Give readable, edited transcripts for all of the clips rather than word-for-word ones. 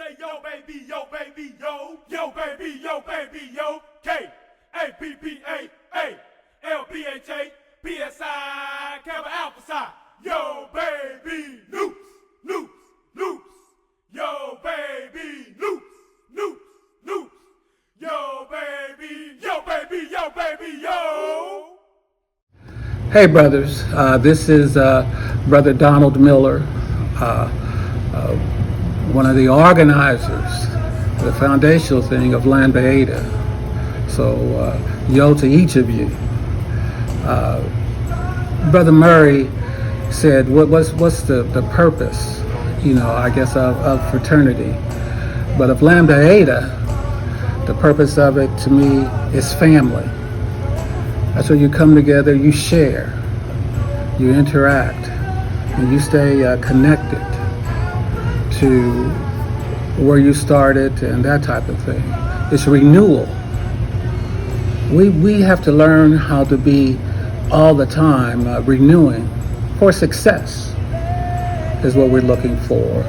Say yo baby, yo baby, yo, yo baby, yo baby, yo, K, A P P A A L P H A P S I Kappa Alpha Psi. Yo baby, loops, loops, loops. Yo baby, loops, loops, loops. Yo baby, yo baby, yo baby, yo. Hey brothers, this is Brother Donald Miller, one of the organizers, the foundational thing of Lambda Eta. So yo to each of you. Brother Murray said, what's the purpose, I guess of fraternity. But of Lambda Eta, the purpose of it to me is family. That's where you come together, you share, you interact, and you stay connected to where you started and that type of thing. It's renewal. We have to learn how to be all the time renewing for success is what we're looking for.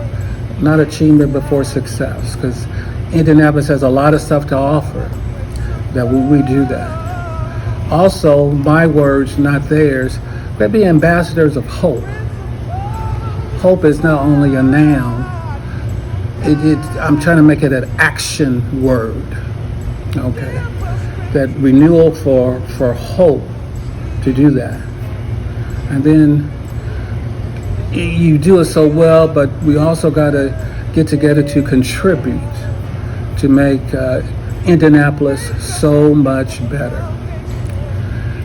Not achievement, but for success, because Indianapolis has a lot of stuff to offer that we do that. Also, my words, not theirs, but be ambassadors of hope. Hope is not only a noun, I'm trying to make it an action word, okay? That renewal for hope, to do that. And then you do it so well, but we also got to get together to contribute to make Indianapolis so much better.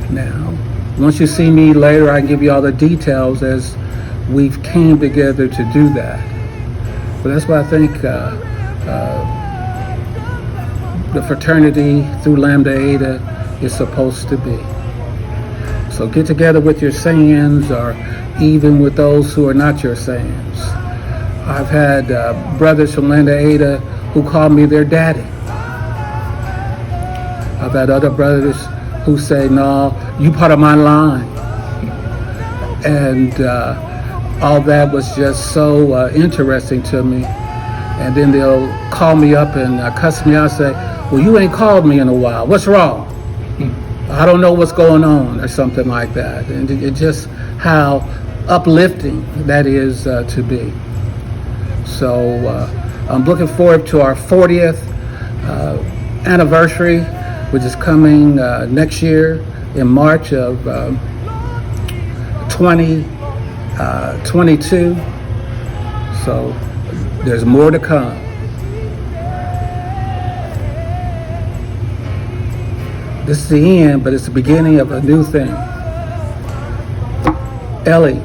Now, once you see me later, I can give you all the details as we've came together to do that. But that's what I think the fraternity through Lambda Eta is supposed to be. So get together with your sayings, or even with those who are not your sayings. I've had brothers from Lambda Eta who call me their daddy. I've had other brothers who say, no, you part of my line. And all that was just so interesting to me. And then they'll call me up and cuss me out and say, well, you ain't called me in a while. What's wrong? I don't know what's going on, or something like that. And it just how uplifting that is to be. So I'm looking forward to our 40th anniversary, which is coming next year in March of 2022. So there's more to come. This is the end, but it's the beginning of a new thing. Ellie.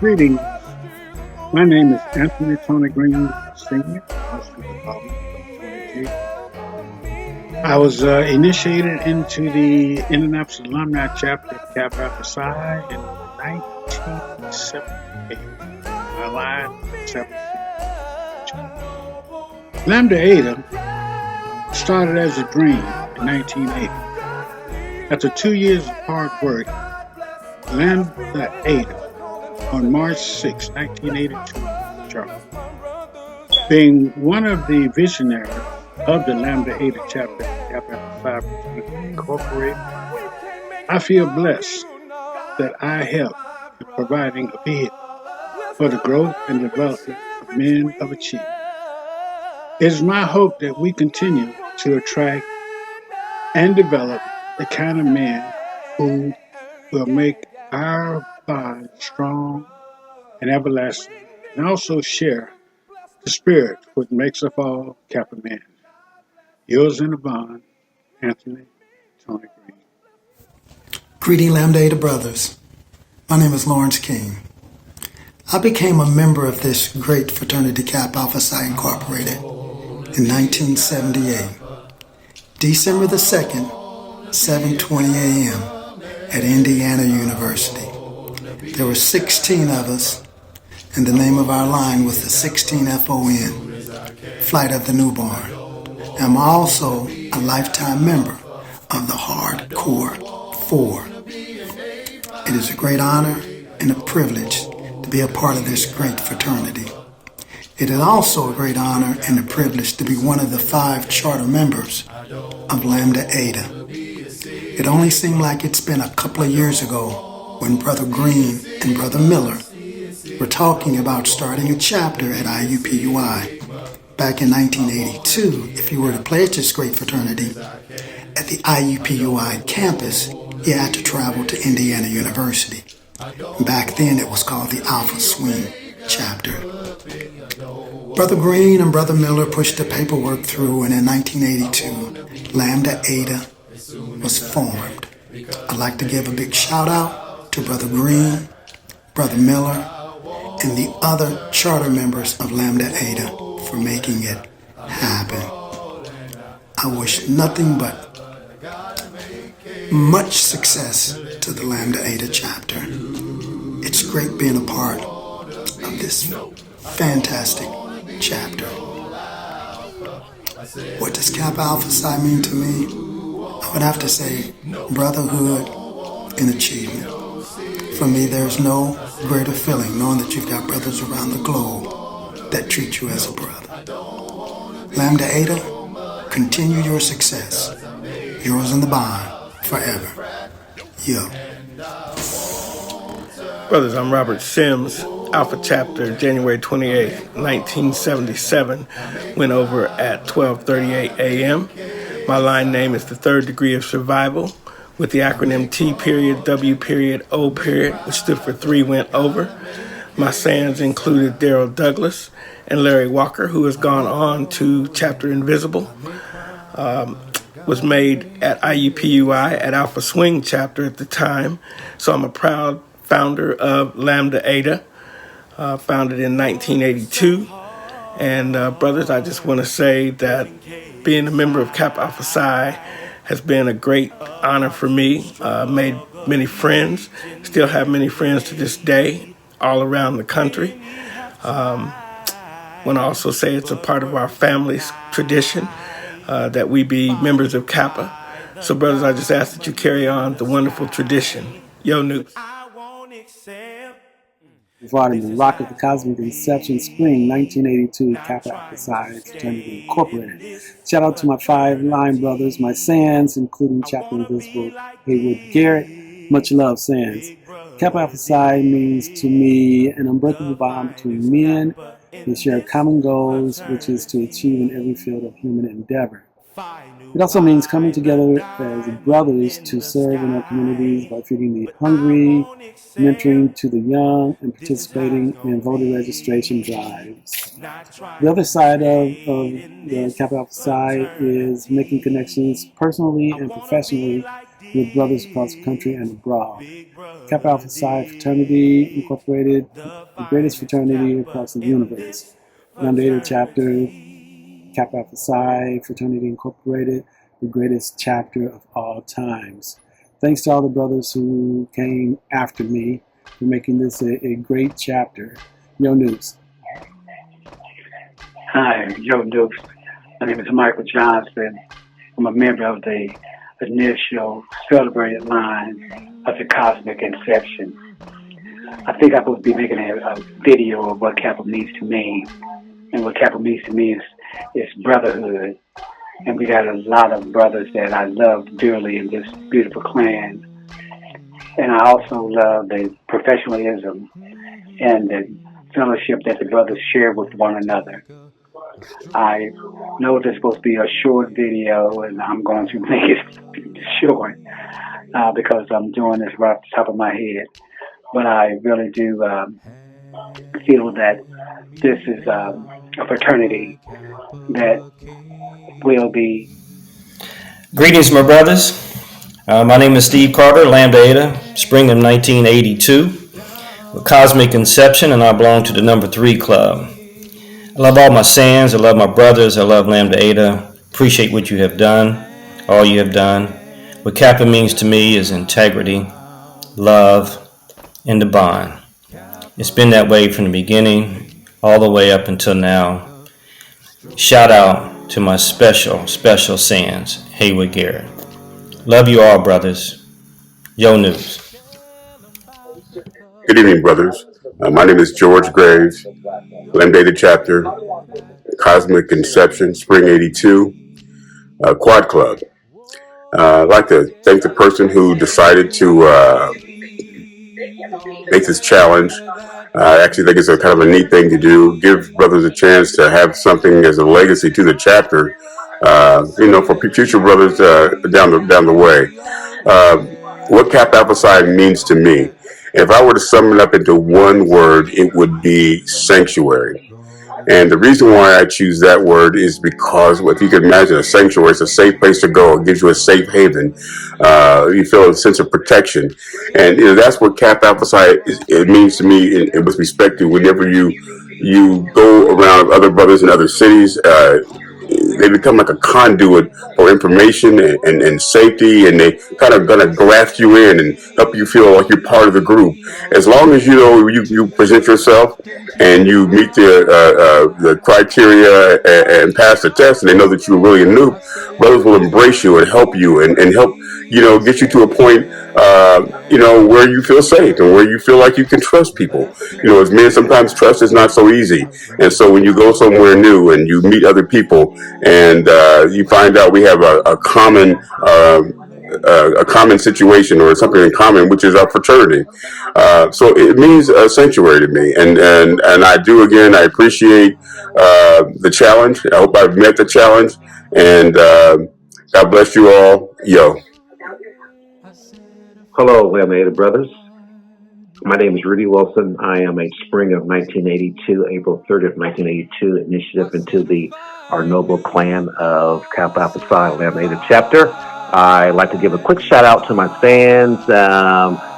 Greetings. My name is Anthony Tony Green, Sr. I was initiated into the Indianapolis Alumni Chapter of Kappa Alpha Psi in 1978. My line, 76. Lambda Eta started as a dream in 1980. After 2 years of hard work, Lambda Eta on March 6, 1982, Charlotte. Being one of the visionaries of the Lambda Eta chapter, Kappa Alpha Psi Incorporated, I feel blessed that I help in providing a vehicle for the growth and development of men of achievement. It is my hope that we continue to attract and develop the kind of men who will make our bond strong and everlasting, and also share the spirit which makes us all Kappa men. Yours in the bond, Anthony Tony Green. Greeting Lambda Eta brothers. My name is Lawrence King. I became a member of this great fraternity Kappa Alpha Psi Incorporated in 1978. December the 2nd, 7:20 a.m. at Indiana University. There were 16 of us, and the name of our line was the 16 FON, Flight of the Newborn. I'm also a lifetime member of the Hardcore 4. It is a great honor and a privilege to be a part of this great fraternity. It is also a great honor and a privilege to be one of the 5 charter members of Lambda Eta. It only seemed like it's been a couple of years ago when Brother Green and Brother Miller were talking about starting a chapter at IUPUI. Back in 1982, if you were to pledge this great fraternity at the IUPUI campus, you had to travel to Indiana University. Back then, it was called the Alpha Swing chapter. Brother Green and Brother Miller pushed the paperwork through, and in 1982, Lambda Eta was formed. I'd like to give a big shout out to Brother Green, Brother Miller, and the other charter members of Lambda Eta for making it happen. I wish nothing but much success to the Lambda Eta chapter. It's great being a part of this fantastic chapter. What does Kappa Alpha Psi mean to me? I would have to say brotherhood and achievement. For me, there's no greater feeling knowing that you've got brothers around the globe that treat you as a brother. Lambda Eta, continue your success. Yours in the bond, forever. Yo. Brothers, I'm Robert Sims, Alpha Chapter, January 28th, 1977. Went over at 12:38 a.m. My line name is the Third Degree of Survival, with the acronym T period, W period, O period, which stood for 3 went over. My SANs included Daryl Douglas and Larry Walker, who has gone on to Chapter Invisible. Was made at IUPUI at Alpha Swing Chapter at the time. So I'm a proud founder of Lambda Eta, founded in 1982. And brothers, I just want to say that being a member of Kappa Alpha Psi has been a great honor for me. Made many friends, still have many friends to this day, all around the country. Want to also say it's a part of our family's tradition that we be members of Kappa. So brothers, I just ask that you carry on the wonderful tradition. Yo, Newt. Regarding the Rock of the Cosmic Inception, Spring 1982, Kappa Alpha Psi Fraternity Incorporated. Shout out to my 5 line brothers, my SANs, including Chapter Invisible, Haywood Garrett. Much love, SANs. Kappa Alpha Psi means to me an unbreakable bond between men. They share common goals, which is to achieve in every field of human endeavor. It also means coming together as brothers to serve in our communities by feeding the hungry, mentoring to the young, and participating in voter registration drives. The other side of the Kappa Alpha Psi is making connections personally and professionally with brothers across the country and abroad. Kappa Alpha Psi Fraternity Incorporated, the greatest fraternity across the universe. Lambda Eta Chapter, Kappa Alpha Psi Fraternity Incorporated, the greatest chapter of all times. Thanks to all the brothers who came after me for making this a great chapter. Yo, News. Hi, Joe Dukes. My name is Michael Johnson. I'm a member of the initial celebrated line of the Cosmic Inception. I think I'm supposed to be making a video of what Kappa means to me. And what Kappa means to me is brotherhood. And we got a lot of brothers that I love dearly in this beautiful clan. And I also love the professionalism and the fellowship that the brothers share with one another. I know there's supposed to be a short video, and I'm going to make it short because I'm doing this right off the top of my head. But I really do feel that this is a fraternity that will be. Greetings, my brothers. My name is Steve Carter, Lambda Eta, spring of 1982, with Cosmic Inception, and I belong to the number 3 club. I love all my SANs, I love my brothers, I love Lambda Eta, appreciate what you have done, all you have done. What Kappa means to me is integrity, love, and the bond. It's been that way from the beginning, all the way up until now. Shout out to my special SANs, Haywood Garrett. Love you all, brothers. Yo, News. Good evening, brothers. My name is George Graves, Lambda Chapter, Cosmic Conception, Spring 82, Quad Club. I'd like to thank the person who decided to make this challenge. I actually think it's a kind of a neat thing to do. Give brothers a chance to have something as a legacy to the chapter, for future brothers down the way. What Kappa Alpha Psi means to me, if I were to sum it up into one word, it would be sanctuary. And the reason why I choose that word is because if you can imagine a sanctuary, it's a safe place to go. It gives you a safe haven. You feel a sense of protection. And that's what Kappa Alpha Psi it means to me with respect to whenever you go around other brothers in other cities. They become like a conduit for information and safety, and they kind of gonna graft you in and help you feel like you're part of the group. As long as you present yourself and you meet the criteria and pass the test, and they know that you're really a noob, brothers will embrace you and help you and help get you to a point where you feel safe and where you feel like you can trust people. As men, sometimes trust is not so easy, and so when you go somewhere new and you meet other people and you find out we have a common situation or something in common, which is our fraternity. So it means a sanctuary to me, and I do again. I appreciate the challenge. I hope I've met the challenge, and God bless you all. Yo. Hello, Lambda Brothers. My name is Rudy Wilson. I am a spring of 1982, April 30th, 1982 initiative into our noble clan of Kappa Alpha Psi Lambda chapter. I like to give a quick shout out to my fans.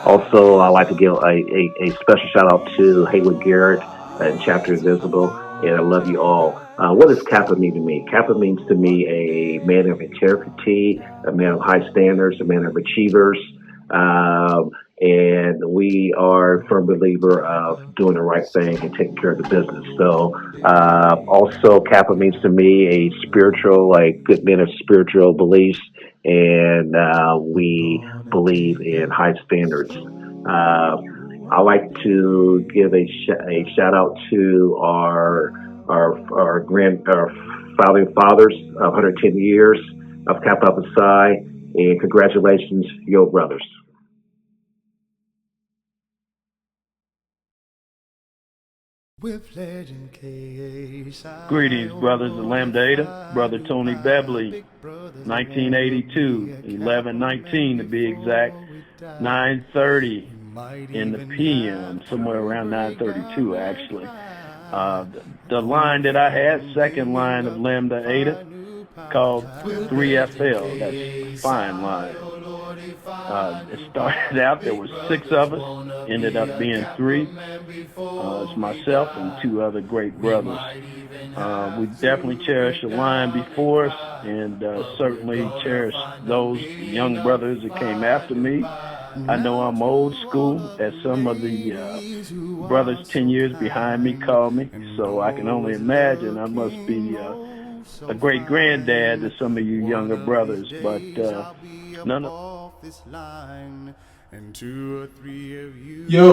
Also, I like to give a special shout out to Haywood Garrett and Chapter Invisible. And I love you all. What does Kappa mean to me? Kappa means to me a man of integrity, a man of high standards, a man of achievers. And we are a firm believer of doing the right thing and taking care of the business. So, also Kappa means to me a spiritual, like good men of spiritual beliefs, and we believe in high standards. I like to give a shout out to our founding fathers of 110 years of Kappa Alpha Psi, and congratulations, yo brothers. Greetings, brothers of Lambda Eta, Brother Tony Bebley, 1982, 11/19 to be exact, 9:30 in the PM, somewhere around 9:32 actually. The line that I had, second line of Lambda Eta, called 3FL, that's fine line. It started out, there were 6 of us, ended up being 3. It's myself and 2 other great brothers. We definitely cherish the line before us, and certainly cherish those young brothers that came after me. I know I'm old school, as some of the brothers 10 years behind me call me, so I can only imagine I must be a great granddad to some of you younger brothers, but none of Yo,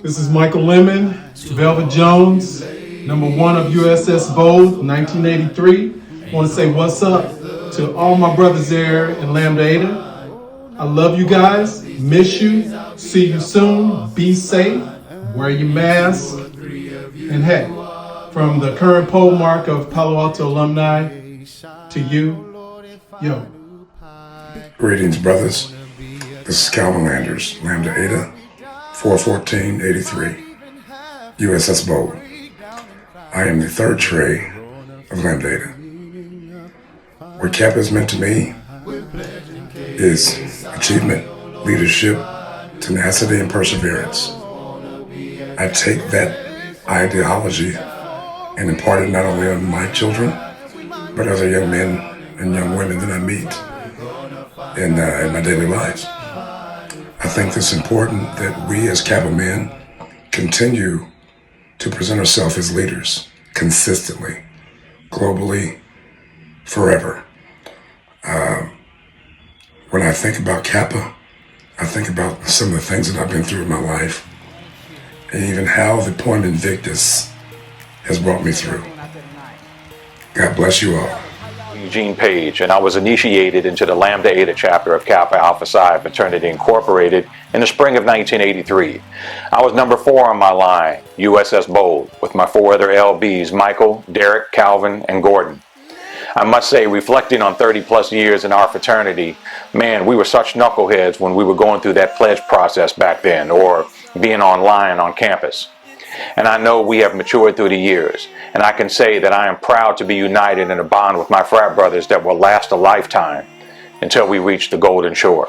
this is Michael Lemon, Velvet Jones, number 1 of USS Bold, 1983. I want to say what's up to all my brothers there in Lambda Eta. I love you guys, miss you, see you soon, be safe, wear your mask, and hey, from the current pole mark of Palo Alto alumni to you, yo. Greetings, brothers. This is Calvin Landers, Lambda Eta, 41483, USS Bold. I am the 3rd tray of Lambda Eta. What Kappa is meant to me is achievement, leadership, tenacity, and perseverance. I take that ideology and impart it not only on my children, but other young men and young women that I meet in my daily lives. I think it's important that we as Kappa men continue to present ourselves as leaders consistently, globally, forever. When I think about Kappa, I think about some of the things that I've been through in my life. and even how the Point Invictus has brought me through. God bless you all. Eugene Page, and I was initiated into the Lambda Eta chapter of Kappa Alpha Psi Fraternity Incorporated in the spring of 1983. I was number 4 on my line, USS Bold, with my 4 other LBs, Michael, Derek, Calvin, and Gordon. I must say, reflecting on 30 plus years in our fraternity, man, we were such knuckleheads when we were going through that pledge process back then, or being online on campus. And I know we have matured through the years, and I can say that I am proud to be united in a bond with my frat brothers that will last a lifetime until we reach the golden shore.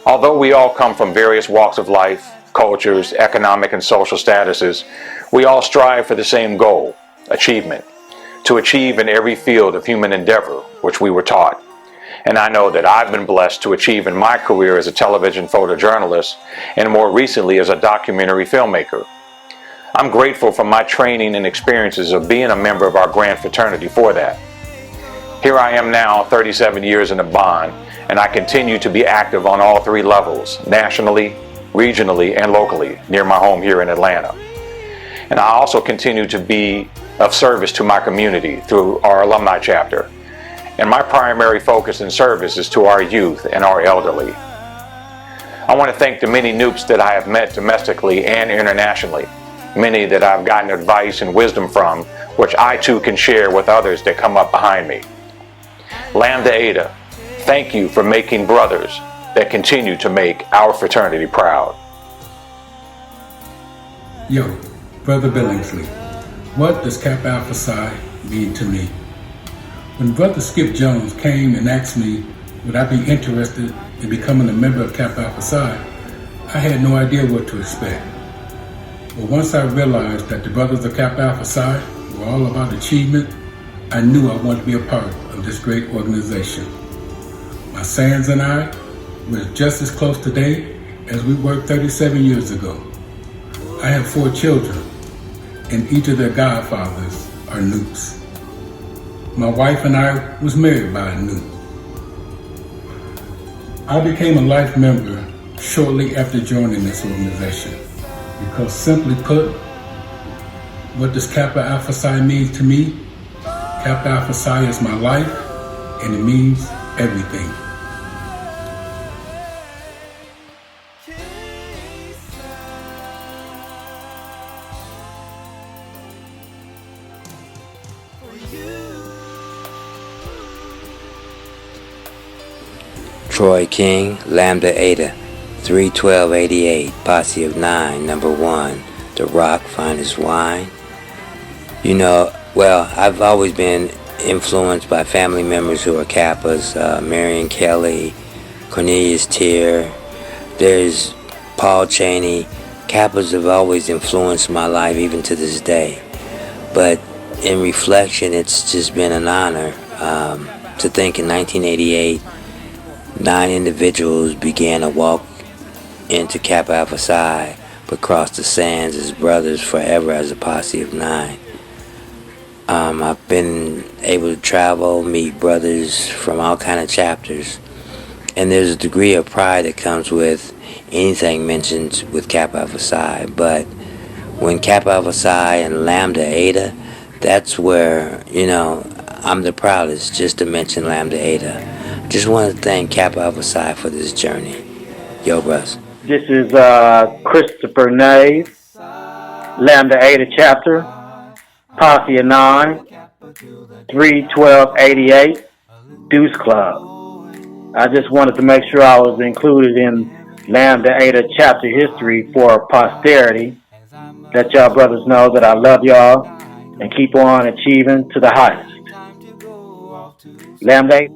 Although we all come from various walks of life, cultures, economic and social statuses, we all strive for the same goal, achievement, to achieve in every field of human endeavor which we were taught. And I know that I've been blessed to achieve in my career as a television photojournalist and more recently as a documentary filmmaker. I'm grateful for my training and experiences of being a member of our grand fraternity for that. Here I am now, 37 years in a bond, and I continue to be active on all 3 levels, nationally, regionally, and locally, near my home here in Atlanta. And I also continue to be of service to my community through our alumni chapter. And my primary focus and service is to our youth and our elderly. I want to thank the many noops that I have met domestically and internationally, many that I've gotten advice and wisdom from, which I too can share with others that come up behind me. Lambda Eta, thank you for making brothers that continue to make our fraternity proud. Yo, Brother Billingsley, what does Kappa Alpha Psi mean to me? When Brother Skip Jones came and asked me would I be interested in becoming a member of Kappa Alpha Psi, I had no idea what to expect. But once I realized that the brothers of Kappa Alpha Psi were all about achievement, I knew I wanted to be a part of this great organization. My Sands and I were just as close today as we were 37 years ago. I have 4 children, and each of their godfathers are Noops. My wife and I was married by a Noop. I became a life member shortly after joining this organization. Because simply put, what does Kappa Alpha Psi mean to me? Kappa Alpha Psi is my life, and it means everything. Troy King, Lambda Eta, 31288, Posse of 9, number 1, The Rock, Finest Wine. You know, well, I've always been influenced by family members who are Kappas, Marion Kelly, Cornelius Tier, there's Paul Cheney. Kappas have always influenced my life even to this day. But in reflection, it's just been an honor to think in 1988, 9 individuals began a walk into Kappa Alpha Psi, but crossed the sands as brothers forever as a posse of 9. I've been able to travel, meet brothers from all kind of chapters, and there's a degree of pride that comes with anything mentioned with Kappa Alpha Psi. But when Kappa Alpha Psi and Lambda Eta, that's where, you know, I'm the proudest just to mention Lambda Eta. Just want to thank Kappa Alpha Psi for this journey. Yo, bros. This is Christopher Nave, Lambda Eta chapter, Posse of 9, 31288, Deuce Club. I just wanted to make sure I was included in Lambda Eta chapter history for posterity. Let y'all brothers know that I love y'all and keep on achieving to the highest. Lambda Eta.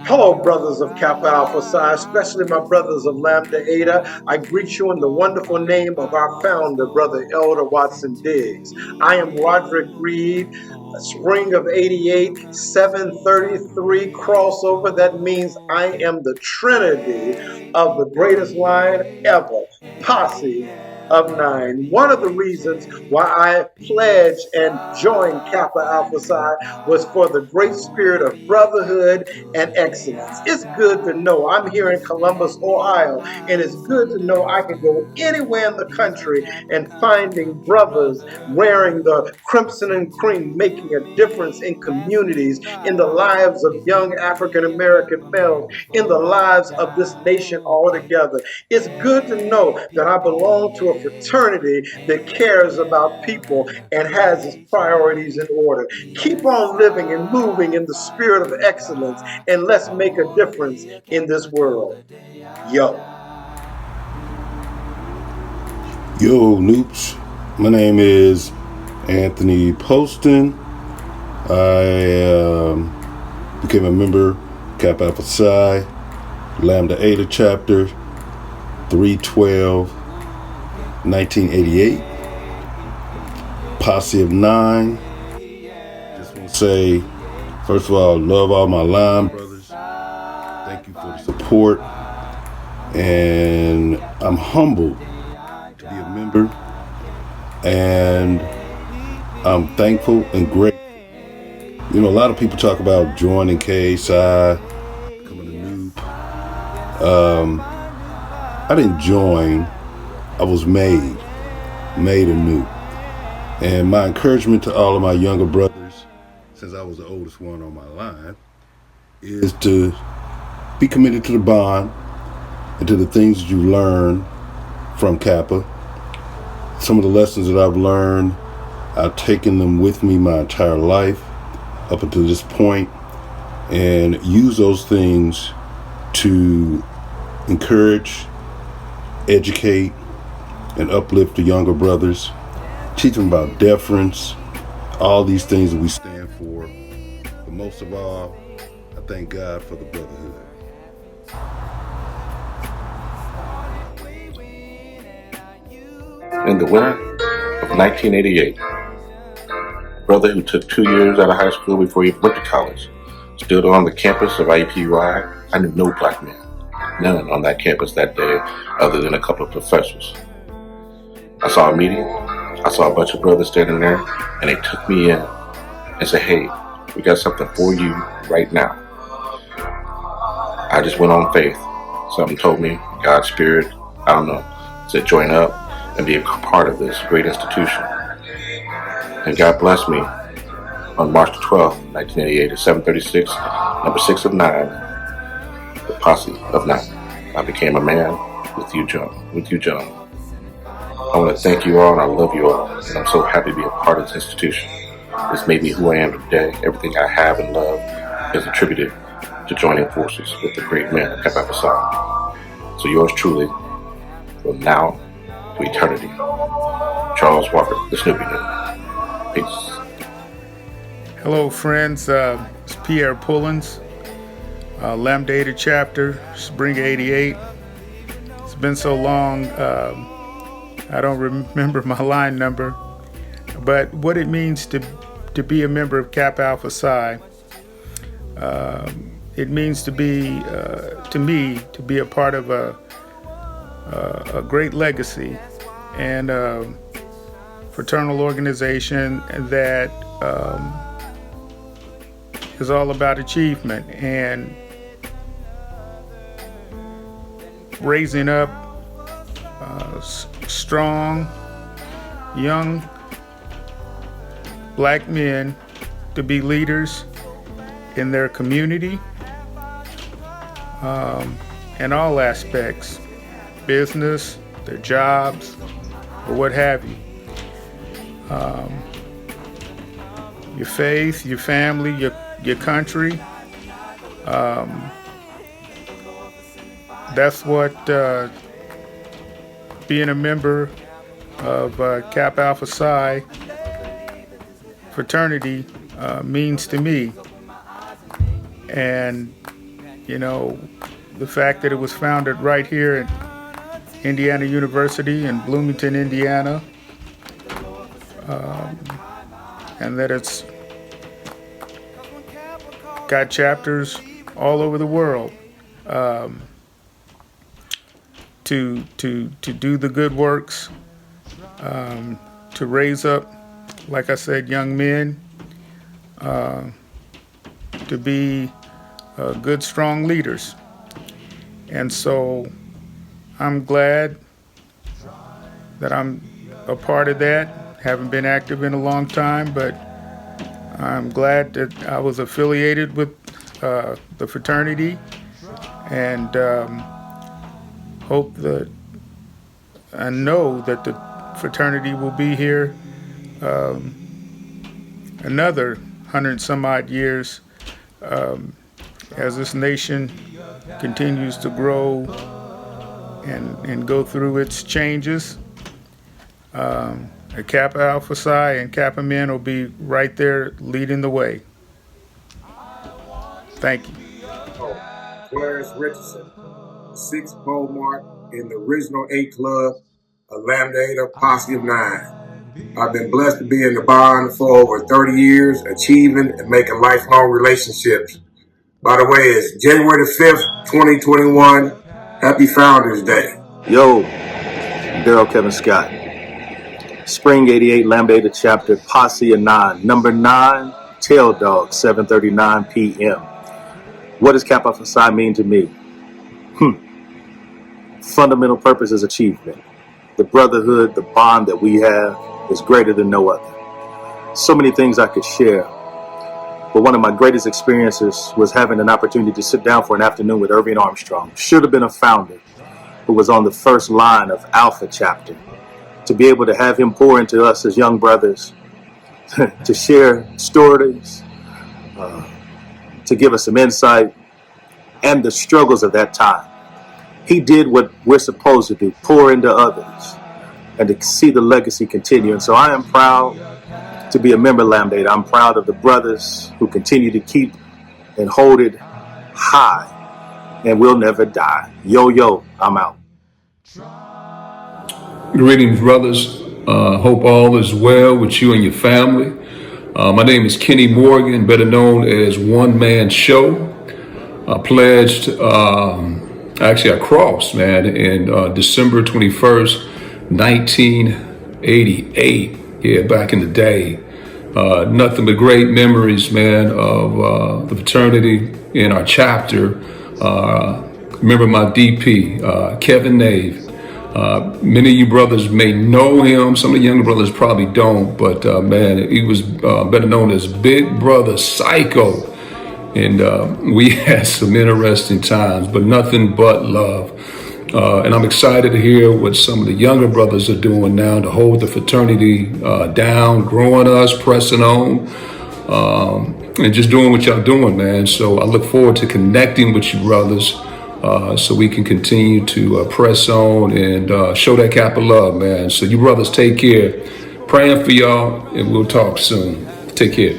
Hello, brothers of Kappa Alpha Psi, especially my brothers of Lambda Eta. I greet you in the wonderful name of our founder, Brother Elder Watson Diggs. I am Roderick Reed, spring of 88, 733 crossover. That means I am the trinity of the greatest line ever, Posse of 9. One of the reasons why I pledged and joined Kappa Alpha Psi was for the great spirit of brotherhood and excellence. It's good to know I'm here in Columbus, Ohio, and it's good to know I can go anywhere in the country and finding brothers wearing the crimson and cream, making a difference in communities, in the lives of young African American males, in the lives of this nation altogether. It's good to know that I belong to a fraternity that cares about people and has its priorities in order. Keep on living and moving in the spirit of excellence, and let's make a difference in this world. Yo. Yo, Noops. My name is Anthony Poston. I became a member Kappa Alpha Psi, Lambda Eta chapter, 312, 1988. Posse of 9. Just want to say, first of all, love all my line brothers. Thank you for the support. And I'm humbled to be a member. And I'm thankful and grateful. You know, a lot of people talk about joining KSI, becoming a noob. I didn't join. I was made a noob. And my encouragement to all of my younger brothers, since I was the oldest one on my line, is to be committed to the bond and to the things that you learn from Kappa. Some of the lessons that I've learned, I've taken them with me my entire life up until this point, and use those things to encourage, educate, and uplift the younger brothers. Teach them about deference, all these things that we stand for. But most of all, I thank God for the brotherhood. And the winner of 1988, brother who took 2 years out of high school before he went to college, stood on the campus of IUPUI. I knew no black man, none on that campus that day other than a couple of professors. I saw a meeting, I saw a bunch of brothers standing there, and they took me in and said, hey, we got something for you right now. I just went on faith. Something told me, God's spirit, I don't know, said join up and be a part of this great institution. And God blessed me on March 12th, 1988 at 736, number 6 of 9, the posse of 9. I became a man with you, John. I want to thank you all, and I love you all, and I'm so happy to be a part of this institution. This made me who I am today. Everything I have and love is attributed to joining forces with the great men of Kappa Alpha Psi. So yours truly, from now to eternity, Charles Walker, the Snoopy Noob. Peace. Hello, friends. It's Pierre Pullins, Lambda Eta chapter, Spring 88. It's been so long, I don't remember my line number, but what it means to be a member of Kappa Alpha Psi, it means to be, to me, to be a part of a great legacy and a fraternal organization that is all about achievement and raising up strong, young black men to be leaders in their community, in all aspects, business, their jobs, or what have you. Your faith, your family, your country. That's what being a member of Kappa Alpha Psi fraternity means to me. And, you know, the fact that it was founded right here at Indiana University in Bloomington, Indiana, and that it's got chapters all over the world to do the good works to raise up, like I said, young men to be good, strong leaders. And so I'm glad that I'm a part of that. Haven't been active in a long time, but I'm glad that I was affiliated with the fraternity, and hope that I know that the fraternity will be here another 100 some odd years as this nation continues to grow and go through its changes. Kappa Alpha Psi and Kappa Men will be right there leading the way. Thank you. Clarence Richardson, 6 bowl mark in the original 8 club, a Lambda Eta Posse of 9. I've been blessed to be in the bond for over 30 years, achieving and making lifelong relationships. By the way, it's January the 5th, 2021. Happy Founders Day. Yo, Daryl Kevin Scott. Spring 88 Lambda Eta Chapter, Posse of 9. Number 9, Tail Dog, 7:39 p.m. What does Kappa Alpha Psi mean to me? Fundamental purpose is achievement. The brotherhood, the bond that we have is greater than no other. So many things I could share, but one of my greatest experiences was having an opportunity to sit down for an afternoon with Irving Armstrong. Should have been a founder, who was on the first line of Alpha Chapter. To be able to have him pour into us as young brothers, to share stories, to give us some insight, and the struggles of that time. He did what we're supposed to do, pour into others, and to see the legacy continue. And so I am proud to be a member of Lambda Eta. I'm proud of the brothers who continue to keep and hold it high, and we'll never die. Yo, I'm out. Greetings, brothers. Hope all is well with you and your family. My name is Kenny Morgan, better known as One Man Show. I pledged, I crossed, man, in December 21st, 1988. Yeah, back in the day. Nothing but great memories, man, of the fraternity in our chapter. Remember my DP, Kevin Nave. Many of you brothers may know him. Some of the younger brothers probably don't, but man, he was better known as Big Brother Psycho. And we had some interesting times, but nothing but love. And I'm excited to hear what some of the younger brothers are doing now to hold the fraternity down, growing us, pressing on, and just doing what y'all doing, man. So I look forward to connecting with you brothers so we can continue to press on and show that Kappa love, man. So you brothers take care. Praying for y'all, and we'll talk soon. Take care.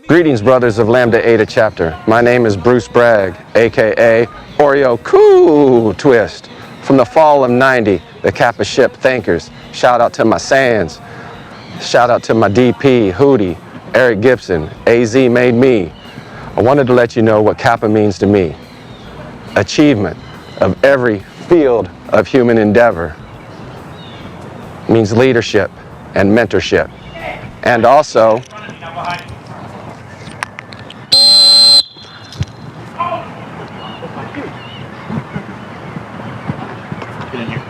Greetings, brothers of Lambda Eta Chapter. My name is Bruce Bragg, aka Oreo Cool Twist. From the fall of '90, the Kappa ship Thinkers. Shout out to my Sands. Shout out to my DP, Hootie, Eric Gibson, AZ Made Me. I wanted to let you know what Kappa means to me. Achievement of every field of human endeavor means leadership and mentorship. And also,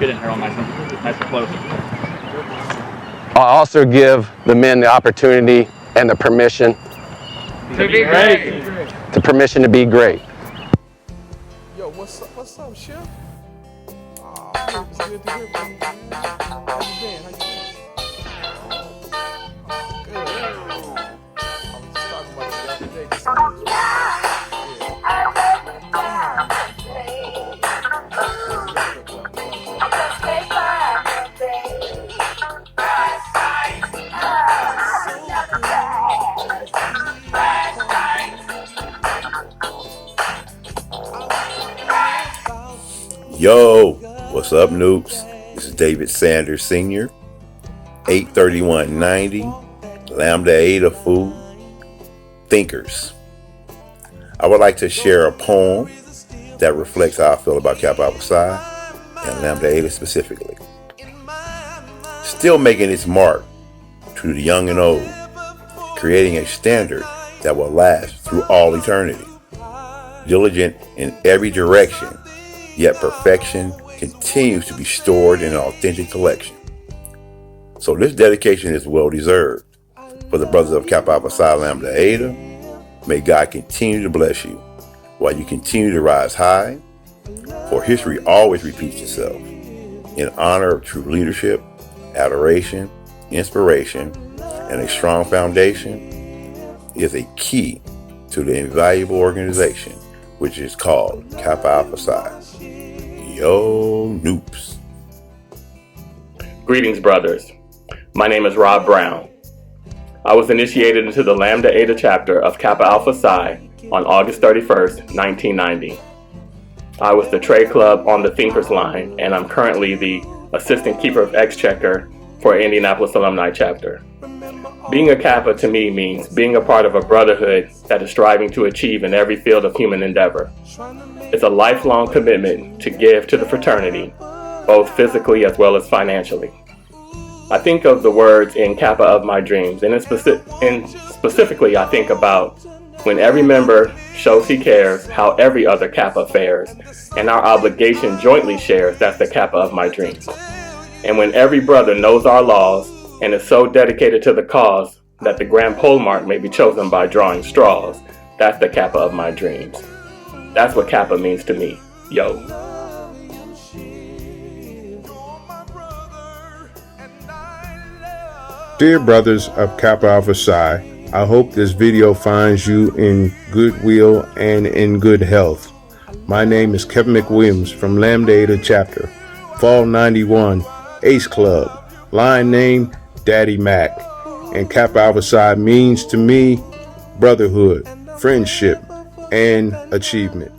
Get in here all nice and close. I also give the men the opportunity and the permission To be great. the permission to be great. Yo, what's up, Chef? Oh, it's good to hear from you, man. How you been? Good. I was just talking about this the other day. Yo, what's up, noobs? This is David Sanders Sr., 83190, Lambda Eta Food, Thinkers. I would like to share a poem that reflects how I feel about Kappa Alpha Psi and Lambda Eta specifically. Still making its mark to the young and old, creating a standard that will last through all eternity. Diligent in every direction, yet perfection continues to be stored in an authentic collection. So this dedication is well deserved. For the brothers of Kappa Alpha Psi Lambda Eta, may God continue to bless you while you continue to rise high, for history always repeats itself. In honor of true leadership, adoration, inspiration, and a strong foundation is a key to the invaluable organization which is called Kappa Alpha Psi. Yo, noops. Greetings, brothers. My name is Rob Brown. I was initiated into the Lambda Eta chapter of Kappa Alpha Psi on August 31st, 1990. I was the trade club on the Thinkers line, and I'm currently the assistant keeper of exchequer for Indianapolis Alumni chapter. Being a Kappa to me means being a part of a brotherhood that is striving to achieve in every field of human endeavor. It's a lifelong commitment to give to the fraternity, both physically as well as financially. I think of the words in Kappa of my dreams, and specifically I think about when every member shows he cares how every other Kappa fares, and our obligation jointly shares, that's the Kappa of my dreams. And when every brother knows our laws and is so dedicated to the cause that the grand pole mark may be chosen by drawing straws, that's the Kappa of my dreams. That's what Kappa means to me. Yo. Dear brothers of Kappa Alpha Psi, I hope this video finds you in goodwill and in good health. My name is Kevin McWilliams from Lambda Eta Chapter, Fall 91, Ace Club, line name Daddy Mac, and Kappa Alpha Psi means to me brotherhood, friendship, and achievement.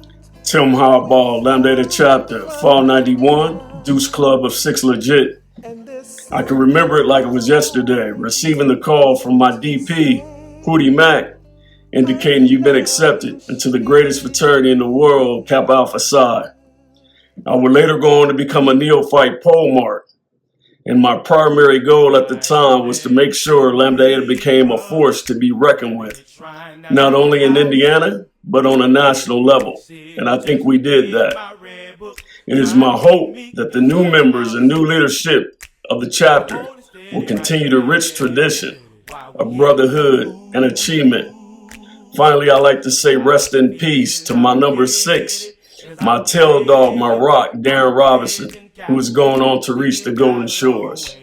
Tim Hardball, Lambda Eta Chapter, Fall 91, Deuce Club of 6 Legit. I can remember it like it was yesterday, receiving the call from my DP, Hootie Mac, indicating you've been accepted into the greatest fraternity in the world, Kappa Alpha Psi. I would later go on to become a neophyte pole mark, and my primary goal at the time was to make sure Lambda Eta became a force to be reckoned with, not only in Indiana, but on a national level, and I think we did that. It is my hope that the new members and new leadership of the chapter will continue the rich tradition of brotherhood and achievement. Finally, I'd like to say rest in peace to my number 6, my tail dog, my rock, Darren Robinson, who is going on to reach the golden shores.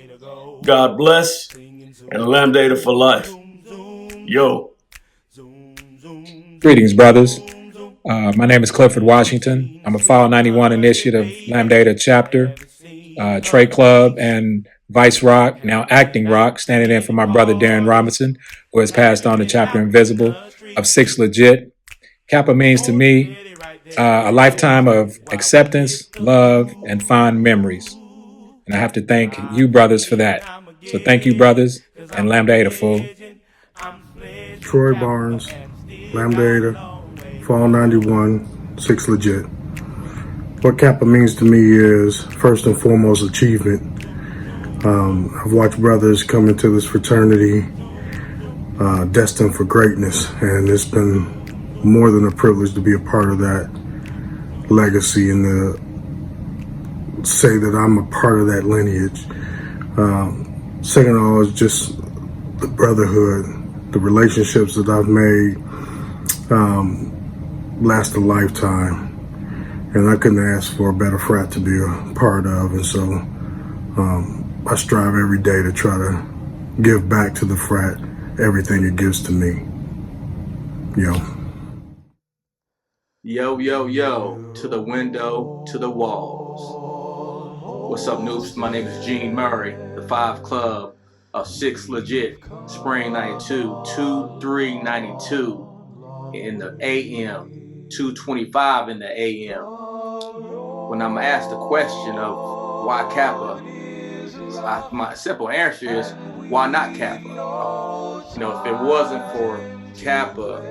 God bless, and Lambda Eta for life. Yo. Greetings, brothers. My name is Clifford Washington. I'm a Fall 91 initiative Lambda Eta chapter, Trey Club, and Vice Rock, now Acting Rock, standing in for my brother Darren Robinson, who has passed on to Chapter Invisible of 6 Legit. Kappa means to me a lifetime of acceptance, love, and fond memories. And I have to thank you brothers for that. So thank you, brothers, and Lambda Eta, fool. Troy Barnes, Lambda Eta, Fall 91, 6 Legit. What Kappa means to me is, first and foremost, achievement. I've watched brothers come into this fraternity destined for greatness, and it's been more than a privilege to be a part of that legacy and to say that I'm a part of that lineage. Second of all is just the brotherhood, the relationships that I've made last a lifetime. And I couldn't ask for a better frat to be a part of. And so I strive every day to try to give back to the frat everything it gives to me. Yo. Yo, yo, yo, to the window, to the walls. What's up, noobs? My name is Gene Murray, the 5 Club of 6 Legit, Spring 92, 2392 in the AM, 225 in the AM. When I'm asked the question of why Kappa, my simple answer is, why not Kappa? If it wasn't for Kappa,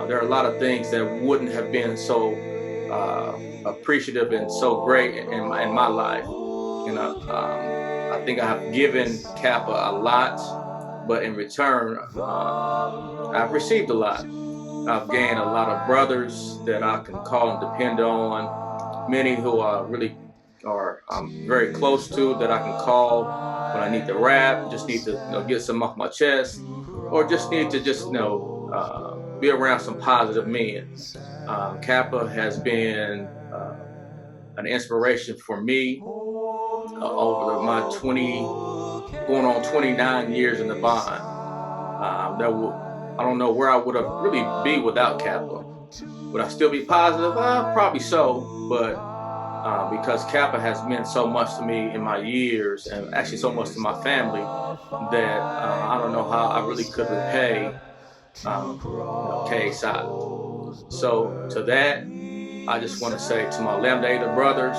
there are a lot of things that wouldn't have been so appreciative and so great in my life. I think I have given Kappa a lot, but in return, I've received a lot. I've gained a lot of brothers that I can call and depend on. Many who are very close to, that I can call when I need to rap, just need to get some off my chest, or just need to be around some positive men. Kappa has been an inspiration for me over my going on 29 years in the bond. I don't know where I would have really be without Kappa. Would I still be positive? Probably so, but because Kappa has meant so much to me in my years, and actually so much to my family, that I don't know how I really could repay KSI. So to that, I just want to say to my Lambda Eta brothers,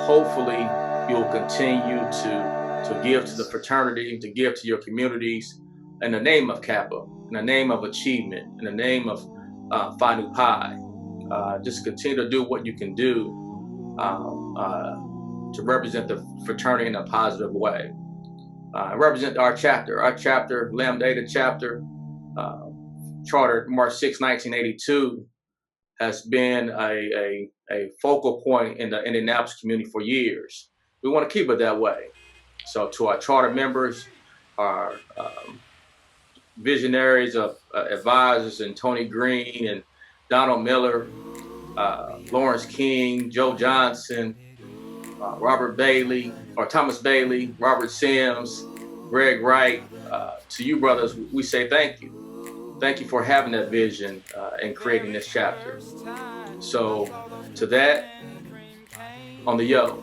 hopefully you'll continue to give to the fraternity, to give to your communities in the name of Kappa, in the name of achievement, in the name of Phi Nu Pi. Just continue to do what you can do to represent the fraternity in a positive way. Represent our chapter, Lambda Eta chapter, chartered March 6, 1982, has been a focal point in the Indianapolis community for years. We want to keep it that way. So to our charter members, our visionaries of advisors, and Tony Green and Donald Miller, Lawrence King, Joe Johnson, Thomas Bailey, Robert Sims, Greg Wright, to you brothers, we say thank you. Thank you for having that vision and creating this chapter. So to that, on the yo.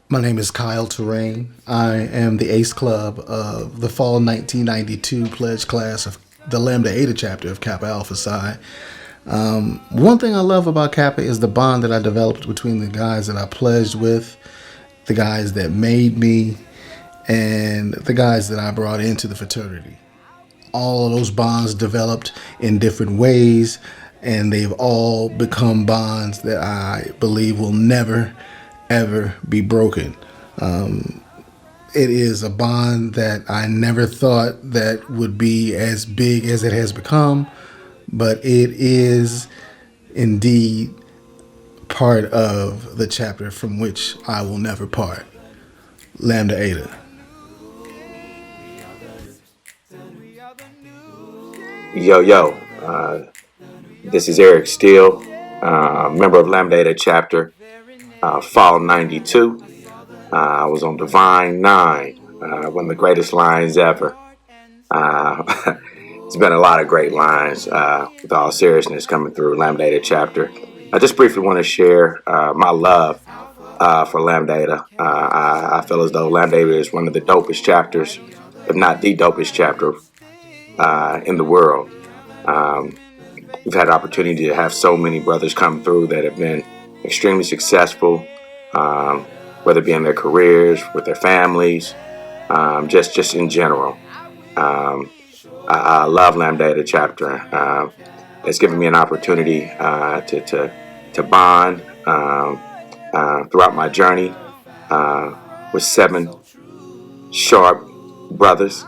My name is Kyle Terrain. I am the Ace Club of the Fall 1992 pledge class of the Lambda Eta chapter of Kappa Alpha Psi. One thing I love about Kappa is the bond that I developed between the guys that I pledged with, the guys that made me, and the guys that I brought into the fraternity. All of those bonds developed in different ways, and they've all become bonds that I believe will never, ever be broken. It is a bond that I never thought that would be as big as it has become, but it is indeed part of the chapter from which I will never part. Lambda Eta. Yo, this is Eric Steele, member of Lambda Eta chapter, Fall 92. I was on Divine 9, one of the greatest lines ever. It's been a lot of great lines, with all seriousness, coming through Lambda Eta chapter. I just briefly want to share my love for Lambda Eta. I feel as though Lambda Eta is one of the dopest chapters, if not the dopest chapter in the world. We've had the opportunity to have so many brothers come through that have been extremely successful, whether it be in their careers, with their families, just in general. I love Lambda Eta chapter. It's given me an opportunity to bond throughout my journey with 7 sharp brothers.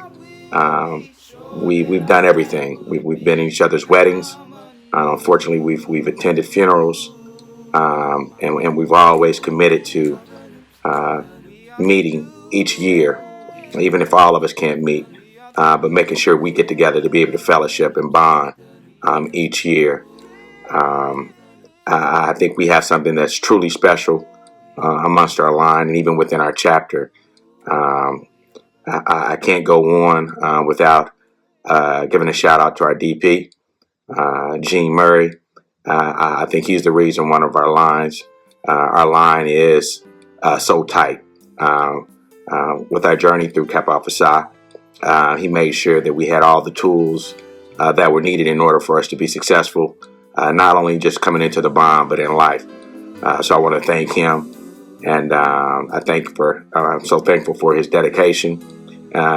We've done everything. We've been in each other's weddings. Unfortunately, we've attended funerals, and we've always committed to meeting each year, even if all of us can't meet, but making sure we get together to be able to fellowship and bond each year. I think we have something that's truly special amongst our line, and even within our chapter. I can't go on without giving a shout out to our DP, Gene Murray. I think he's the reason one of our line is so tight. With our journey through Kappa Alpha Psi, he made sure that we had all the tools that were needed in order for us to be successful, not only just coming into the bond, but in life. So I want to thank him And I'm so thankful for his dedication,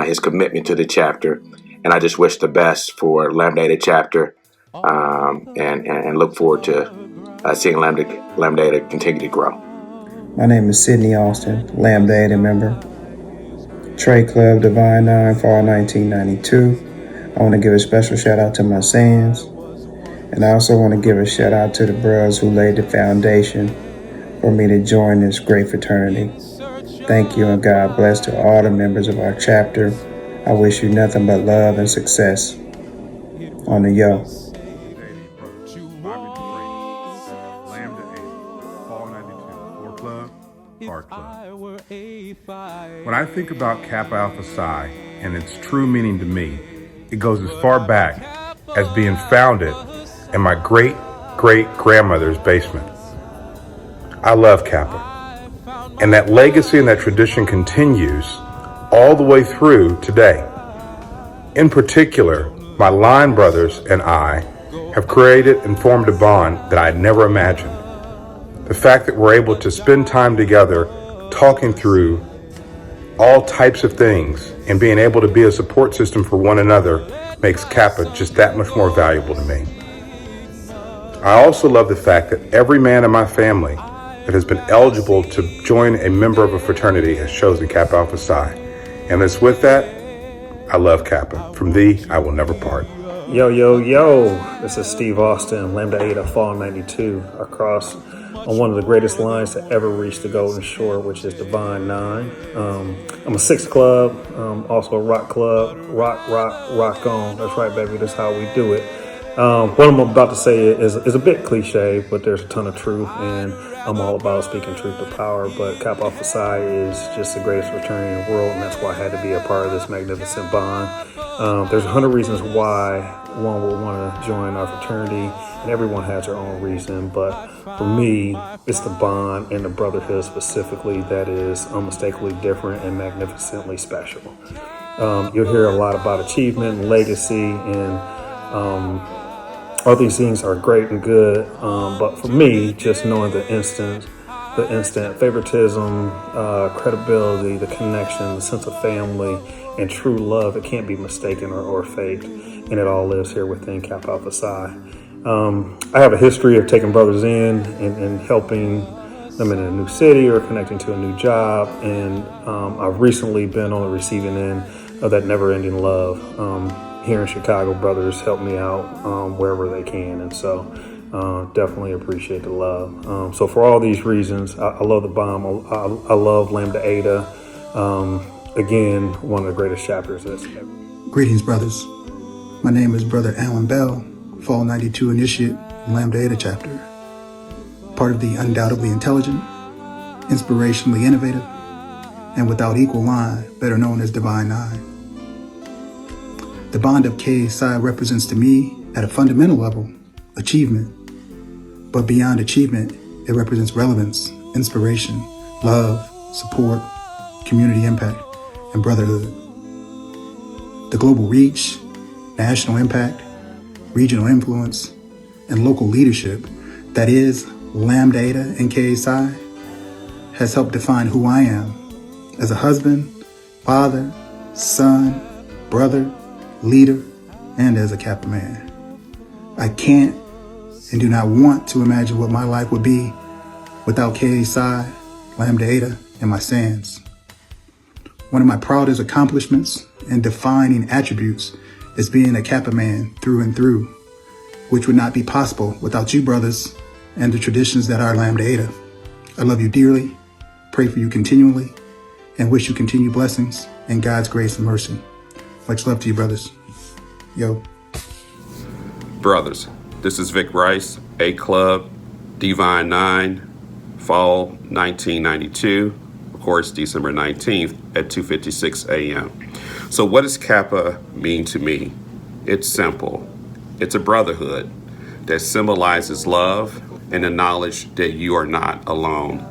his commitment to the chapter. And I just wish the best for Lambda Eta chapter, and look forward to seeing Lambda Eta continue to grow. My name is Sidney Austin, Lambda Eta member. Trey Club, Divine 9, Fall 1992. I want to give a special shout out to my Sands. And I also want to give a shout out to the bros who laid the foundation for me to join this great fraternity. Thank you and God bless to all the members of our chapter. I wish you nothing but love and success. On the yo. When I think about Kappa Alpha Psi and its true meaning to me, it goes as far back as being founded in my great-great-grandmother's basement. I love Kappa, and that legacy and that tradition continues all the way through today. In particular, my line brothers and I have created and formed a bond that I had never imagined. The fact that we're able to spend time together talking through all types of things and being able to be a support system for one another makes Kappa just that much more valuable to me. I also love the fact that every man in my family that has been eligible to join a member of a fraternity has chosen Kappa Alpha Psi. And it's with that, I love Kappa. From thee, I will never part. Yo, yo, yo, this is Steve Austin, Lambda Eta Fall 92, across on one of the greatest lines to ever reach the Golden Shore, which is Divine 9. I'm a Six Club, also a rock club, rock on. That's right, baby, that's how we do it. What I'm about to say is a bit cliche, but there's a ton of truth, and I'm all about speaking truth to power. But Kappa Alpha Psi is just the greatest fraternity in the world, and that's why I had to be a part of this magnificent bond. There's 100 reasons why one would want to join our fraternity, and everyone has their own reason. But for me, it's the bond and the brotherhood specifically that is unmistakably different and magnificently special. You'll hear a lot about achievement and legacy, and all these things are great and good, but for me, just knowing the instant favoritism, credibility, the connection, the sense of family, and true love, it can't be mistaken or faked, and it all lives here within Kappa Alpha Psi. I have a history of taking brothers in and helping them in a new city or connecting to a new job, and I've recently been on the receiving end of that never-ending love. Here in Chicago, brothers help me out wherever they can, and so definitely appreciate the love. So for all these reasons, I love the bomb. I love Lambda Eta. Again, one of the greatest chapters that's ever. Greetings, brothers. My name is Brother Alan Bell, Fall 92 Initiate, Lambda Eta chapter. Part of the undoubtedly intelligent, inspirationally innovative, and without equal line, better known as Divine 9. The bond of K Psi represents to me, at a fundamental level, achievement. But beyond achievement, it represents relevance, inspiration, love, support, community impact, and brotherhood. The global reach, national impact, regional influence, and local leadership that is Lambda Eta and K Psi has helped define who I am as a husband, father, son, brother, leader, and as a Kappa man. I can't and do not want to imagine what my life would be without K Psi, Lambda Eta, and my Sands. One of my proudest accomplishments and defining attributes is being a Kappa man through and through, which would not be possible without you brothers and the traditions that are Lambda Eta. I love you dearly, pray for you continually, and wish you continued blessings and God's grace and mercy. Much love to you, brothers. Yo. Brothers, this is Vic Rice, A Club, Divine 9, Fall 1992, of course, December 19th at 2:56 a.m. So what does Kappa mean to me? It's simple. It's a brotherhood that symbolizes love and the knowledge that you are not alone.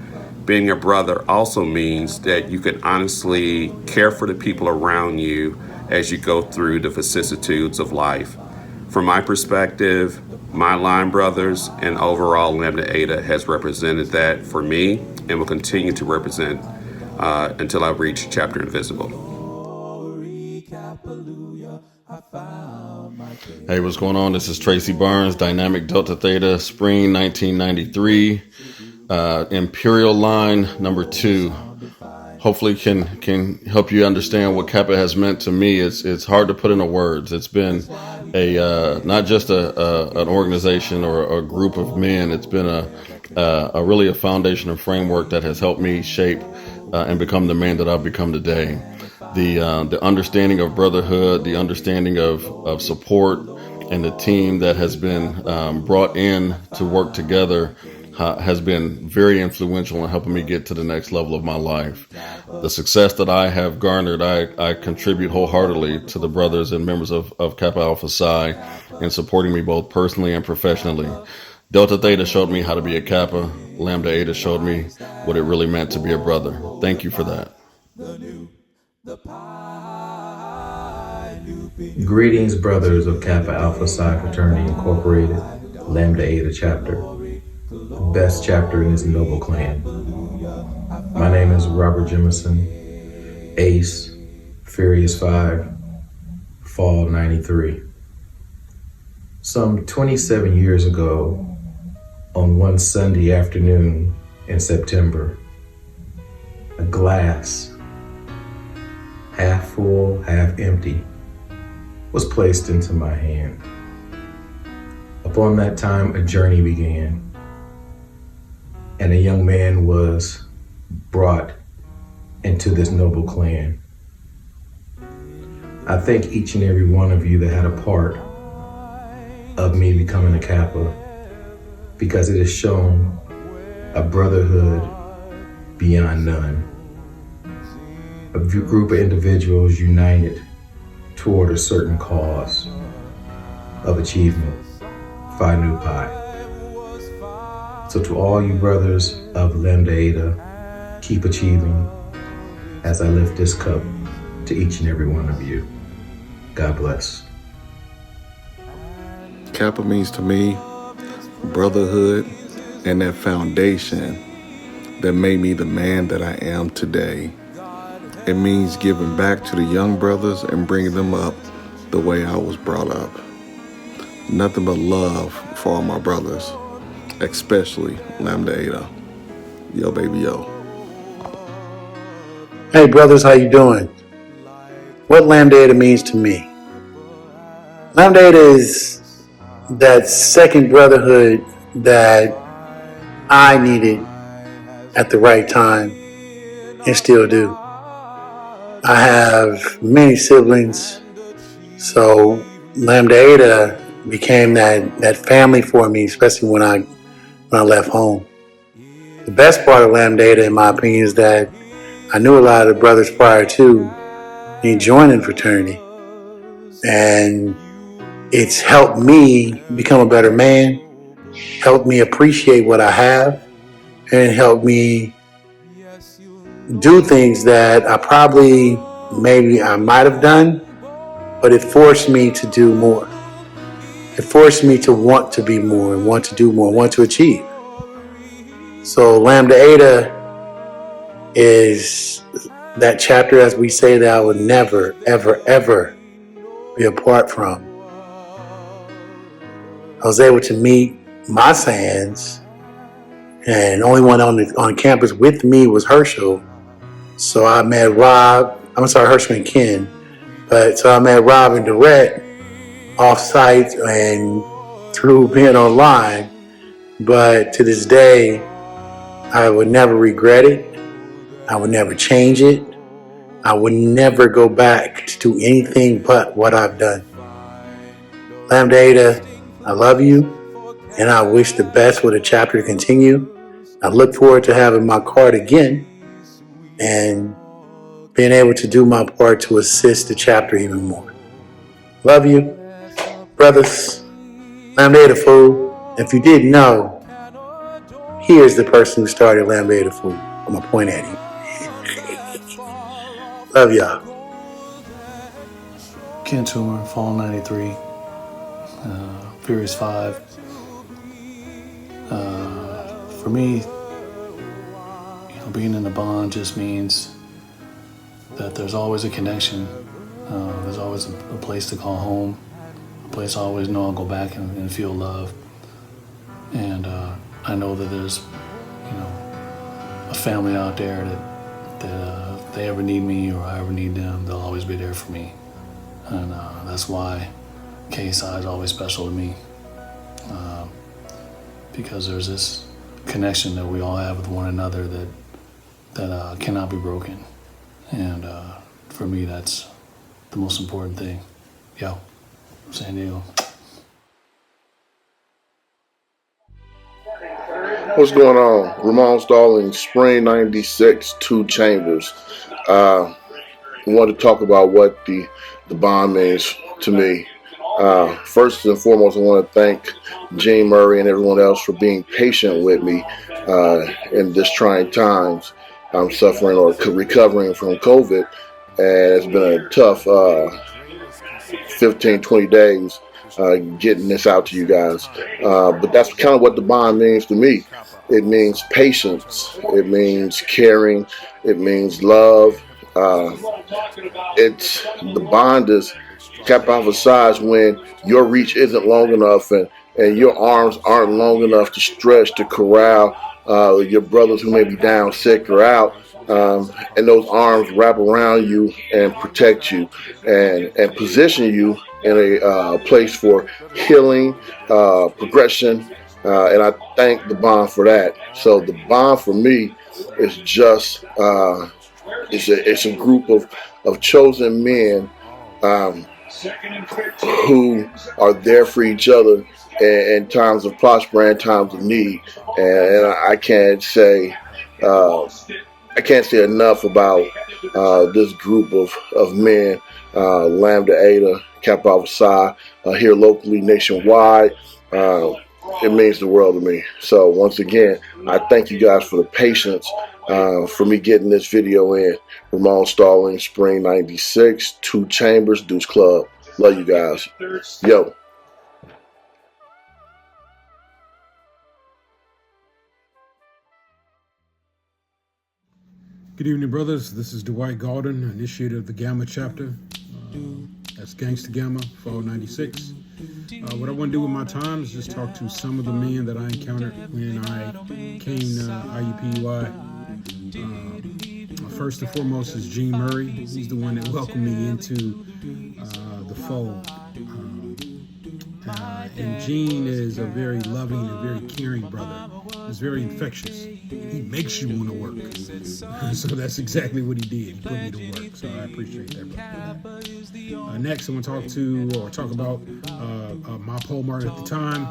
Being a brother also means that you can honestly care for the people around you as you go through the vicissitudes of life. From my perspective, my line brothers and overall Lambda Eta has represented that for me and will continue to represent until I reach chapter invisible. Hey, what's going on? This is Tracy Barnes, Dynamic Delta Theta, Spring 1993, Imperial Line number 2. Hopefully can help you understand what Kappa has meant to me. It's hard to put into words. It's been a not just an organization or a group of men. It's been a really a foundation and framework that has helped me shape and become the man that I've become today. The understanding of brotherhood, the understanding of support, and the team that has been brought in to work together has been very influential in helping me get to the next level of my life. The success that I have garnered, I contribute wholeheartedly to the brothers and members of Kappa Alpha Psi in supporting me both personally and professionally. Delta Theta showed me how to be a Kappa. Lambda Eta showed me what it really meant to be a brother. Thank you for that. Greetings, brothers of Kappa Alpha Psi Fraternity Incorporated, Lambda Eta Chapter, the best chapter in this noble clan. My name is Robert Jemison, Ace, Furious 5, Fall 93. Some 27 years ago, on one Sunday afternoon in September, a glass, half full, half empty, was placed into my hand. Upon that time, a journey began, and a young man was brought into this noble clan. I thank each and every one of you that had a part of me becoming a Kappa, because it has shown a brotherhood beyond none. A group of individuals united toward a certain cause of achievement, Phi Nu Pi. So to all you brothers of Lambda Eta, keep achieving as I lift this cup to each and every one of you. God bless. Kappa means to me brotherhood and that foundation that made me the man that I am today. It means giving back to the young brothers and bringing them up the way I was brought up. Nothing but love for all my brothers, especially Lambda Eta. Yo, baby, yo. Hey, brothers, how you doing? What Lambda Eta means to me? Lambda Eta is that second brotherhood that I needed at the right time and still do. I have many siblings, so Lambda Eta became that family for me, especially when I left home. The best part of Lambda Eta, in my opinion, is that I knew a lot of the brothers prior to me joining fraternity, and it's helped me become a better man, helped me appreciate what I have, and helped me do things that I might have done, but it forced me to do more. It forced me to want to be more and want to do more, want to achieve. So Lambda Eta is that chapter, as we say, that I would never, ever, ever be apart from. I was able to meet my Sans, and the only one on campus with me was Herschel. So I met Herschel and Ken. So I met Rob and Durrett off-site and through being online. But to this day, I would never regret it. I would never change it. I would never go back to do anything but what I've done. Lambda Eta, I love you, and I wish the best for the chapter to continue. I look forward to having my card again and being able to do my part to assist the chapter even more. Love you, brothers. Lambda Eta fool. If you didn't know, here's the person who started Lambda Eta fool. I'm gonna point at him. Love y'all. Ken Toomer, Fall 93, Furious 5. For me, being in the bond just means that there's always a connection. There's always a place to call home, a place I always know I'll go back and feel love. And I know that there's, a family out there that if they ever need me or I ever need them, they'll always be there for me. And that's why KSI is always special to me, because there's this connection that we all have with one another that cannot be broken. And for me, that's the most important thing. Yo, San Diego. What's going on? Ramon Stallings, Spring 96, 2 Chambers. I want to talk about what the bond means to me. First and foremost, I want to thank Gene Murray and everyone else for being patient with me in this trying times. I'm suffering or recovering from COVID, and it's been a tough 15, 20 days getting this out to you guys. But that's kind of what the bond means to me. It means patience. It means caring. It means love. It's the bond is Kappa Alpha Psi when your reach isn't long enough and your arms aren't long enough to stretch to corral your brothers who may be down, sick, or out. And those arms wrap around you and protect you and position you in a place for healing, progression, and I thank the bond for that. So the bond for me is just it's a group of chosen men who are there for each other in times of prosperity and times of need. And I can't say enough about this group of men, Lambda Eta, Kappa Alpha Psi, here locally, nationwide. It means the world to me. So once again, I thank you guys for the patience for me getting this video in. Ramon Stallings, Spring 96, 2 Chambers, Deuce Club. Love you guys. Yo. Good evening, brothers. This is Dwight Galden, initiator of the Gamma chapter. That's Gangsta Gamma, Fall 96. What I want to do with my time is just talk to some of the men that I encountered when I came to IUPUI. First and foremost is Gene Murray. He's the one that welcomed me into the fold. And Gene is a very loving and very caring brother. He's very infectious. He makes you want to work. So that's exactly what he did. He put me to work. So I appreciate that, brother. Next, I want to talk about my pole mark at the time,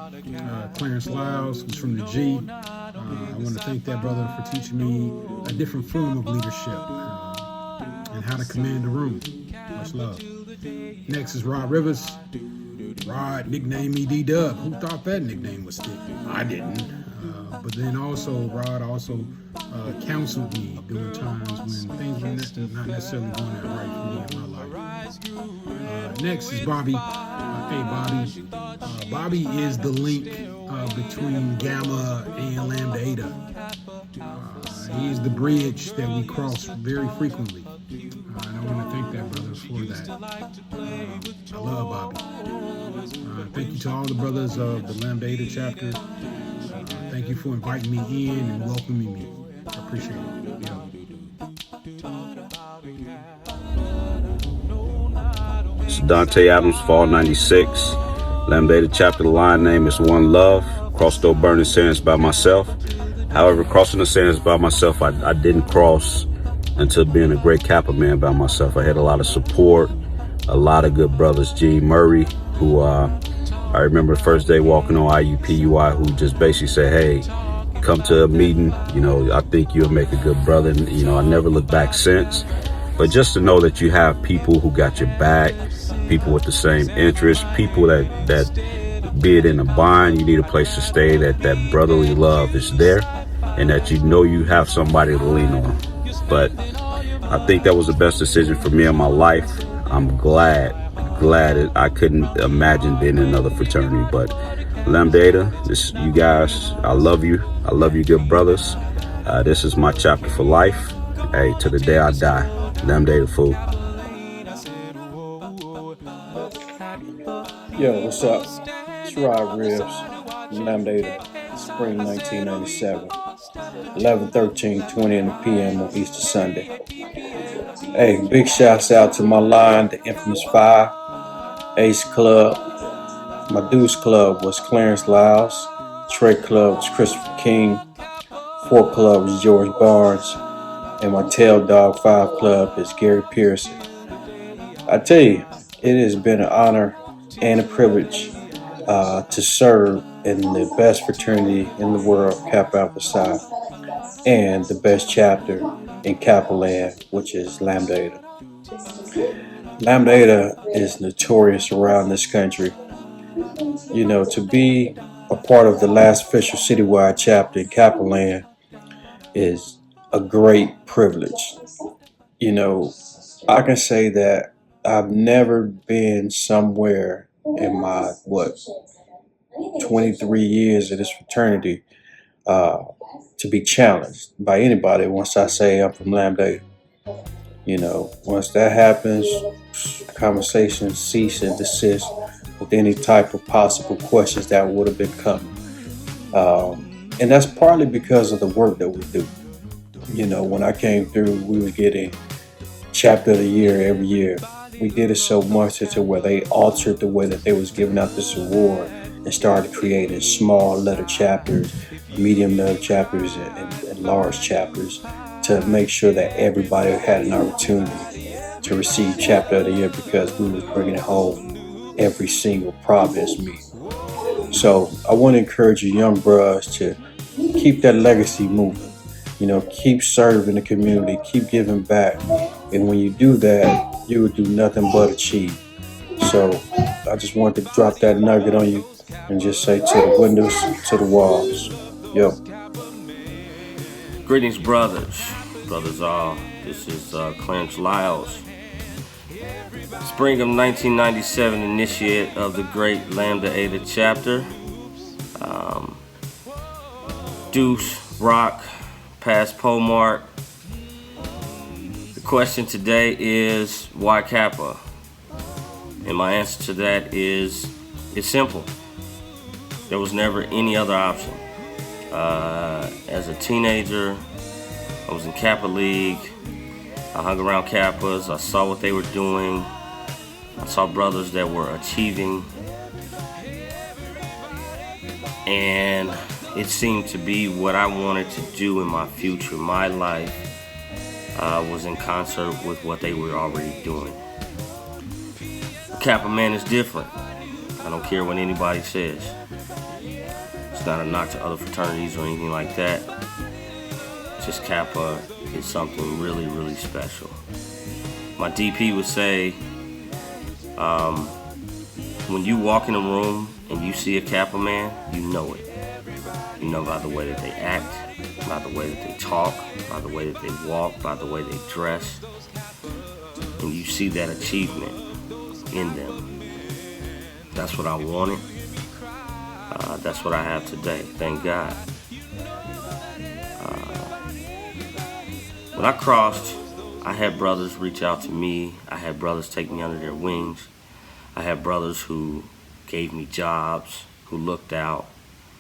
Clarence Lyles, who's from the G. I want to thank that brother for teaching me a different form of leadership and how to command the room. Much love. Next is Rod Rivers. Rod nicknamed me D-Dub. Who thought that nickname would stick? I didn't. But then also, Rod also counseled me during times when things were not necessarily going that right for me in my life. Next is Bobby. Hey, Bobby. Bobby is the link between Gamma and Lambda Eta. He is the bridge that we cross very frequently. And I want to thank that brother for that. I love Bobby. Thank you to all the brothers of the Lambda Eta chapter. Thank you for inviting me in and welcoming me. I appreciate it. Yeah. It's Dante Adams, Fall 96. Lambda Eta chapter, the line name is One Love. Crossed over burning sands by myself. However, crossing the sands by myself, I didn't cross until being a great Kappa man by myself. I had a lot of support, a lot of good brothers. Gene Murray, who I remember the first day walking on IUPUI, who just basically said, hey, come to a meeting, I think you'll make a good brother. And, I never looked back since. But just to know that you have people who got your back, people with the same interests, people that be it in a bind, you need a place to stay, that brotherly love is there, and that you have somebody to lean on. But I think that was the best decision for me in my life. I'm glad I couldn't imagine being in another fraternity. But Lambda Eta, you guys, I love you. I love you, good brothers. This is my chapter for life. Hey, to the day I die. Lambda Eta fool. Yo, what's up? It's Rod Ribs from Lambda Eta, spring 1997, 11:13:20 in the PM on Easter Sunday. Hey, big shouts out to my line, the Infamous Five, Ace Club. My Deuce Club was Clarence Lyles. Trey Club was Christopher King. Four Club was George Barnes. And my Tail Dog 5 Club is Gary Pearson. I tell you, it has been an honor and a privilege to serve in the best fraternity in the world, Kappa Alpha Psi, and the best chapter in Kappa Land, which is Lambda Eta. Lambda Eta is notorious around this country. You know, to be a part of the last official citywide chapter in Kappa Land is a great privilege. You know, I can say that I've never been somewhere in my, 23 years of this fraternity to be challenged by anybody once I say I'm from Lambda Eta. You know, once that happens, conversations cease and desist with any type of possible questions that would have been coming. And that's partly because of the work that we do. You know, when I came through, we were getting chapter of the year every year. We did it so much to where they altered the way that they was giving out this award and started creating small letter chapters, medium letter chapters, and large chapters to make sure that everybody had an opportunity to receive chapter of the year because we was bringing it home every single Providence meeting. So I want to encourage you young bros to keep that legacy moving. You know, keep serving the community, keep giving back. And when you do that, you will do nothing but achieve. So I just wanted to drop that nugget on you and just say to the windows, to the walls. Yo. Greetings, brothers all. This is Clarence Lyles, spring of 1997 initiate of the great Lambda Eta chapter. Deuce, Rock, past Polmark. The question today is, why Kappa? And my answer to that is, it's simple. There was never any other option. As a teenager, I was in Kappa League. I hung around Kappas. I saw what they were doing. I saw brothers that were achieving. And it seemed to be what I wanted to do in my future. My life was in concert with what they were already doing. The Kappa man is different. I don't care what anybody says. It's not a knock to other fraternities or anything like that. Just Kappa is something really, really special. My DP would say, when you walk in a room and you see a Kappa man, you know it. You know by the way that they act, by the way that they talk, by the way that they walk, by the way they dress. And you see that achievement in them. That's what I wanted. That's what I have today, thank God. When I crossed, I had brothers reach out to me. I had brothers take me under their wings. I had brothers who gave me jobs, who looked out.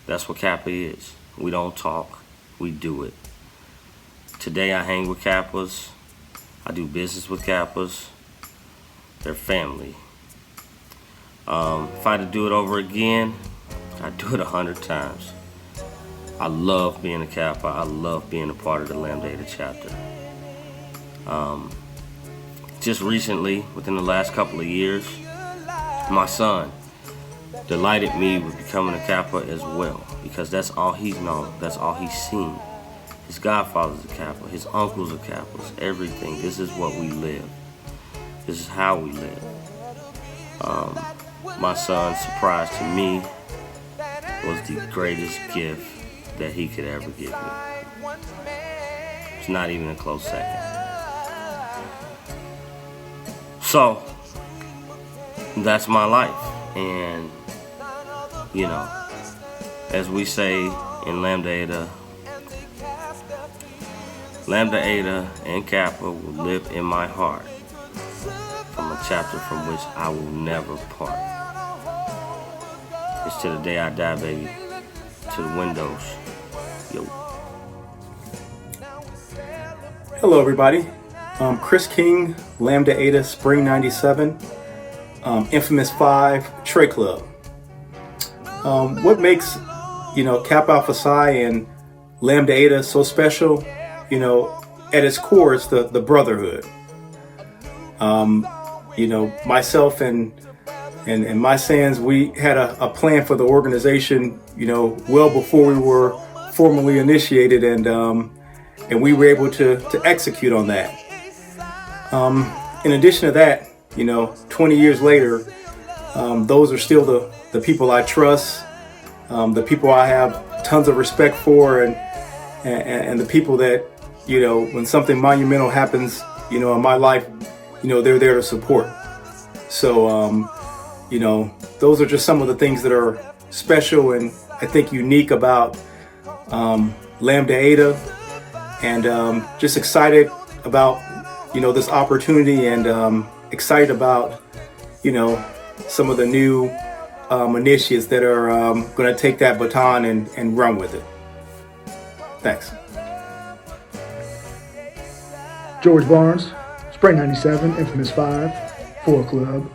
That's what Kappa is. We don't talk, we do it. Today I hang with Kappas. I do business with Kappas. They're family. If I had to do it over again, I'd do it 100 times. I love being a Kappa. I love being a part of the Lambda Eta chapter. Just recently, within the last couple of years, my son delighted me with becoming a Kappa as well, because that's all he's known. That's all he's seen. His godfather's a Kappa. His uncles are Kappas. Everything. This is what we live. This is how we live. My son's surprise to me was the greatest gift that he could ever give me. It's not even a close second. So, that's my life. And, you know, as we say in Lambda Eta, Lambda Eta and Kappa will live in my heart from a chapter from which I will never part. It's to the day I die, baby. To the windows. Yo. Hello, everybody. Chris King, Lambda Eta, Spring 97, Infamous 5, Trey Club. What makes, Kappa Alpha Psi and Lambda Eta so special, at its core, it's the brotherhood. Myself and my Sans, we had a plan for the organization, well before we were formally initiated, and we were able to execute on that. In addition to that, 20 years later, those are still the people I trust, the people I have tons of respect for, and the people that, when something monumental happens, in my life, they're there to support. So, those are just some of the things that are special and I think unique about Lambda Eta, and just excited about, this opportunity, and excited about, some of the new initiatives that are going to take that baton and run with it. Thanks. George Barnes, Spring 97, Infamous 5, 4 Club.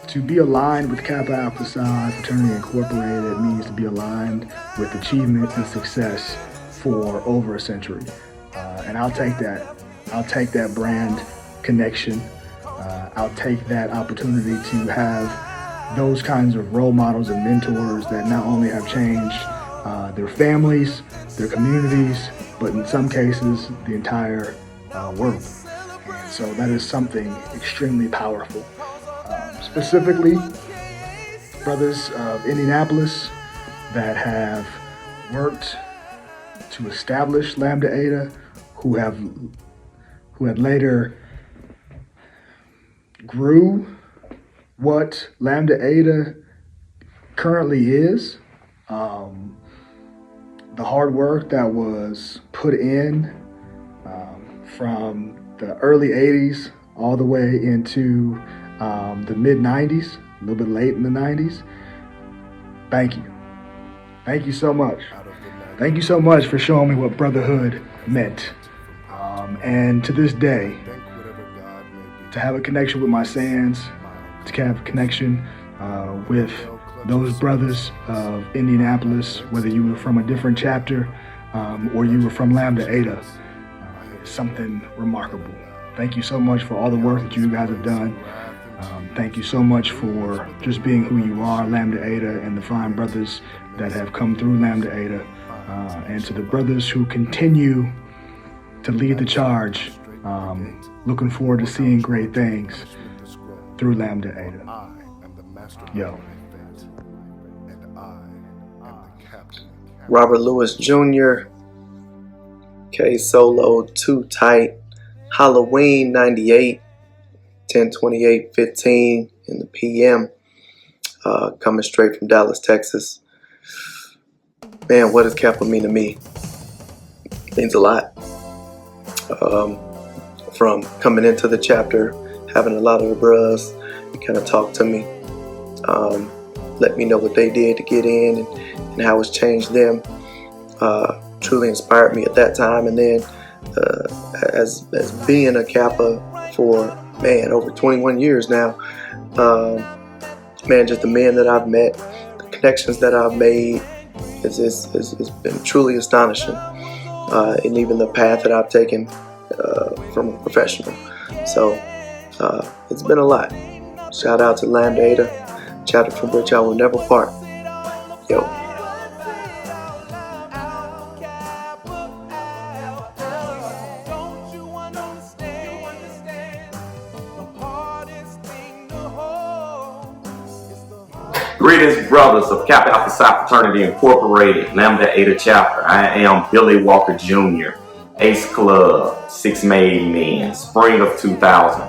To be aligned with Kappa Alpha Psi Fraternity Incorporated means to be aligned with achievement and success for over a century. And I'll take that. I'll take that brand connection. I'll take that opportunity to have those kinds of role models and mentors that not only have changed their families, their communities, but in some cases, the entire world. And so that is something extremely powerful. Specifically, brothers of Indianapolis that have worked to establish Lambda Eta, who had later grew what Lambda Eta currently is. The hard work that was put in from the early 80s all the way into the mid 90s, a little bit late in the 90s. Thank you. Thank you so much. Thank you so much for showing me what brotherhood meant. And to this day, to have a connection with my Sans, to have a connection with those brothers of Indianapolis, whether you were from a different chapter or you were from Lambda Eta, is something remarkable. Thank you so much for all the work that you guys have done. Thank you so much for just being who you are, Lambda Eta, and the fine brothers that have come through Lambda Eta, and to the brothers who continue to lead the charge. Looking forward to seeing great things through Lambda Eta. Yo. Robert Lewis Jr., K Solo, Too Tight, Halloween 98, 10/28/15 in the PM, coming straight from Dallas, Texas. Man, what does Kappa mean to me? It means a lot. From coming into the chapter, having a lot of the bros kind of talk to me, let me know what they did to get in and how it's changed them. Truly inspired me at that time, and then as being a Kappa for over 21 years now, just the men that I've met, the connections that I've made, it's been truly astonishing, and even the path that I've taken from a professional. So it's been a lot. Shout out to Lambda Eta, chapter from which I will never part. Yo. Greetings, brothers of Kappa Alpha Psi Fraternity Incorporated, Lambda Eta Chapter. I am Billy Walker Jr., Ace Club, 6 Made Men, spring of 2000.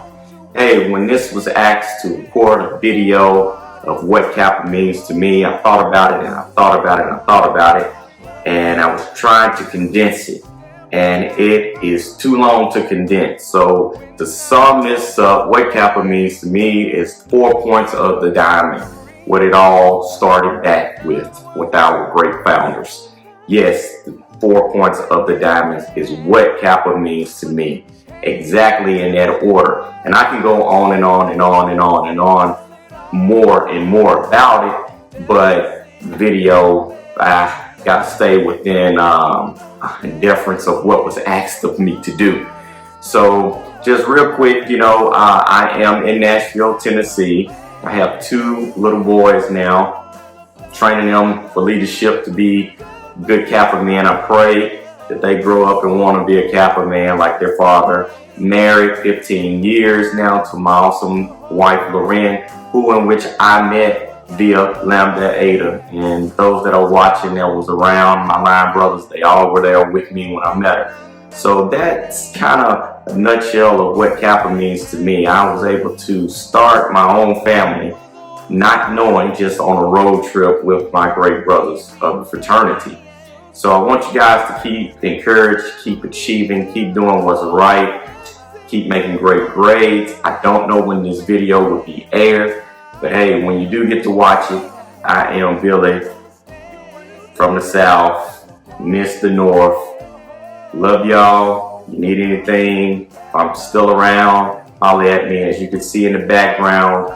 Hey, when this was asked to record a video of what Kappa means to me, I thought about it and I thought about it and I thought about it, and I was trying to condense it and it is too long to condense. So to sum this up, what Kappa means to me is 4 points of the diamond, what it all started back with our great founders. Yes, the 4 points of the diamond is what Kappa means to me, exactly in that order. And I can go on and on and on and on and on more and more about it, but video, I gotta stay within deference of what was asked of me to do. So just real quick, I am in Nashville, Tennessee. I have 2 little boys now, training them for leadership to be good Kappa men. I pray that they grow up and want to be a Kappa man like their father. Married 15 years now to my awesome wife, Lorraine, in which I met via Lambda Eta. And those that are watching that was around, my line brothers, they all were there with me when I met her. So that's kind of a nutshell of what Kappa means to me. I was able to start my own family, not knowing, just on a road trip with my great brothers of the fraternity. So I want you guys to keep encouraged, keep achieving, keep doing what's right, keep making great grades. I don't know when this video will be aired, but hey, when you do get to watch it, I am Billy from the South, miss the North. Love y'all. You need anything, if I'm still around, holler at me. As you can see in the background,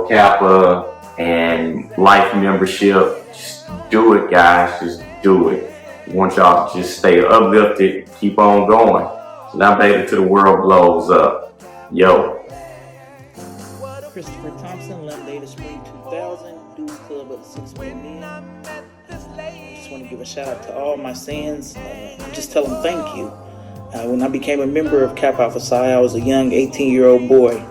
Kappa and life membership. Just do it, guys. Just do it. I want y'all to just stay uplifted, keep on going. Now, baby, till the world blows up. Yo. Christopher Thompson, Lambda Spring 2000, Dudes Club of the 6 Men. Just want to give a shout out to all my Sands. Just tell them thank you. When I became a member of Kappa Alpha Psi, I was a young 18-year-old boy.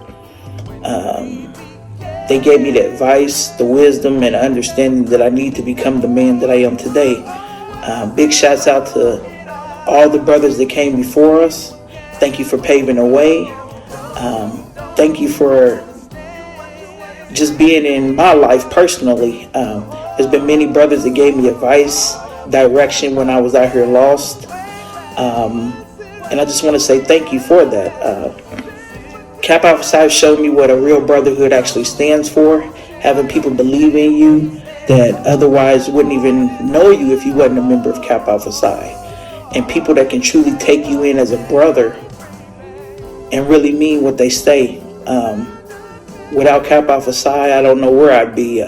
They gave me the advice, the wisdom, and understanding that I need to become the man that I am today. Big shouts out to all the brothers that came before us. Thank you for paving the way. Thank you for just being in my life personally. There's been many brothers that gave me advice, direction when I was out here lost. And I just want to say thank you for that. Kappa Alpha Psi showed me what a real brotherhood actually stands for. Having people believe in you that otherwise wouldn't even know you if you wasn't a member of Kappa Alpha Psi. And people that can truly take you in as a brother and really mean what they say. Without Kappa Alpha Psi, I don't know where I'd be.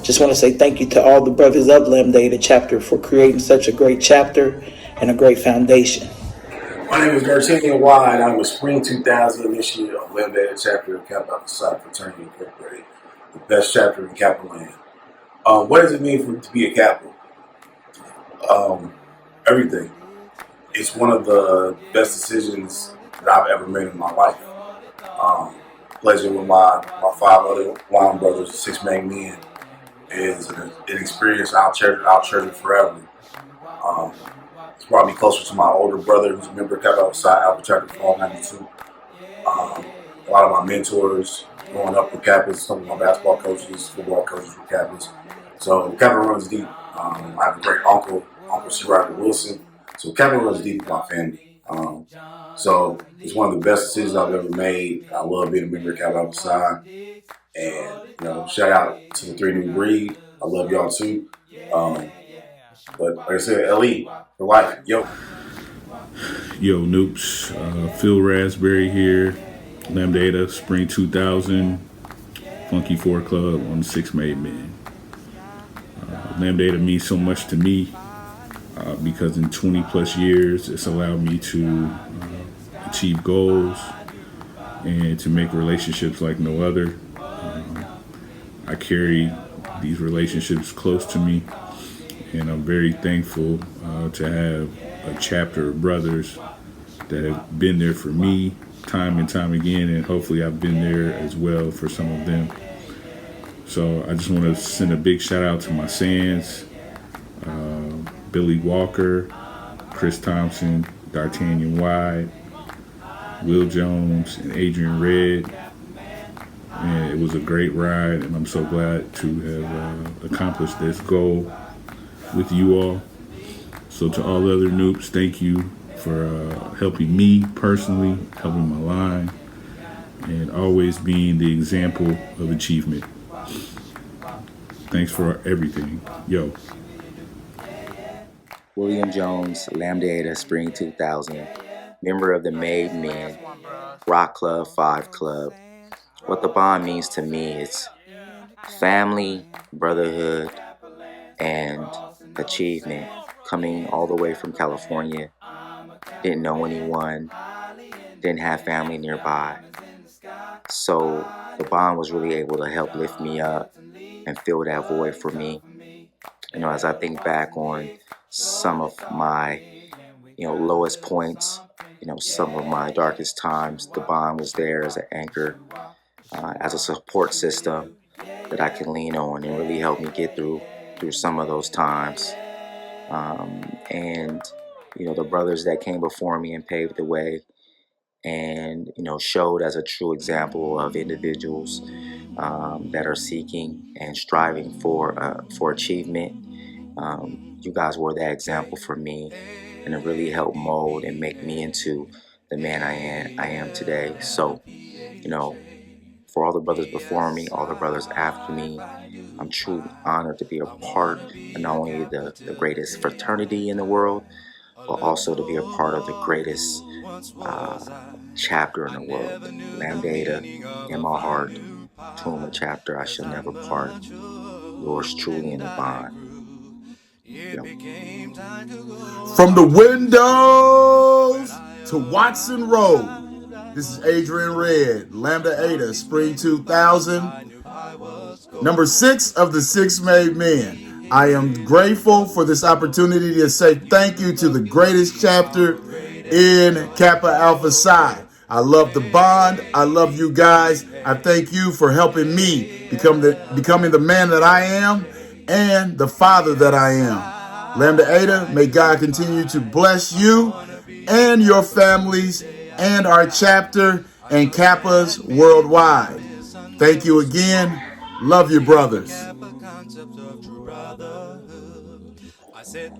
Just want to say thank you to all the brothers of Lambda Eta chapter for creating such a great chapter and a great foundation. My name is D'Artagnan Wide. I'm a Spring 2000 initiate of Lambda Eta chapter of Kappa Alpha Psi Fraternity Incorporated, the best chapter in Kappa land. What does it mean to be a Kappa? Everything. It's one of the best decisions that I've ever made in my life. Pleasure with my 5 other line brothers, 6 main men, is an experience I'll cherish forever. It's brought me closer to my older brother, who's a member of Kappa Alpha Psi Alpha Chapter Fall 92. A lot of my mentors growing up with Kappas, some of my basketball coaches, football coaches were Kappas. So Kappa runs deep. I have a great uncle C. Roger Wilson. So Kappa runs deep with my family. So it's one of the best decisions I've ever made. I love being a member of Kappa Alpha Psi. And, shout out to the 3 New Breed. I love y'all too. But like I said, LE for life. Yo, Noops. Phil Raspberry here. Lambda Eta, Spring 2000. Funky 4 Club on the 6 Made Men. Lambda Eta means so much to me because in 20 plus years, it's allowed me to achieve goals and to make relationships like no other. I carry these relationships close to me, and I'm very thankful to have a chapter of brothers that have been there for me time and time again, and hopefully I've been there as well for some of them. So I just want to send a big shout out to my Sands, Billy Walker, Chris Thompson, D'Artagnan Wide, Will Jones, and Adrian Red. And it was a great ride, and I'm so glad to have accomplished this goal with you all. So to all the other noobs, thank you for helping me personally, helping my line, and always being the example of achievement. Thanks for everything. Yo. William Jones, Lambda Eta, Spring 2000, member of the Made Men, Rock Club, 5 Club. What the bond means to me is family, brotherhood, and achievement. Coming all the way from California, didn't know anyone, didn't have family nearby. So the bond was really able to help lift me up and fill that void for me. You know, as I think back on some of my, lowest points, some of my darkest times, the bond was there as an anchor, as a support system that I can lean on and really help me get through some of those times. And the brothers that came before me and paved the way, and showed as a true example of individuals that are seeking and striving for achievement. You guys were that example for me, and it really helped mold and make me into the man I am today. So, for all the brothers before me, all the brothers after me, I'm truly honored to be a part of not only the greatest fraternity in the world, but also to be a part of the greatest chapter in the world. Lambda Eta, in my heart, Truma chapter, I shall never part. Yours truly in the bond. From the windows to Watson Road, this is Adrian Red, Lambda Eta, Spring 2000, number 6 of the 6 Made Men. I am grateful for this opportunity to say thank you to the greatest chapter in Kappa Alpha Psi. I love the bond. I love you guys. I thank you for helping me becoming the man that I am and the father that I am. Lambda Eta, may God continue to bless you and your families and our chapter and Kappas worldwide. Thank you again. Love you, brothers.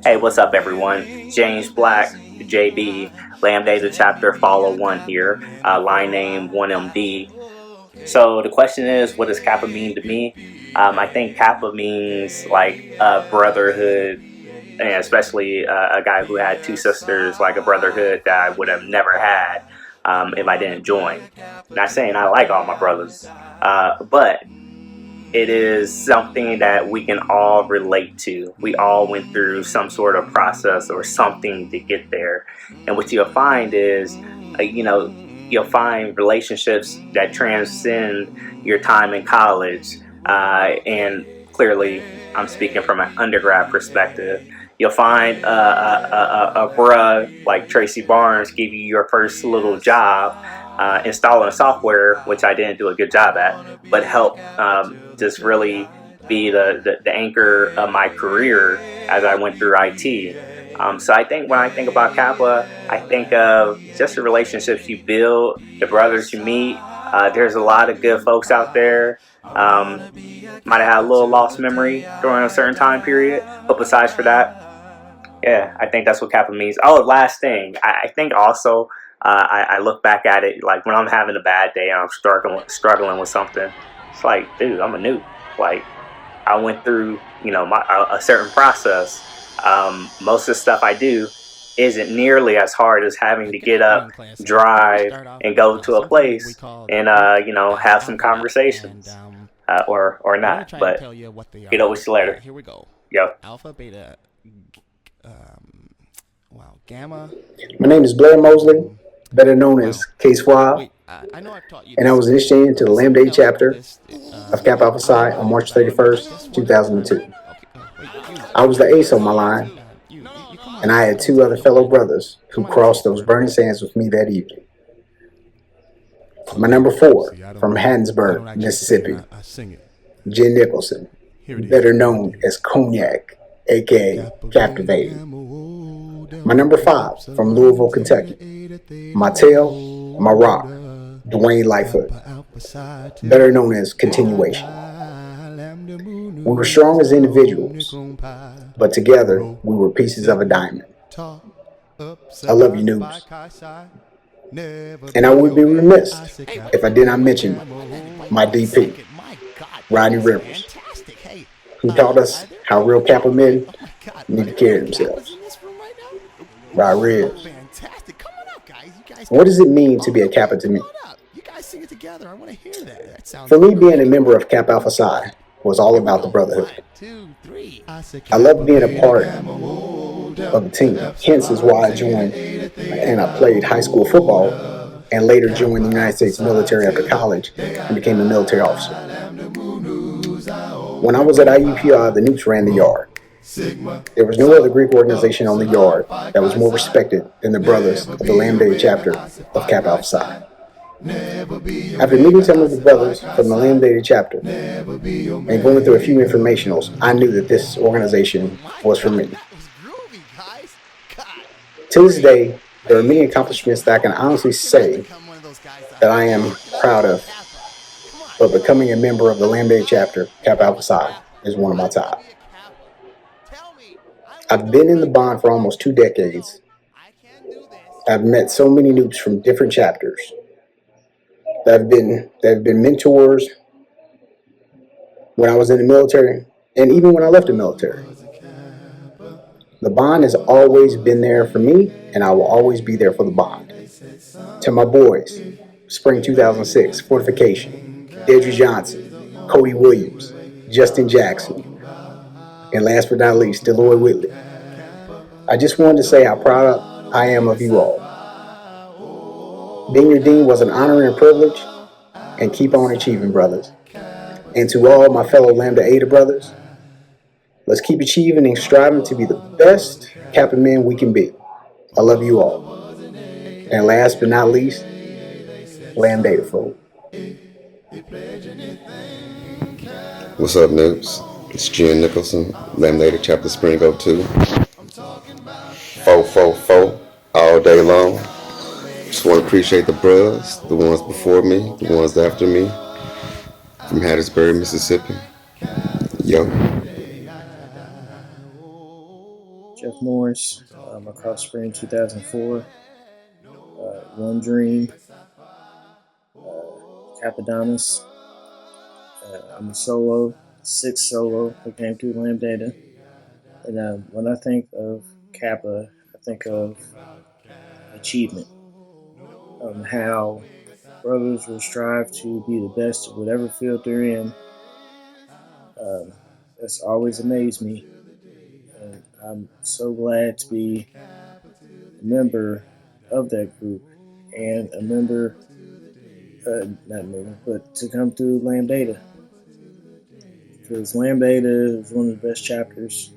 Hey, what's up, everyone? James Black, JB, Lambda Eta Chapter, Follow 1 here, line name 1MD. So the question is, what does Kappa mean to me? I think Kappa means like brotherhood, and especially a guy who had 2 sisters, like a brotherhood that I would have never had if I didn't join. Not saying I like all my brothers, but it is something that we can all relate to. We all went through some sort of process or something to get there. And what you'll find is, you'll find relationships that transcend your time in college. And clearly, I'm speaking from an undergrad perspective. You'll find a bruh like Tracy Barnes give you your first little job installing software, which I didn't do a good job at, but help just really be the anchor of my career as I went through IT. So I think when I think about Kappa, I think of just the relationships you build, the brothers you meet. There's a lot of good folks out there. Might have had a little lost memory during a certain time period, but besides for that, yeah, I think that's what Kappa means. Oh, last thing, I think also I look back at it like when I'm having a bad day and I'm struggling with something. It's like, dude, I'm a noob. Like, I went through, a certain process. Most of the stuff I do isn't nearly as hard as having to get up, drive, and go to a place and, have some conversations. Or not. But get over to you later. Here we go. Yo. Alpha, beta, gamma. My name is Blair Mosley, better known as K-Swab, and I was initiated into the Lambda Eta chapter of Kappa Alpha Psi on March 31st, 2002. I was the ace on my line, and I had 2 other fellow brothers who crossed those burning sands with me that evening. My number 4 from Hattiesburg, Mississippi, Jen Nicholson, better known as Cognac, aka Captivating. My number 5 from Louisville, Kentucky, my tail, my rock, Dwayne Lightfoot, better known as Continuation. We were strong as individuals, but together we were pieces of a diamond. I love you, noobs. And I would be remiss if I did not mention my DP, Rodney Rivers, who taught us how real Kappa men need to carry themselves. Rod Ribs. What does it mean to be a Kappa to me? For me, being a member of Kappa Alpha Psi was all about the brotherhood. I love being a part of a team. Hence is why I joined and I played high school football and later joined the United States military after college and became a military officer. When I was at IUPI, the Newts ran the yard. There was no other Greek organization on the yard that was more respected than the brothers of the Lambda Eta chapter of Kappa Alpha Psi. After meeting some of the brothers from the Lambda Eta chapter and going through a few informationals, I knew that this organization was for me. To this day, there are many accomplishments that I can honestly say that I am proud of, but becoming a member of the Lambda Eta chapter, Kappa Alpha Psi, is one of my top. I've been in the bond for almost 2 decades. I've met so many noobs from different chapters that have been mentors when I was in the military and even when I left the military. The bond has always been there for me, and I will always be there for the bond. To my boys, Spring 2006, Fortification, Dedry Johnson, Cody Williams, Justin Jackson, and last but not least, Deloy Whitley. I just wanted to say how proud I am of you all. Being your dean was an honor and a privilege, and keep on achieving, brothers. And to all my fellow Lambda Eta brothers, let's keep achieving and striving to be the best Kappa men we can be. I love you all. And last but not least, Lambda Eta folk. What's up, noobs? It's Jen Nicholson, Lambda Eta Chapter Spring 02. 444 all day long. Just want to appreciate the bros, the ones before me, the ones after me, from Hattiesburg, Mississippi. Yo. Jeff Morris, across Spring 2004. One Dream, Cappadonis. I'm a solo, 6th solo that came through Lambda Eta. And when I think of Kappa, I think of achievement. How brothers will strive to be the best of whatever field they're in. That's always amazed me. And I'm so glad to be a member of that group and a member, but to come through Lambda Eta. Because Lambda Eta is one of the best chapters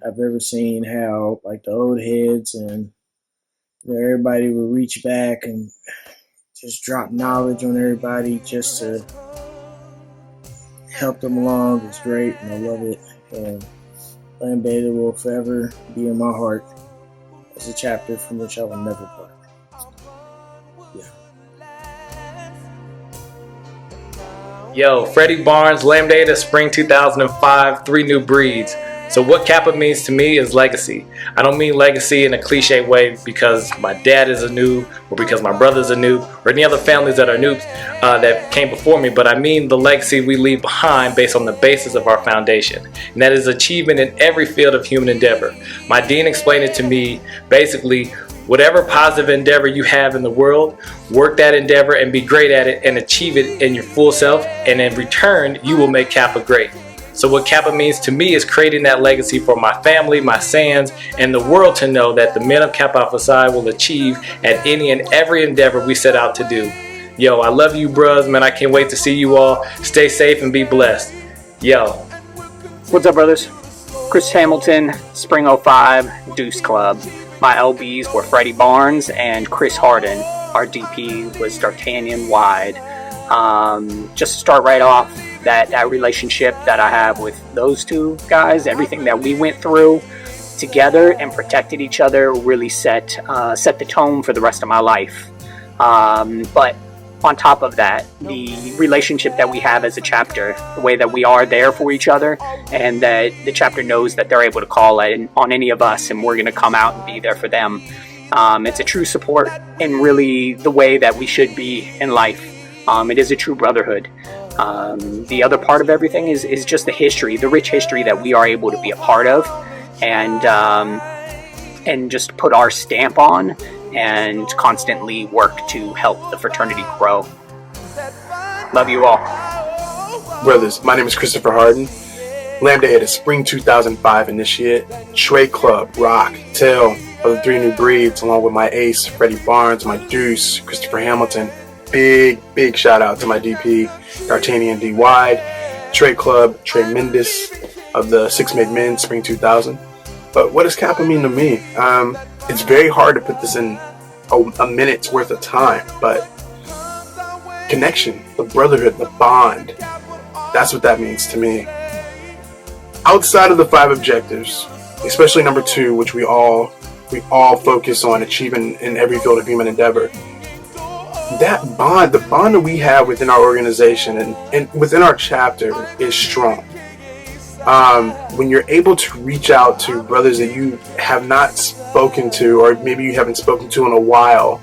I've ever seen. How, like, the old heads and everybody would reach back and just drop knowledge on everybody just to help them along. It's great, and I love it. And Lambda Eta will forever be in my heart as a chapter from which I will never part. Yo, Freddie Barnes, Lambda Eta, Spring 2005, 3 New Breeds. So what Kappa means to me is legacy. I don't mean legacy in a cliche way because my dad is a noob or because my brother's a noob or any other families that are noobs that came before me, but I mean the legacy we leave behind based on the basis of our foundation. And that is achievement in every field of human endeavor. My dean explained it to me basically, whatever positive endeavor you have in the world, work that endeavor and be great at it and achieve it in your full self, and in return, you will make Kappa great. So what Kappa means to me is creating that legacy for my family, my Sands, and the world to know that the men of Kappa Alpha Psi will achieve at any and every endeavor we set out to do. Yo, I love you, bros, man. I can't wait to see you all. Stay safe and be blessed. Yo. What's up, brothers? Chris Hamilton, Spring 05, Deuce Club. My LBs were Freddie Barnes and Chris Harden. Our DP was D'Artagnan Wide. Just to start right off, that relationship that I have with those two guys, everything that we went through together and protected each other really set the tone for the rest of my life. But on top of that, the relationship that we have as a chapter, the way that we are there for each other, and that the chapter knows that they're able to call on any of us, and we're going to come out and be there for them. It's a true support, and really the way that we should be in life. It is a true brotherhood. The other part of everything is just the history, the rich history that we are able to be a part of, and just put our stamp on, and constantly work to help the fraternity grow. Love you all. Brothers, my name is Christopher Harden, Lambda Eta Spring 2005 initiate, Trey Club, Rock, Tail of the 3 New Breeds, along with my ace, Freddie Barnes, my deuce, Christopher Hamilton. Big shout out to my DP, D'Artagnan D. Wide, Trey Club, Trey Mendes of the 6 Made Men, Spring 2000. But what does Kappa mean to me? It's very hard to put this in a minute's worth of time, but connection, the brotherhood, the bond, that's what that means to me. Outside of the 5 objectives, especially number 2, which we all focus on achieving in every field of human endeavor, that bond, the bond that we have within our organization and within our chapter is strong. When you're able to reach out to brothers that you have not spoken to, or maybe you haven't spoken to in a while,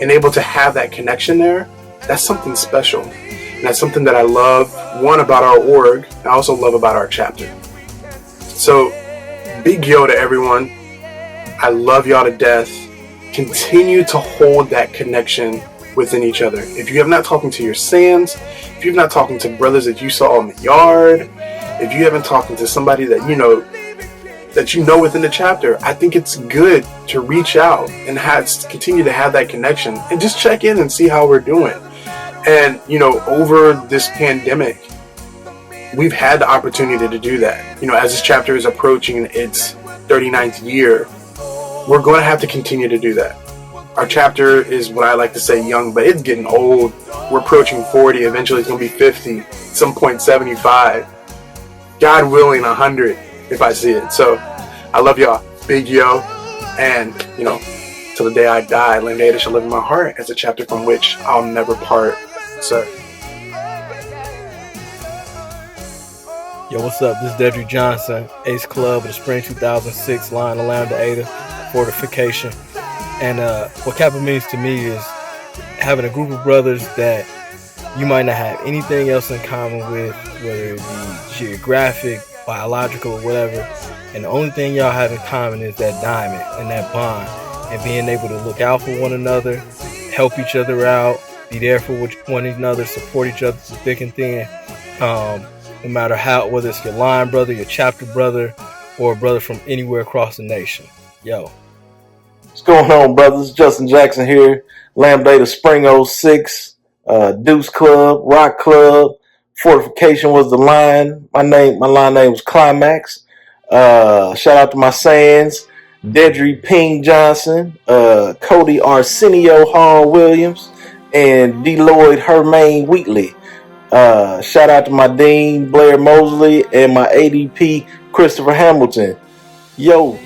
and able to have that connection there, that's something special. And that's something that I love, one, about our org, and I also love about our chapter. So, big yo to everyone. I love y'all to death. Continue to hold that connection within each other. If you have not talking to your Sands, if you've not talking to brothers that you saw in the yard, if you haven't talking to somebody that you know within the chapter, I think it's good to reach out and continue to have that connection and just check in and see how we're doing. And over this pandemic, we've had the opportunity to do that. As this chapter is approaching its 39th year, we're going to have to continue to do that. Our chapter is what I like to say young, but it's getting old. We're approaching 40. Eventually it's going to be 50. At some point 75. God willing, 100 if I see it. So I love y'all. Big yo. And, till the day I die, Lambda Eta shall live in my heart as a chapter from which I'll never part, sir. Yo, what's up? This is Dedrick Johnson, Ace Club of the Spring 2006 line of Lambda Eta Fortification. And what Kappa means to me is having a group of brothers that you might not have anything else in common with, whether it be geographic, biological, or whatever. And the only thing y'all have in common is that diamond and that bond, and being able to look out for one another, help each other out, be there for one another, support each other through thick and thin. No matter whether it's your line brother, your chapter brother, or a brother from anywhere across the nation. Yo. What's going on, brothers? Justin Jackson here. Lambda Eta Spring 06, Deuce Club, Rock Club, Fortification was the line. My line name was Climax. Shout out to my Sands, Dedry Ping Johnson, Cody Arsenio Hall Williams, and Deloyd Hermaine Wheatley. Shout out to my Dean Blair Mosley and my ADP Christopher Hamilton. Yo,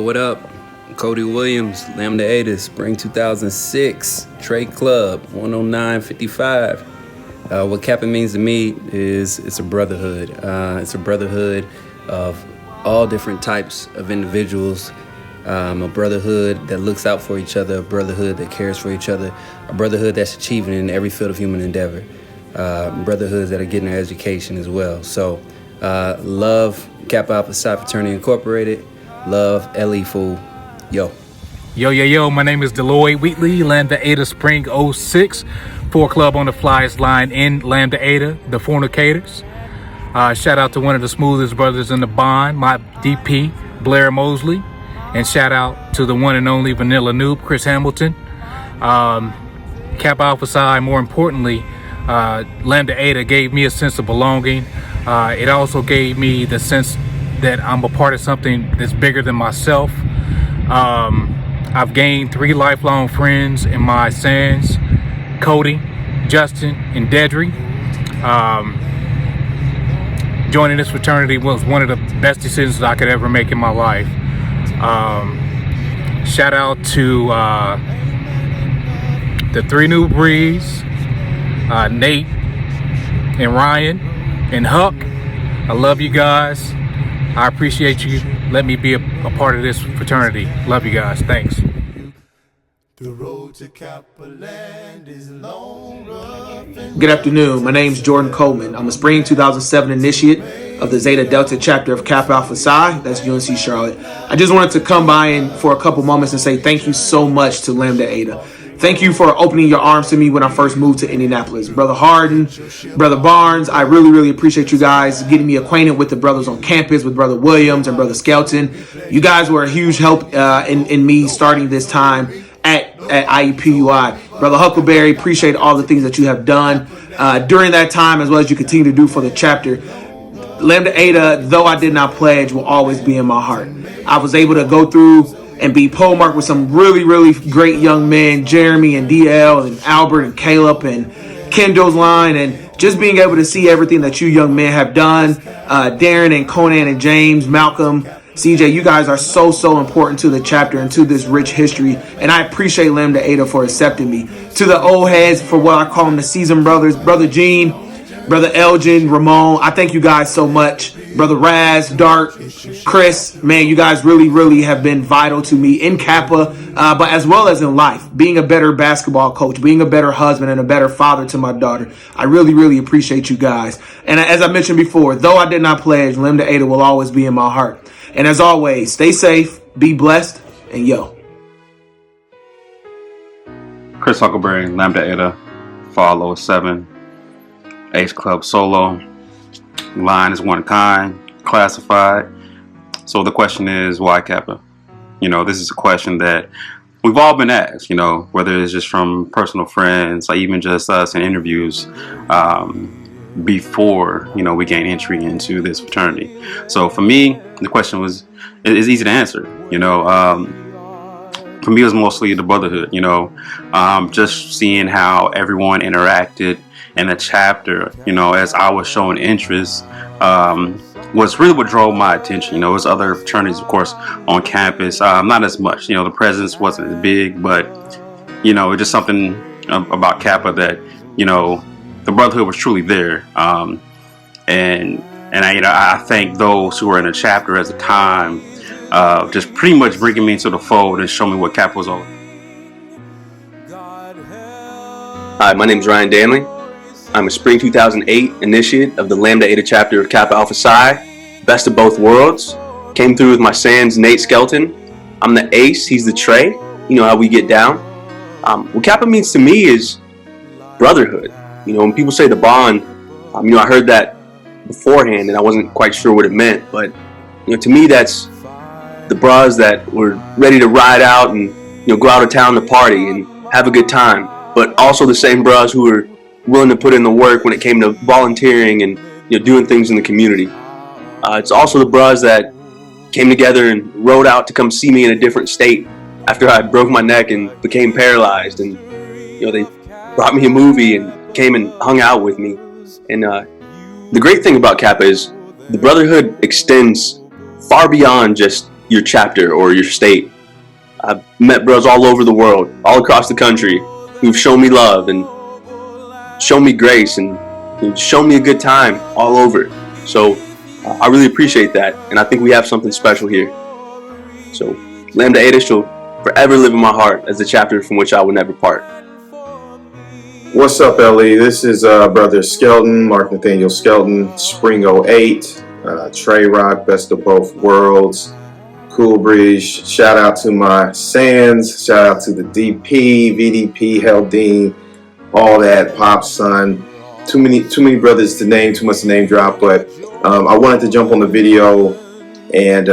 what up? Cody Williams, Lambda Eta, Spring 2006, Trey Club, 10955. What Kappa means to me is it's a brotherhood. It's a brotherhood of all different types of individuals. A brotherhood that looks out for each other, a brotherhood that cares for each other, a brotherhood that's achieving in every field of human endeavor. Brotherhoods that are getting their education as well. So, love Kappa Alpha Psi Fraternity Incorporated. Love LE Fool. Yo. Yo, my name is Deloyd Wheatley, Lambda Eta Spring 06, 4 Club on the Flyest line in Lambda Eta, the Fornicators. Shout out to one of the smoothest brothers in the bond, my DP, Blair Mosley. And shout out to the one and only Vanilla Noob, Chris Hamilton. Kappa Alpha Psi, more importantly, Lambda Eta gave me a sense of belonging. It also gave me the sense that I'm a part of something that's bigger than myself. I've gained 3 lifelong friends in my Sands, Cody, Justin, and Dedry. Joining this fraternity was one of the best decisions I could ever make in my life. Shout out to the three new breeds, Nate and Ryan and Huck. I love you guys. I appreciate you. Let me be a part of this fraternity. Love you guys. Thanks. Good afternoon. My name is Jordan Coleman. I'm a spring 2007 initiate of the Zeta Delta chapter of Kappa Alpha Psi. That's UNC Charlotte. I just wanted to come by and for a couple moments and say thank you so much to Lambda Eta. Thank you for opening your arms to me when I first moved to Indianapolis. Brother Harden, Brother Barnes, I really, really appreciate you guys getting me acquainted with the brothers on campus, with Brother Williams and Brother Skelton. You guys were a huge help in me starting this time at IUPUI. Brother Huckleberry, appreciate all the things that you have done during that time, as well as you continue to do for the chapter. Lambda Eta, though I did not pledge, will always be in my heart. I was able to go through and be pole marked with some really, really great young men, Jeremy and DL and Albert and Caleb and Kendall's line, and just being able to see everything that you young men have done, Darren and Conan and James, Malcolm, CJ, you guys are so important to the chapter and to this rich history, and I appreciate Lambda Eta for accepting me. To the old heads, for what I call them, the seasoned brothers, Brother Gene, Brother Elgin, Ramon, I thank you guys so much. Brother Raz, Dart, Chris, man, you guys really have been vital to me in Kappa, but as well as in life. Being a better basketball coach, being a better husband and a better father to my daughter. I really appreciate you guys. And as I mentioned before, though I did not pledge, Lambda Eta will always be in my heart. And as always, stay safe, be blessed, and yo. Chris Huckleberry, Lambda Eta, Fall 07, Ace Club Solo. Line is one kind, classified. So the question is, why Kappa? You know, this is a question that we've all been asked, you know, whether it's just from personal friends, or even just us in interviews before, you know, we gain entry into this fraternity. So for me, the question is easy to answer, you know. For me, it was mostly the brotherhood, you know, just seeing how everyone interacted in the chapter, you know, as I was showing interest, was really what drove my attention. You know, there's other fraternities, of course, on campus, not as much, you know, the presence wasn't as big, but, you know, it's just something about Kappa that, you know, the brotherhood was truly there. And I thank those who were in the chapter at the time, just pretty much bringing me into the fold and showing me what Kappa was all about. Hi, my name is Ryan Danley. I'm a spring 2008 initiate of the Lambda Eta chapter of Kappa Alpha Psi. Best of both worlds. Came through with my sans Nate Skelton. I'm the ace, he's the Trey. You know how we get down. What Kappa means to me is brotherhood. You know, when people say the bond, you know, I heard that beforehand and I wasn't quite sure what it meant, but you know, to me that's the bros that were ready to ride out and, you know, go out of town to party and have a good time, but also the same bros who were willing to put in the work when it came to volunteering and, you know, doing things in the community. It's also the bros that came together and rode out to come see me in a different state after I broke my neck and became paralyzed, and you know, they brought me a movie and came and hung out with me. And the great thing about Kappa is the brotherhood extends far beyond just your chapter or your state. I've met bros all over the world, all across the country, who've shown me love and shown me grace and shown me a good time all over. So I really appreciate that, and I think we have something special here. So Lambda Eta shall forever live in my heart as the chapter from which I will never part. What's up, LE? This is Brother Skelton, Mark Nathaniel Skelton, Spring 08, Trey Rock, Best of Both Worlds, Cool Breeze. Shout out to my Sands, shout out to the DP, VDP, Heldine, all that, Pop Son. Too many brothers to name, too much to name drop, but I wanted to jump on the video and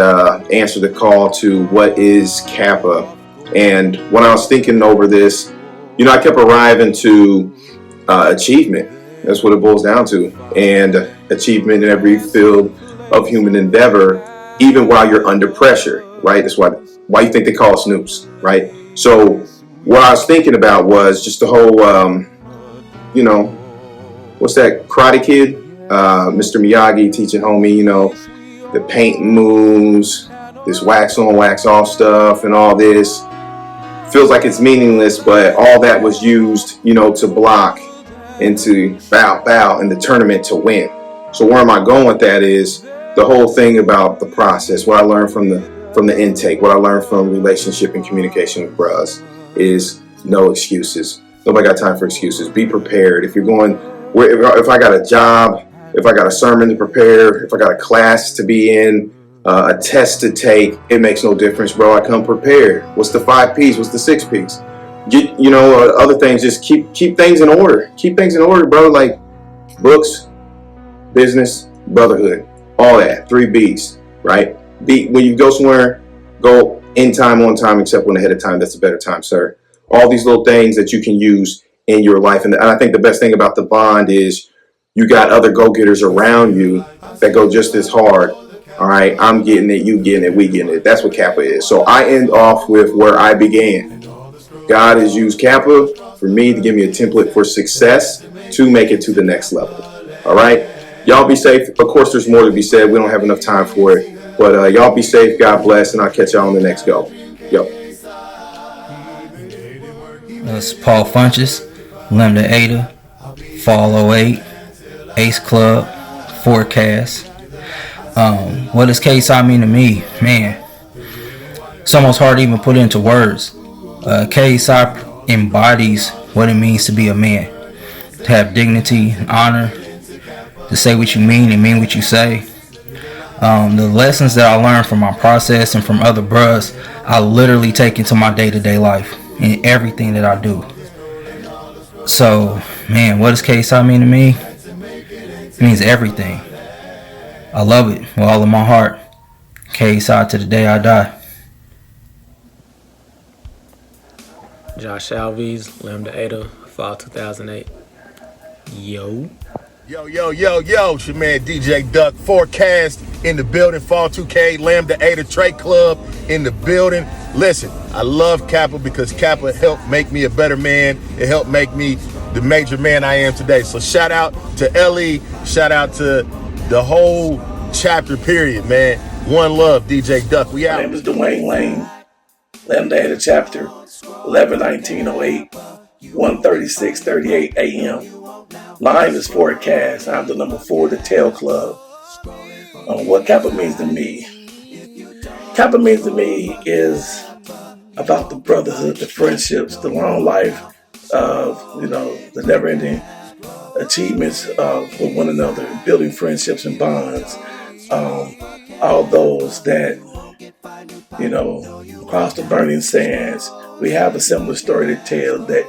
answer the call to what is Kappa. And when I was thinking over this, you know, I kept arriving to achievement. That's what it boils down to. And achievement in every field of human endeavor, even while you're under pressure, right? That's why you think they call us noobs, right? So what I was thinking about was just the whole, you know, what's that Karate Kid? Mr. Miyagi teaching homie, you know, the paint moves, this wax on, wax off stuff and all this. feels like it's meaningless, but all that was used, to block and to bow in the tournament to win. So where am I going with that is the whole thing about the process. What I learned from the intake, what I learned from relationship and communication with bros is no excuses. Nobody got time for excuses. Be prepared. If you're going, if I got a job, if I got a sermon to prepare, if I got a class to be in, a test to take, it makes no difference, bro. I come prepared. What's the 5 P's? What's the 6 P's? Get, other things. Just keep things in order. Keep things in order, bro. Like books, business, brotherhood, all that. 3 B's, right? When you go somewhere, go in time, on time, except when ahead of time. That's a better time, sir. All these little things that you can use in your life. And I think the best thing about the bond is you got other go-getters around you that go just as hard. All right, I'm getting it, you getting it, we getting it. That's what Kappa is. So I end off with where I began. God has used Kappa for me to give me a template for success to make it to the next level. All right, y'all be safe. Of course, there's more to be said. We don't have enough time for it. But y'all be safe. God bless. And I'll catch y'all on the next go. Yo. It's Paul Funches, Lambda Ada, Fall 08, Ace Club, Forecast. What does KSI mean to me? Man, it's almost hard to even put into words. KSI embodies what it means to be a man. To have dignity and honor, to say what you mean and mean what you say. The lessons that I learned from my process and from other bros, I literally take into my day-to-day life in everything that I do. So, man, what does KSI mean to me? It means everything. I love it with all of my heart. KSI to the day I die. Josh Alves, Lambda Ada, Fall 2008. Yo. Yo, it's your man DJ Duck, Forecast in the building, Fall 2K, Lambda Ada, Trade Club in the building. Listen, I love Kappa because Kappa helped make me a better man. It helped make me the major man I am today. So shout out to LE, shout out to the whole chapter period, man. One love, DJ Duck. We out. My name is Dwayne Lane, Lambda Ada chapter, 11/19/08, 1:36:38 a.m. Line is Forecast. I'm the number 4, the Tail Club. What Kappa means to me. Kappa means to me is about the brotherhood, the friendships, the long life of, the never-ending achievements with one another, building friendships and bonds. All those that, across the burning sands, we have a similar story to tell that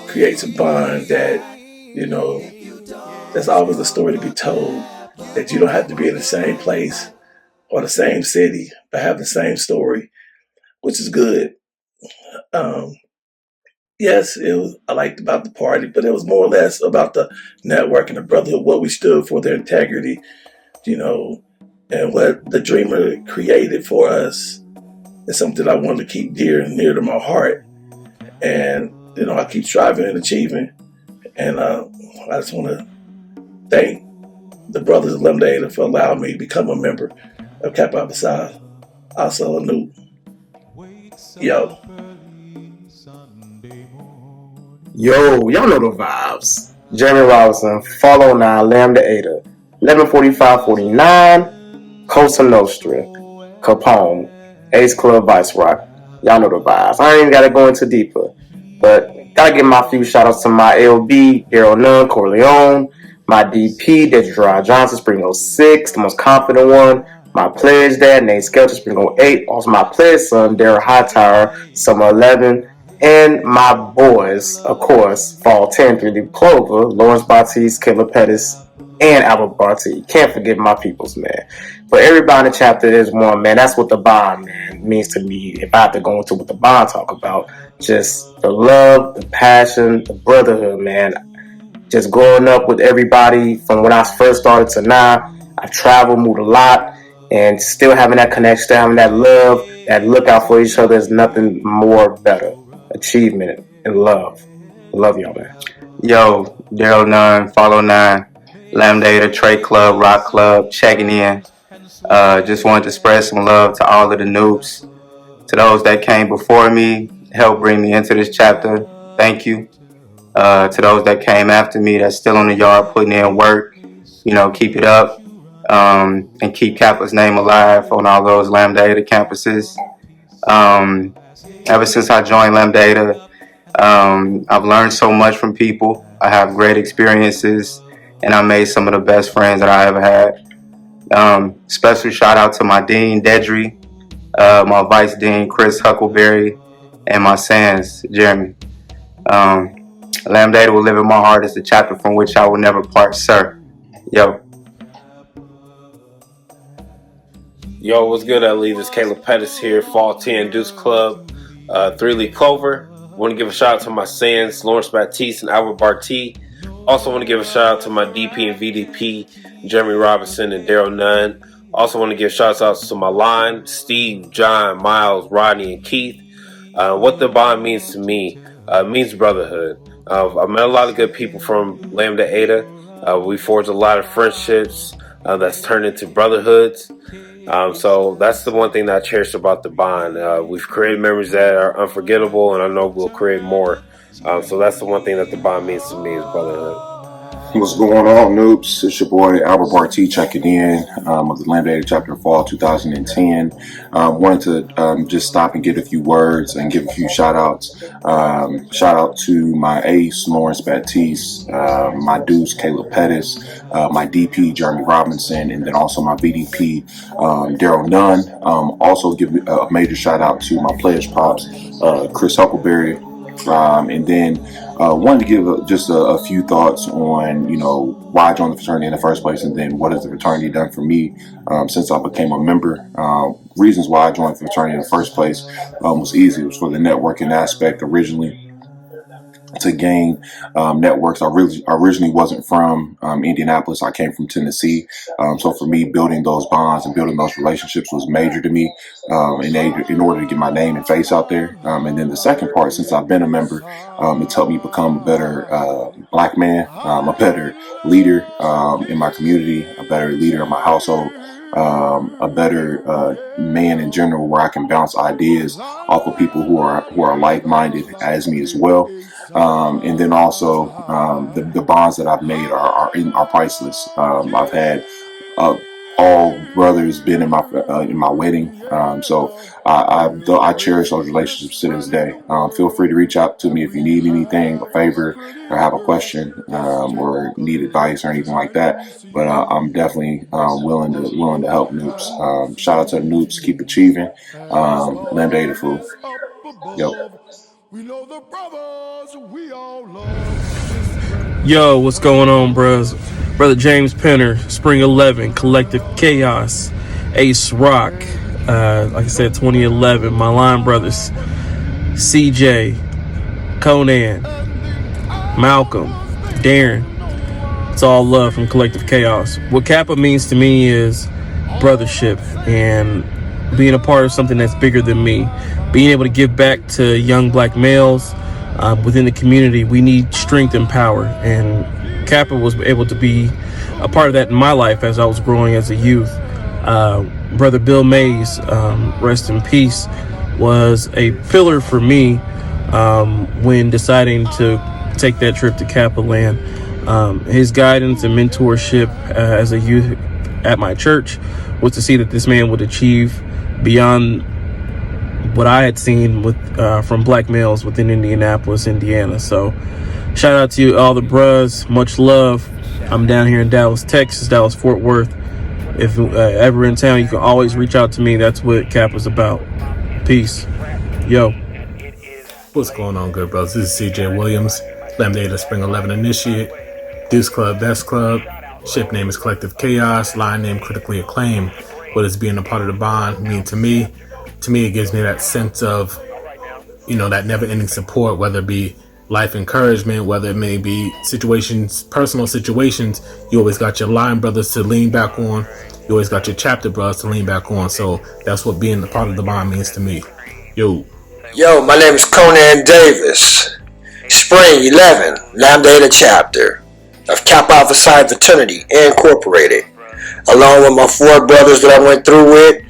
creates a bond that, there's always a story to be told, that you don't have to be in the same place or the same city, but have the same story, which is good. Yes, I liked about the party, but it was more or less about the network and the brotherhood, what we stood for, their integrity, and what the Dreamer created for us is something I want to keep dear and near to my heart. And, I keep striving and achieving. And I just want to thank the brothers of Lambda Ada for allowing me to become a member of Kappa Alpha Psi. Also a new. Yo, y'all know the vibes. Jamie Robinson, Follow 9, Lambda Ada, 11:45:49, Cosa Nostra, Capone, Ace Club, Vice Rock. Y'all know the vibes. I ain't even gotta go into deeper, but gotta give my few shout outs to my LB, Daryl Nunn, Corleone, my DP, Gerard Johnson, Spring 06, the most confident one, my pledge dad, Nate Skelter, Spring 08, also my pledge son, Daryl Hightower, Summer 11, and my boys, of course, Fall 10, 3D Clover, Lawrence Batiste, Kayla Pettis, and Albert Barty. Can't forget my peoples, man. But everybody in the chapter is one, man. That's what the bond, man, means to me. If I have to go into what the bond talk about, just the love, the passion, the brotherhood, man. Just growing up with everybody from when I first started to now. I've traveled, moved a lot, and still having that connection, having that love, that look out for each other is nothing more better. Achievement and love. Love y'all, man. Yo, Daryl Nunn, Follow 9, Lambda Ada, Trade Club, Rock Club, checking in. Just wanted to spread some love to all of the noobs, to those that came before me, helped bring me into this chapter. Thank you. To those that came after me that's still in the yard putting in work, keep it up, and keep Kappa's name alive on all those Lambda Eta campuses. Ever since I joined Lambda Eta, I've learned so much from people. I have great experiences, and I made some of the best friends that I ever had. Special shout out to my dean, Dedry, my vice dean, Chris Huckleberry, and my sans, Jeremy. Lambda Eta will live in my heart as the chapter from which I will never part, sir. Yo. Yo, what's good, LE? This is Caleb Pettis here, Fall 10 Deuce Club, 3-Leaf Clover. Want to give a shout out to my Sands, Lawrence Baptiste, and Albert Barty. Also want to give a shout out to my DP and VDP, Jeremy Robinson and Daryl Nunn. Also want to give shout outs to my line, Steve, John, Miles, Rodney, and Keith. What the bond means to me means brotherhood. I've met a lot of good people from Lambda Eta. We forged a lot of friendships that's turned into brotherhoods. So that's the one thing that I cherish about the bond. We've created memories that are unforgettable, and I know we'll create more. So that's the one thing that the bond means to me is brotherhood. What's going on, noobs? It's your boy Albert Barty checking in of the Lambda Eta chapter fall 2010. Wanted to just stop and get a few words and give a few shout outs. Shout out to my ace, Lawrence Baptiste, my deuce, Caleb Pettis, my DP, Jeremy Robinson, and then also my VDP, Daryl Nunn. Also give a major shout out to my pledge pops, Chris Huckleberry. And then wanted to give just a few thoughts on, why I joined the fraternity in the first place, and then what has the fraternity done for me since I became a member. Reasons why I joined the fraternity in the first place was easy. It was for the networking aspect originally, to gain networks. I originally wasn't from Indianapolis. I came from Tennessee. So for me, building those bonds and building those relationships was major to me in order to get my name and face out there. And then the second part, since I've been a member, it's helped me become a better black man, a better leader in my community, a better leader in my household, a better man in general, where I can bounce ideas off of people who are like-minded as me as well. And then also the bonds that I've made are priceless. I've had all brothers been in my wedding, so I cherish those relationships to this day. Feel free to reach out to me if you need anything, a favor, or have a question, or need advice or anything like that. But I'm definitely willing to help noobs. Shout out to the noobs, keep achieving. Lambda Eta fool. Yo. Yo, what's going on, bros? Brother James Penner, Spring 11, Collective Chaos, Ace Rock, like I said, 2011, my line brothers, CJ, Conan, Malcolm, Darren. It's all love from Collective Chaos. What Kappa means to me is brothership and being a part of something that's bigger than me. Being able to give back to young black males within the community. We need strength and power, and Kappa was able to be a part of that in my life as I was growing as a youth. Brother Bill Mays, rest in peace, was a pillar for me when deciding to take that trip to Kappa Land. His guidance and mentorship as a youth at my church was to see that this man would achieve beyond what I had seen with from black males within Indianapolis, Indiana. So shout out to you, all the bros. Much love. I'm down here in Dallas, Texas, Dallas, Fort Worth. If ever in town, you can always reach out to me. That's what Kappa's about. Peace. Yo. What's going on, good brothers? This is CJ Williams, Lambda Eta Spring 11 Initiate, Deuce Club, Best Club. Ship name is Collective Chaos. Line name Critically Acclaimed. What does being a part of the bond mean to me? To me, it gives me that sense of, that never-ending support, whether it be life encouragement, whether it may be personal situations. You always got your line brothers to lean back on. You always got your chapter brothers to lean back on. So that's what being a part of the bond means to me. Yo, my name is Conan Davis. Spring 11, Lambda Eta chapter of Kappa Alpha Psi Fraternity Incorporated. Along with my 4 brothers that I went through with,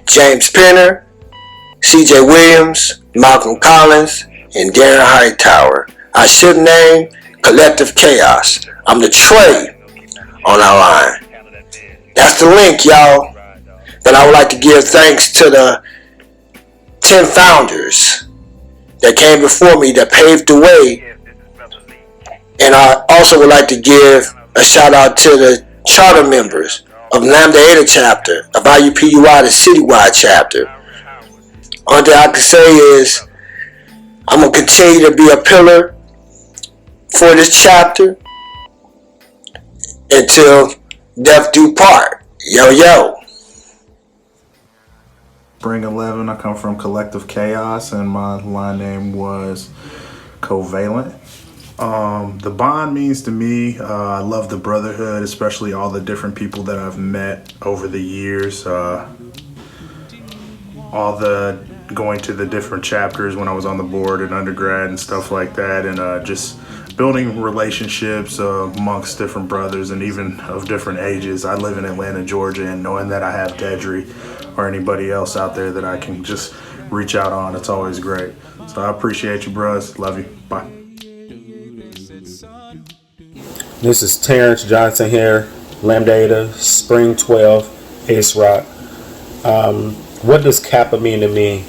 James Penner, CJ Williams, Malcolm Collins, and Darren Hightower. I should name Collective Chaos. I'm the Trey on our line. That's the link, y'all. Then I would like to give thanks to the 10 founders that came before me that paved the way. And I also would like to give a shout out to the charter members of Lambda Eta chapter, of IUPUI, the citywide chapter. All that I can say is I'm going to continue to be a pillar for this chapter until death do part. Yo, yo. Spring 11, I come from Collective Chaos, and my line name was Covalent. The bond means to me, I love the brotherhood, especially all the different people that I've met over the years. All the going to the different chapters when I was on the board in undergrad and stuff like that, and just building relationships amongst different brothers and even of different ages. I live in Atlanta, Georgia, and knowing that I have Dedry or anybody else out there that I can just reach out on, it's always great. So I appreciate you, bros. Love you. Bye. This is Terrence Johnson here, Lambda Eta, Spring 12, Ace Rock. What does Kappa mean to me?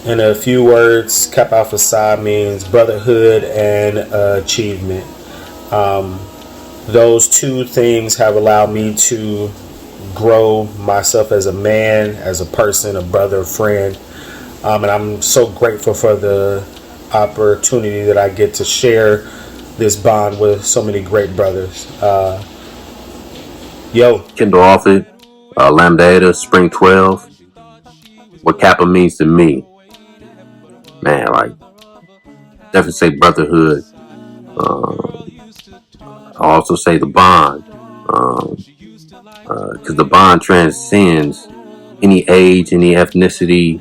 In a few words, Kappa Alpha Psi means brotherhood and achievement. Those two things have allowed me to grow myself as a man, as a person, a brother, a friend. And I'm so grateful for the opportunity that I get to share this bond with so many great brothers. Kendall Offit, Lambda Eta, Spring 12. What Kappa means to me, man, like, definitely say brotherhood. I also say the bond, because the bond transcends any age, any ethnicity,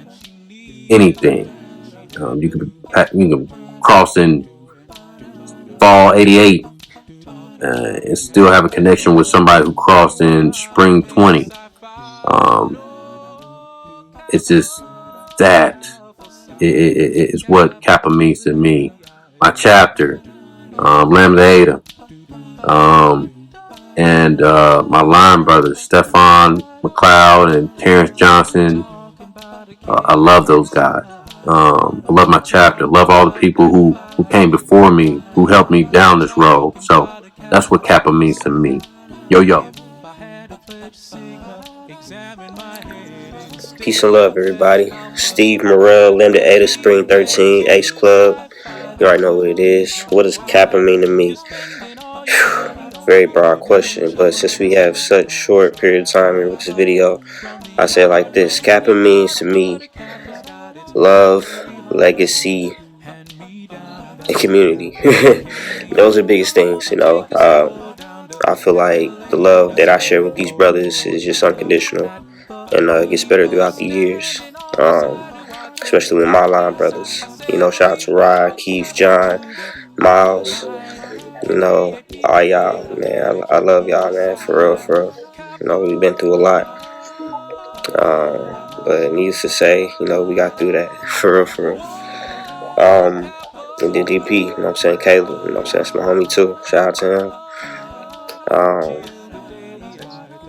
anything. You can cross in fall '88 and still have a connection with somebody who crossed in spring 20. It's just that it's what Kappa means to me. My chapter, Lambda Eta, and my line brothers, Stefan McLeod and Terrence Johnson. I love those guys. I love my chapter. Love all the people who came before me, who helped me down this road. So that's what Kappa means to me. Yo, yo. Peace and love, everybody. Steve Morrell, Lambda Eta, Spring 13, Ace Club. You already know what it is. What does Kappa mean to me? Very broad question, but since we have such short period of time here with this video, I say it like this. Kappa means to me love, legacy, and community. Those are the biggest things, you know. I feel like the love that I share with these brothers is just unconditional, and it gets better throughout the years, especially with my line brothers. You know, shout out to Rod, Keith, John, Miles, you know, all y'all, man. I love y'all, man, for real, for real. You know, we've been through a lot. But needless to say, you know, we got through that, for real, for real. And then DP, you know what I'm saying, Caleb, you know what I'm saying, that's my homie too. Shout out to him.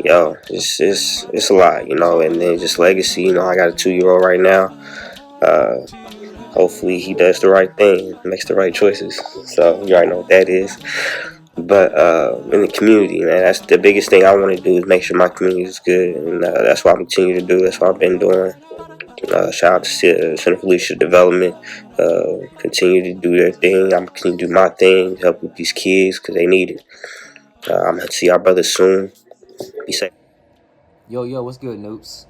Yo, it's a lot, you know, and then just legacy, you know, I got a 2-year-old right now. Hopefully he does the right thing, makes the right choices. So you already know what that is. But in the community, man, that's the biggest thing I want to do, is make sure my community is good, and that's what I continue to do. That's what I've been doing. Shout out to Center for Leadership Development. Continue to do their thing. I'm continue to do my thing, help with these kids because they need it. I'm gonna see our brothers soon. Be safe. Yo, what's good, Noops?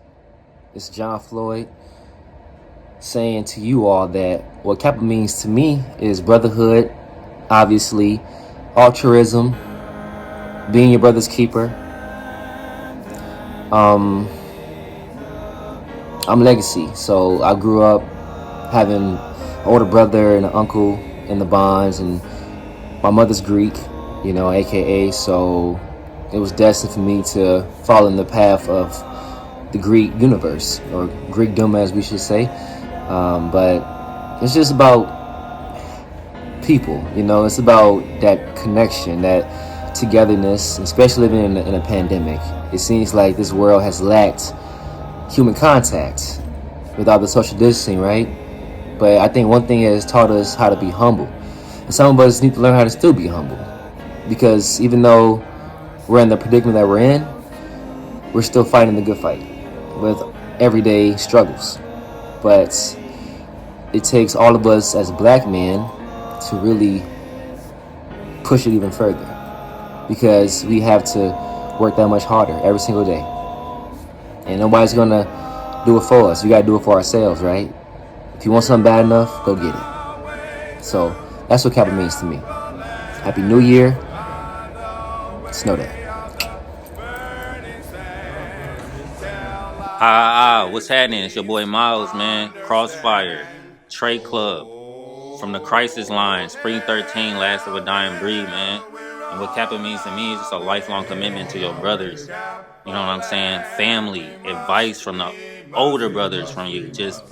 It's John Floyd saying to you all that what Kappa means to me is brotherhood, obviously, altruism, being your brother's keeper. I'm legacy, so I grew up having an older brother and an uncle in the bonds, and my mother's Greek, you know, aka, so it was destined for me to fall in the path of the Greek universe, or Greekdom as we should say. But it's just about people, it's about that connection, that togetherness, especially living in a pandemic. It seems like this world has lacked human contact without the social distancing, right? But I think one thing has taught us how to be humble. And some of us need to learn how to still be humble. Because even though we're in the predicament that we're in, we're still fighting the good fight with everyday struggles. But it takes all of us as black men to really push it even further, because we have to work that much harder every single day, and nobody's gonna do it for us. We gotta do it for ourselves, right? If you want something bad enough, go get it. So that's what Kappa means to me. Happy New Year. Just know that. What's happening? It's your boy Miles, man. Crossfire, Trey Club, from the Crisis Line, Spring 13, Last of a Dying Breed, man. And what Kappa means to me is just a lifelong commitment to your brothers. You know what I'm saying? Family, advice from the older brothers from you. Just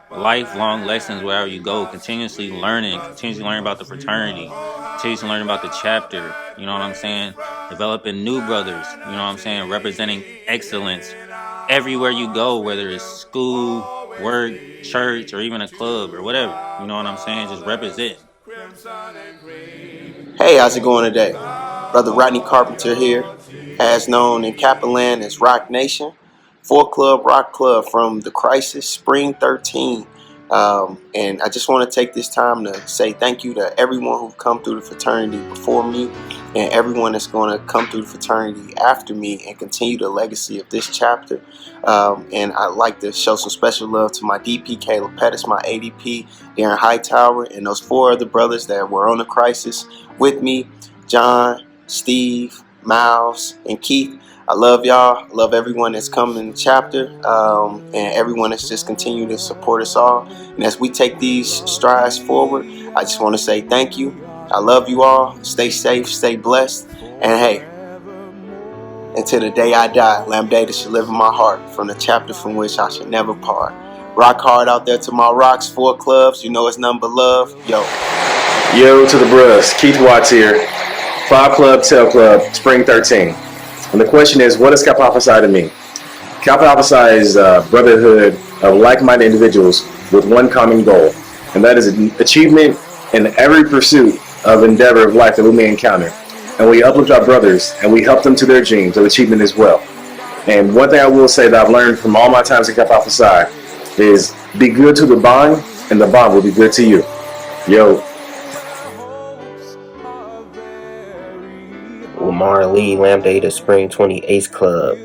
lifelong lessons wherever you go. Continuously learning about the fraternity. Continuously learning about the chapter. You know what I'm saying? Developing new brothers. You know what I'm saying? Representing excellence everywhere you go, whether it's school, work, church, or even a club or whatever. You know what I'm saying? Just represent. Hey, how's it going today? Brother Rodney Carpenter here, as known in Kappa Land as Rock Nation. 4 Club Rock Club from the Crisis, Spring 13. And I just want to take this time to say thank you to everyone who've come through the fraternity before me, and everyone that's going to come through the fraternity after me and continue the legacy of this chapter. And I'd like to show some special love to my DP, Caleb Pettis, my ADP, Darren Hightower, and those 4 other brothers that were on the Crisis with me, John, Steve, Miles, and Keith. I love y'all. I love everyone that's come in the chapter, and everyone that's just continued to support us all. And as we take these strides forward, I just want to say thank you. I love you all. Stay safe, stay blessed. And hey, until the day I die, Lambda should live in my heart, from the chapter from which I should never part. Rock hard out there to my rocks, 4 clubs. You know it's nothing but love. Yo to the bros, Keith Watts here. 5 Club, Tail Club, Spring 13. And the question is, what does Kappa Alpha Psi to me? Kappa Alpha Psi is a brotherhood of like-minded individuals with one common goal, and that is achievement in every pursuit of endeavor of life that we may encounter. And we uplift our brothers, and we help them to their dreams of achievement as well. And one thing I will say that I've learned from all my times at Kappa Alpha Psi is be good to the bond, and the bond will be good to you. Yo. Lamar Lee, Lambda Eta Spring 20 Ace Club.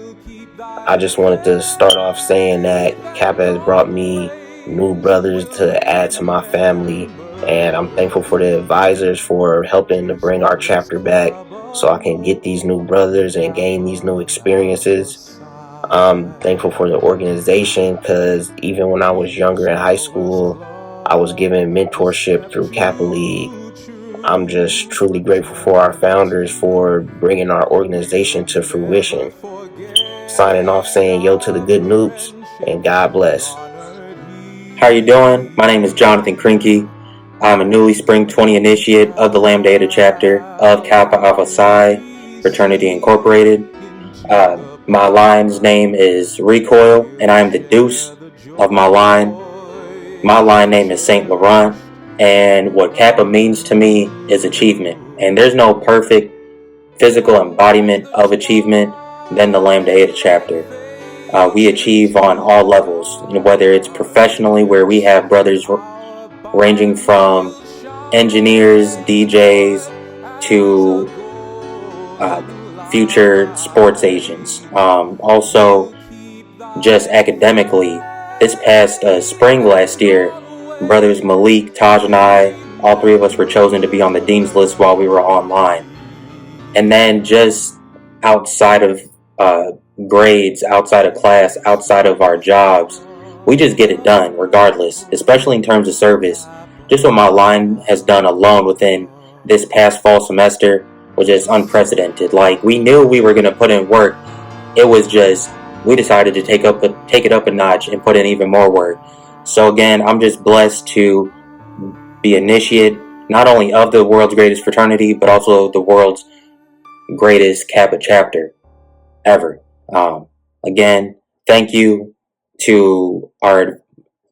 I just wanted to start off saying that Kappa has brought me new brothers to add to my family, and I'm thankful for the advisors for helping to bring our chapter back so I can get these new brothers and gain these new experiences. I'm thankful for the organization, because even when I was younger in high school, I was given mentorship through Kappa League. I'm just truly grateful for our founders for bringing our organization to fruition. Signing off saying yo to the good noobs, and God bless. How you doing? My name is Jonathan Krinke. I'm a newly Spring 20 initiate of the Lambda Eta chapter of Kappa Alpha Psi Fraternity Incorporated. My line's name is Recoil, and I am the deuce of my line. My line name is Saint Laurent. And what Kappa means to me is achievement. And there's no perfect physical embodiment of achievement than the Lambda Eta chapter. We achieve on all levels, whether it's professionally, where we have brothers ranging from engineers, DJs, to future sports agents. Also, just academically, this past spring last year, brothers Malik, Taj, and I, all 3 of us were chosen to be on the dean's list while we were online. And then just outside of grades, outside of class, outside of our jobs, we just get it done regardless, especially in terms of service. Just what my line has done alone within this past fall semester was just unprecedented. Like, we knew we were going to put in work. It was just, we decided to take it up a notch and put in even more work. So again, I'm just blessed to be initiate not only of the world's greatest fraternity, but also the world's greatest Kappa chapter ever. Again, thank you to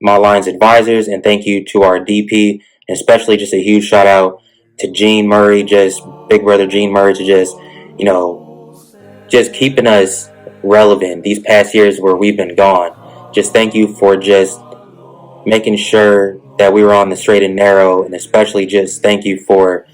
my line's advisors, and thank you to our DP, and especially just a huge shout out to Gene Murray, just big brother Gene Murray, to just, just keeping us relevant these past years where we've been gone. Just thank you for just making sure that we were on the straight and narrow, and especially just thank you for,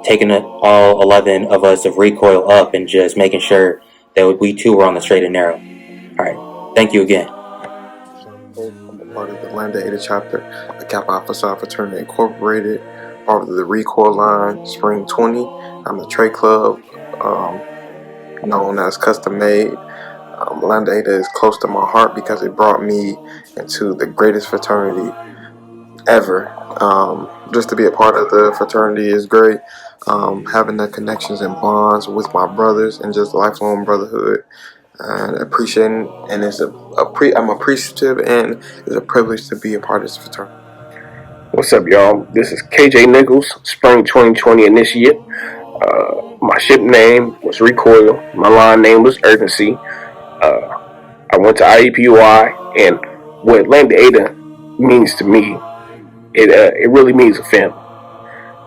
taking all 11 of us of Recoil up and just making sure that we too were on the straight and narrow. All right. Thank you again. I'm a part of the Lambda Eta chapter, the Kappa Alpha Psi Fraternity Incorporated, part of the Recoil line, Spring 20. I'm the Trey Club, known as Custom Made. Lambda Eta is close to my heart because it brought me into the greatest fraternity ever. Just to be a part of the fraternity is great. Having the connections and bonds with my brothers and just lifelong brotherhood, and appreciating, and I'm appreciative, and it's a privilege to be a part of this fraternity. What's up, y'all? This is KJ Nichols, Spring 2020 Initiate. My ship name was Recoil. My line name was Urgency. I went to IEPUI, and what Lambda Eta means to me, it really means a family.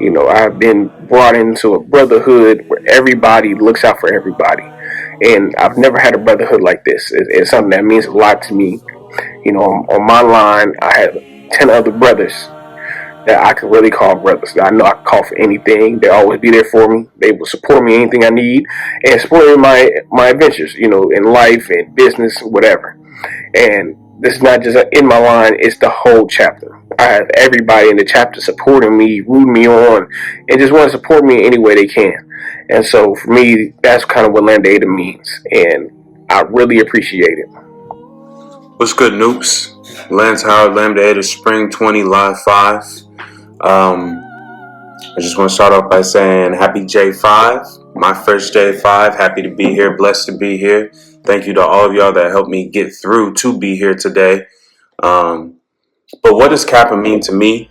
I've been brought into a brotherhood where everybody looks out for everybody, and I've never had a brotherhood like this. It's something that means a lot to me. On my line, I have 10 other brothers that I can really call brothers. I know I can call for anything. They'll always be there for me. They will support me anything I need, and support my adventures, in life and business, whatever. And this is not just in my line, it's the whole chapter. I have everybody in the chapter supporting me, rooting me on, and just want to support me in any way they can. And so for me, that's kind of what Lambda Eta means, and I really appreciate it. What's good, Noops? Lance Howard, Lambda Eta Spring 20 Live 5. I just want to start off by saying happy J5, my first J5. Happy to be here, blessed to be here. Thank you to all of y'all that helped me get through to be here today. But what does Kappa mean to me?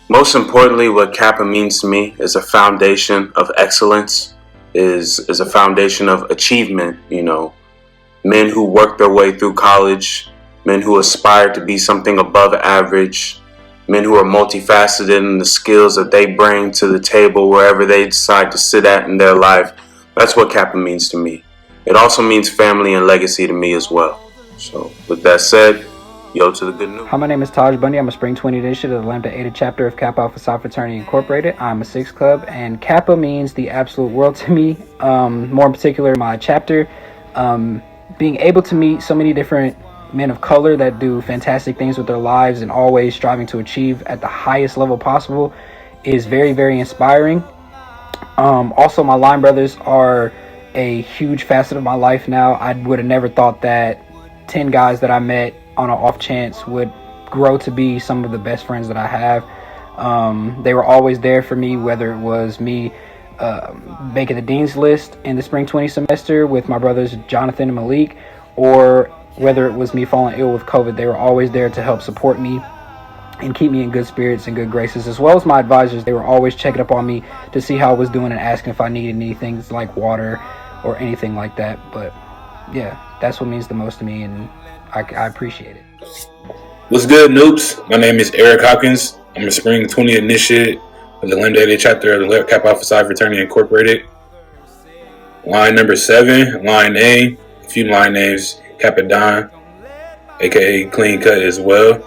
Most importantly, what Kappa means to me is a foundation of excellence, is a foundation of achievement, men who work their way through college, men who aspire to be something above average, men who are multifaceted in the skills that they bring to the table wherever they decide to sit at in their life. That's what Kappa means to me. It also means family and legacy to me as well. So with that said, yo to the good news. Hi, my name is Taj Bundy. I'm a Spring 20 initiative of the Lambda Eta chapter of Kappa Alpha Psi Fraternity Incorporated. I'm a Six Club, and Kappa means the absolute world to me. More in particular, my chapter. Being able to meet so many different men of color that do fantastic things with their lives and always striving to achieve at the highest level possible is very, very inspiring. Also, my line brothers are a huge facet of my life now. I would have never thought that 10 guys that I met on an off chance would grow to be some of the best friends that I have. They were always there for me, whether it was me making the dean's list in the spring 20 semester with my brothers Jonathan and Malik, or whether it was me falling ill with COVID. They were always there to help support me and keep me in good spirits and good graces, as well as my advisors. They were always checking up on me to see how I was doing and asking if I needed anything like water or anything like that. But yeah, that's what means the most to me, and I appreciate it. What's good, Noops? My name is Eric Hopkins. I'm a Spring 20 initiate of the Lambda Eta chapter of the Kappa Alpha Psi Fraternity Incorporated. Line number 7, line A, a few line names, Kappa Don, aka Clean Cut as well.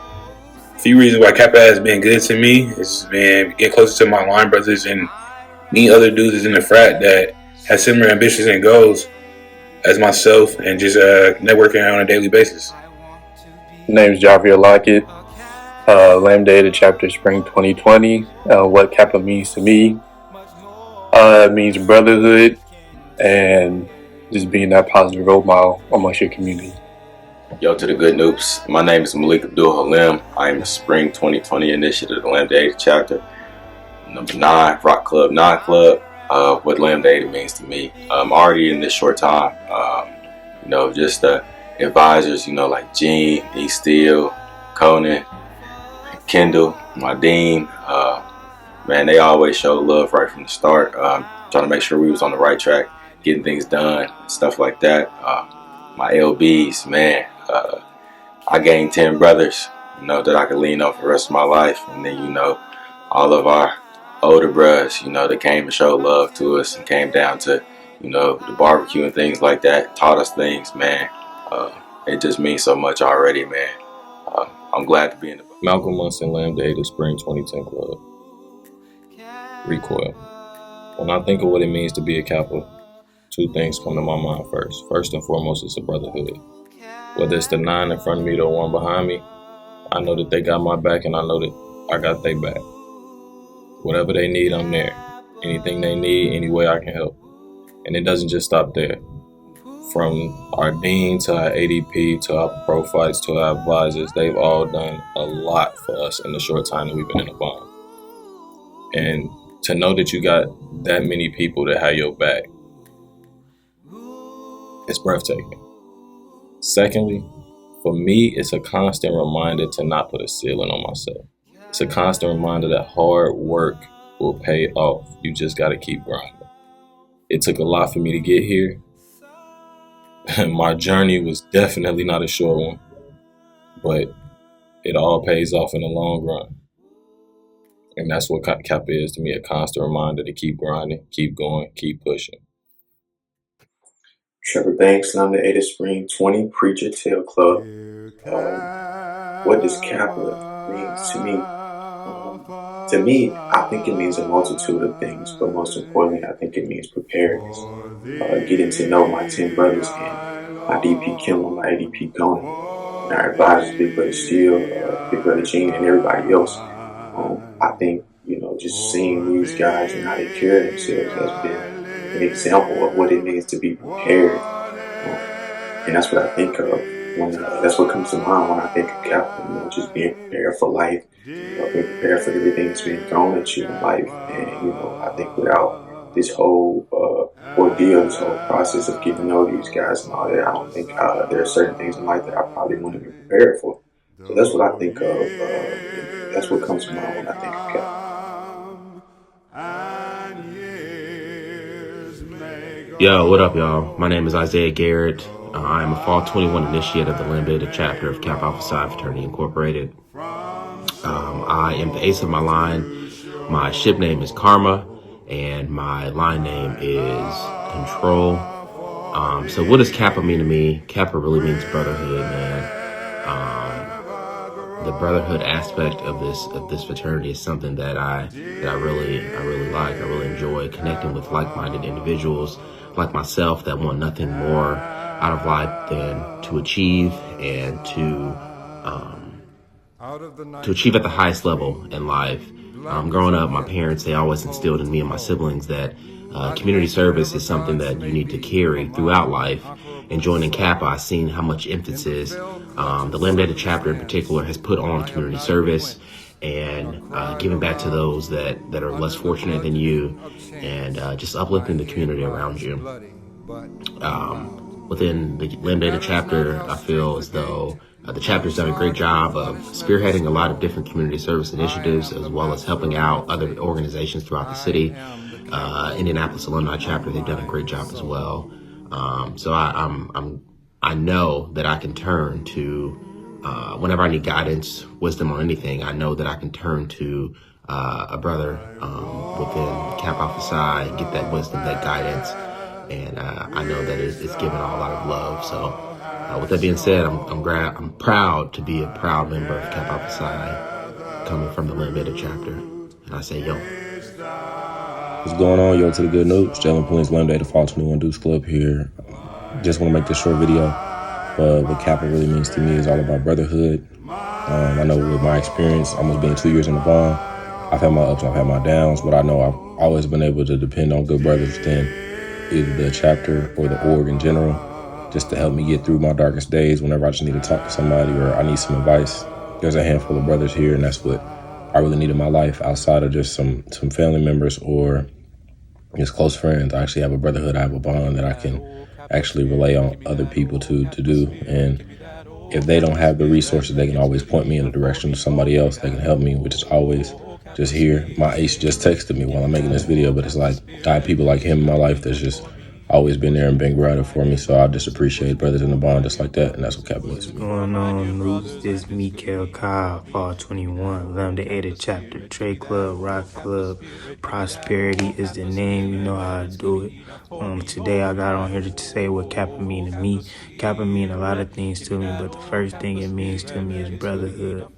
A few reasons why Kappa has been good to me is been getting closer to my line brothers and meeting other dudes in the frat that have similar ambitions and goals as myself, and just networking on a daily basis. Name's Javier Lockett, Lambda Eta chapter Spring 2020. What Kappa means to me, it means brotherhood and just being that positive role model amongst your community. Yo to the good noobs. My name is Malik Abdul Halim. I am the Spring 2020 initiative of the Lambda Eta chapter. Number 9, Rock Club, Non-Club. What Lambda Eta means to me. Already in this short time, just the advisors, like Gene, E. Steele, Conan, Kendall, my dean. Man, they always showed love right from the start, trying to make sure we was on the right track, getting things done, stuff like that. My LBs, man, I gained 10 brothers, that I could lean on for the rest of my life. And then, all of our older brothers, that came and showed love to us and came down to, the barbecue and things like that, taught us things, man. It just means so much already, man. I'm glad to be in the Malcolm Munson, Lambda Ada Spring 2010 Club. Recoil. When I think of what it means to be a Kappa, two things come to my mind first. First and foremost, it's a brotherhood. Whether it's the 9 in front of me or the 1 behind me, I know that they got my back and I know that I got their back. Whatever they need, I'm there. Anything they need, any way I can help. And it doesn't just stop there. From our dean to our ADP to our pro fights to our advisors, they've all done a lot for us in the short time that we've been in the bond. And to know that you got that many people that have your back, it's breathtaking. Secondly, for me, it's a constant reminder to not put a ceiling on myself. It's a constant reminder that hard work will pay off. You just got to keep grinding. It took a lot for me to get here. My journey was definitely not a short one, but it all pays off in the long run. And that's what Kappa is to me, a constant reminder to keep grinding, keep going, keep pushing. Trevor Banks, I'm the Ada Spring 20 Preacher Tail Club. What does Kappa mean to me? To me, I think it means a multitude of things, but most importantly, I think it means preparedness. Getting to know my 10 brothers and my DP Kimball, my ADP Conan, and our advisors, Big Brother Steele, Big Brother Gene, and everybody else. I think, just seeing these guys and how they carry themselves has been an example of what it means to be prepared. And that's what I think of when, that's what comes to mind when I think of Kappa, just being prepared for life, being prepared for everything that's being thrown at you in life. And, I think without this whole ordeal, this whole process of getting to know these guys and all that, I don't think there are certain things in life that I probably wouldn't be prepared for. So that's what I think of. That's what comes to mind when I think of Kappa. Yo, what up, y'all? My name is Isaiah Garrett. I am a Fall 21 initiate of the Lambda Ada chapter of Kappa Alpha Psi Fraternity Incorporated. I am the ace of my line. My ship name is Karma, and my line name is Control. So what does Kappa mean to me? Kappa really means brotherhood, man. The brotherhood aspect of this fraternity is something that I really like. I really enjoy connecting with like-minded individuals like myself that want nothing more out of life than to achieve and to achieve at the highest level in life. Growing up, my parents, they always instilled in me and my siblings that community service is something that you need to carry throughout life. And joining Kappa, I've seen how much emphasis the Lambda Ada chapter in particular has put on community service and giving back to those that are less fortunate than you, and just uplifting the community around you. Within the Lambda Ada chapter, I feel as though the chapter's done a great job of spearheading a lot of different community service initiatives, as well as helping out other organizations throughout the city. Indianapolis Alumni Chapter, they've done a great job as well. So I know that I can turn to, whenever I need guidance, wisdom, or anything, I know that I can turn to a brother within Kappa Alpha Psi and get that wisdom, that guidance. And I know that it's given a lot of love. So with that being said, I'm proud to be a proud member of Kappa Alpha Psi, coming from the Lambda Ada chapter. And I say, yo. What's going on, yo, to the good news? Jalen Pullins, Lambda Ada Fall 21 Deuce Club here. Just want to make this short video. What Kappa really means to me is all about brotherhood. I know with my experience, almost being 2 years in the bond, I've had my ups, I've had my downs, but I know I've always been able to depend on good brothers within either the chapter or the org in general, just to help me get through my darkest days whenever I just need to talk to somebody or I need some advice. There's a handful of brothers here, and that's what I really need in my life outside of just some family members or just close friends. I actually have a brotherhood. I have a bond that I can actually rely on other people to do. And if they don't have the resources, they can always point me in the direction of somebody else that can help me, which is always just here. My ace just texted me while I'm making this video, but it's like I have people like him in my life that's just always been there and been grounded for me. So I just appreciate brothers in the bond just like that, and that's what Kappa means to me. What's going on, Noops? This Mikael Kyle, Fall 21, Lambda Eta Chapter, Trade Club, Rock Club, Prosperity is the name, you know how I do it. Today I got on here to say what Kappa mean to me. Kappa mean a lot of things to me, but the first thing it means to me is brotherhood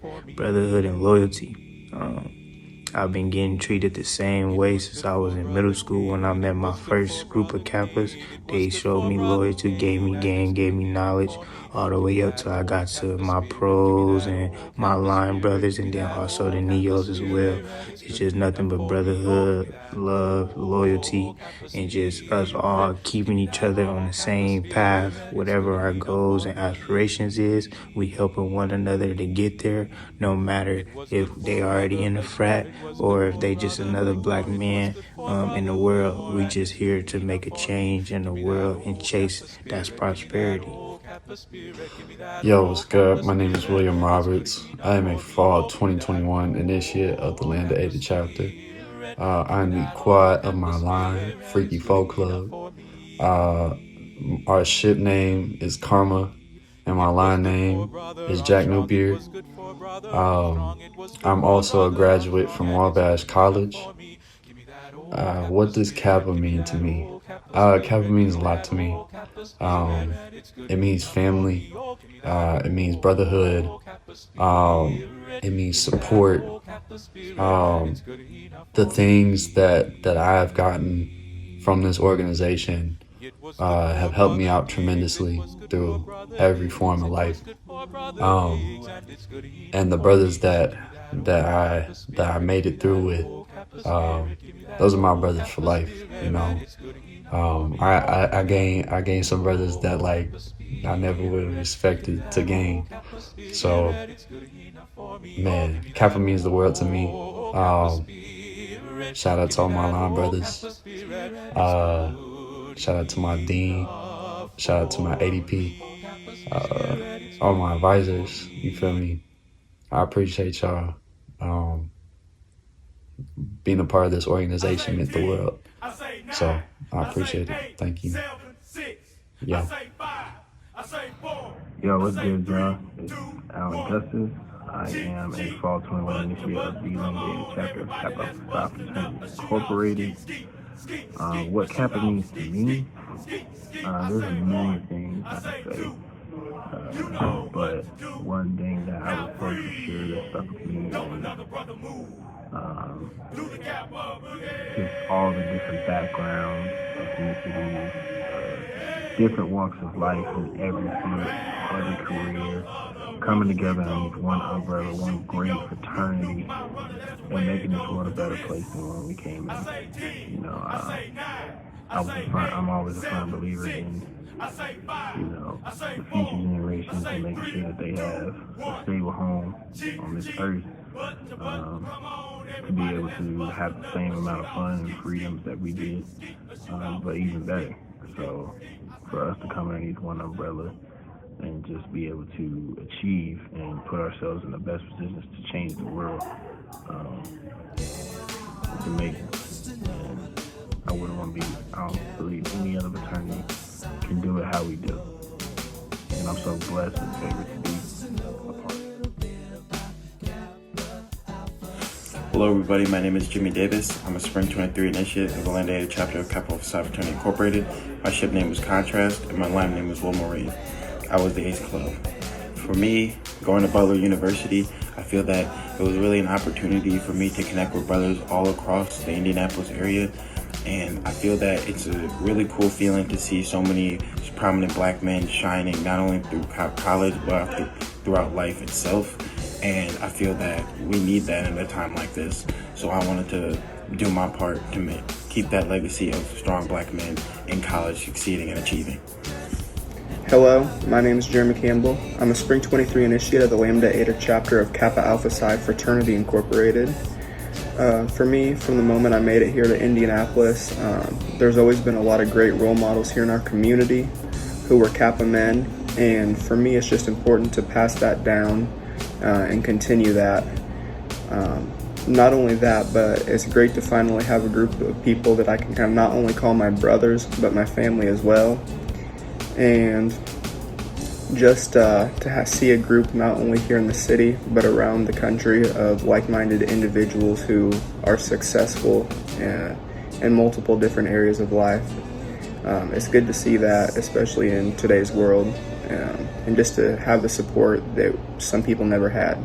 and loyalty. I've been getting treated the same way since I was in middle school. When I met my first group of Kappas, they showed me loyalty, gave me game, gave me knowledge, all the way up till I got to my pros and my line brothers, and then also the Neos as well. It's just nothing but brotherhood, love, loyalty, and just us all keeping each other on the same path. Whatever our goals and aspirations is, we helping one another to get there, no matter if they already in the frat or if they just another black man in the world. We just here to make a change in the world and chase that's prosperity. Yo, what's good? My name is William Roberts. I am a Fall 2021 initiate of the Lambda Eta chapter. I'm the quad of my line, Freaky Folk Club. Our ship name is Karma, and my line name is Jack Newbeard. I'm also a graduate from Wabash College. What does Kappa mean to me? Kappa means a lot to me. It means family. It means brotherhood. It means support. The things that I have gotten from this organization have helped me out tremendously through every form of life. And the brothers that I made it through with, those are my brothers for life, you know. I gained some brothers that like I never would have expected to gain. So man, Kappa means the world to me. Shout out to all my line brothers. Shout out to my dean. Shout out to my ADP. All my advisors. You feel me? I appreciate y'all. Being a part of this organization meant the world. So I appreciate it. Thank you. Yeah. Yo, what's good, y'all? It's Alan Gustis. I am a Fall 21 initiate of the Lambda chapter of Kappa Alpha Fraternity Incorporated. What Kappa means to me, there's a million things I can say. But one thing that I would say for sure that stuck with me is just all the different backgrounds, ethnicities, different walks of life in every field, every career, coming together underneath one umbrella, one great fraternity, and making this world a better place than when we came in. You know, I'm always a firm believer in, you know, the future generations and making sure that they have a stable home on this earth, to be able to have the same amount of fun and freedoms that we did, but even better. So for us to come underneath one umbrella and just be able to achieve and put ourselves in the best positions to change the world, it's amazing. And I don't believe any other fraternity can do it how we do. And I'm so blessed and favored to be a part of it. Hello everybody, my name is Jimmy Davis. I'm a Spring 23 initiate of the Lambda Eta chapter of Kappa Alpha Psi Fraternity Incorporated. My ship name was Contrast and my line name was Wolverine. I was the Ace Club. For me, going to Butler University, I feel that it was really an opportunity for me to connect with brothers all across the Indianapolis area. And I feel that it's a really cool feeling to see so many prominent black men shining, not only through college, but throughout life itself. And I feel that we need that in a time like this. So I wanted to do my part to keep that legacy of strong black men in college succeeding and achieving. Hello, my name is Jeremy Campbell. I'm a Spring 23 initiate of the Lambda Eta chapter of Kappa Alpha Psi Fraternity Incorporated. For me, from the moment I made it here to Indianapolis, there's always been a lot of great role models here in our community who were Kappa men, and for me it's just important to pass that down and continue that. Not only that, but it's great to finally have a group of people that I can kind of not only call my brothers, but my family as well. And just to see a group not only here in the city, but around the country of like-minded individuals who are successful in multiple different areas of life. It's good to see that, especially in today's world, and just to have the support that some people never had.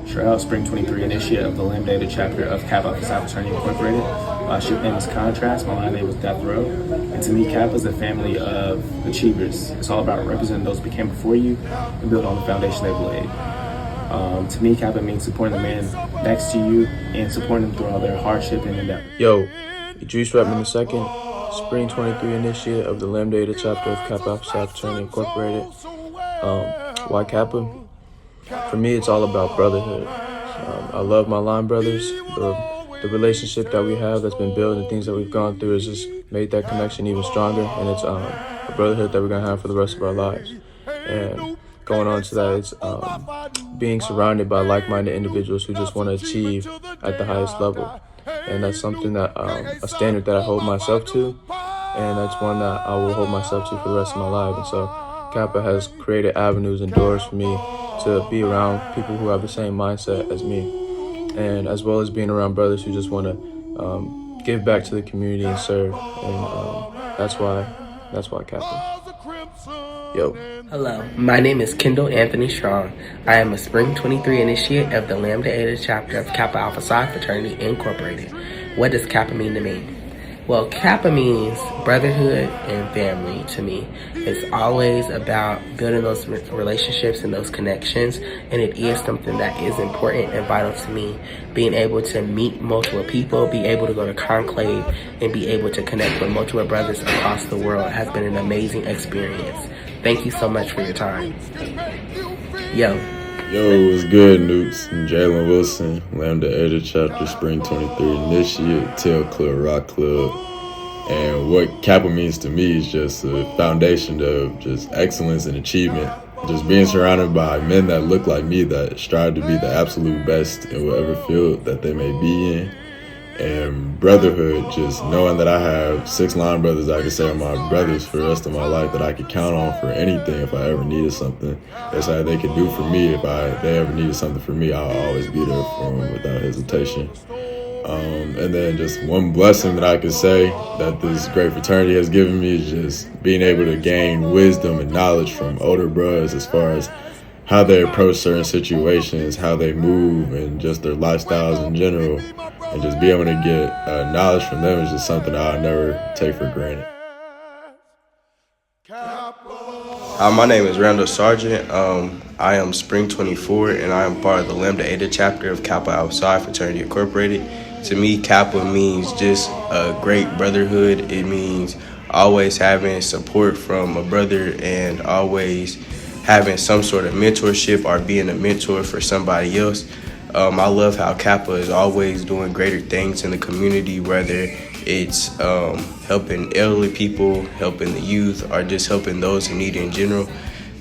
Shroud, Spring 23 Initiate of the Lambda Eta chapter of Kappa Alpha Psi Fraternity Incorporated. My ship name is Contrast, my line name is Death Row. And to me, Kappa is a family of achievers. It's all about representing those who came before you and build on the foundation they've laid. To me, Kappa means supporting the man next to you and supporting them through all their hardship and endeavor. Yo, Idris Redman II, Spring 23 Initiate of the Lambda Eta chapter of Kappa Alpha Psi Fraternity Incorporated. Why Kappa? For me, it's all about brotherhood. I love my line brothers. The relationship that we have that's been built and things that we've gone through has just made that connection even stronger. And it's a brotherhood that we're going to have for the rest of our lives. And going on to that, it's being surrounded by like-minded individuals who just want to achieve at the highest level. And that's something that, a standard that I hold myself to. And that's one that I will hold myself to for the rest of my life. And so Kappa has created avenues and doors for me to be around people who have the same mindset as me, and as well as being around brothers who just want to give back to the community and serve, and that's why Kappa. Yo. Hello, my name is Kendall Anthony Strong. I am a Spring 23 Initiate of the Lambda Eta chapter of Kappa Alpha Psi Fraternity Incorporated. What does Kappa mean to me? Well, Kappa means brotherhood and family to me. It's always about building those relationships and those connections, and it is something that is important and vital to me. Being able to meet multiple people, be able to go to conclave, and be able to connect with multiple brothers across the world has been an amazing experience. Thank you so much for your time. Yo, what's good, Nukes? I'm Jalen Wilson, Lambda Eta Chapter, Spring 23 Initiate, Tail Club, Rock Club. And what Kappa means to me is just a foundation of just excellence and achievement. Just being surrounded by men that look like me, that strive to be the absolute best in whatever field that they may be in. And brotherhood, just knowing that I have 6 line brothers I can say are my brothers for the rest of my life, that I could count on for anything if I ever needed something. That's how they could do for me. If they ever needed something from me, I'll always be there for them without hesitation. And then just one blessing that I could say that this great fraternity has given me is just being able to gain wisdom and knowledge from older brothers as far as how they approach certain situations, how they move, and just their lifestyles in general. And just be able to get knowledge from them is just something I'll never take for granted. My name is Randall Sargent. I am Spring 24, and I am part of the Lambda Eta chapter of Kappa Alpha Psi Fraternity Incorporated. To me, Kappa means just a great brotherhood. It means always having support from a brother and always having some sort of mentorship or being a mentor for somebody else. I love how Kappa is always doing greater things in the community, whether it's helping elderly people, helping the youth, or just helping those in need in general.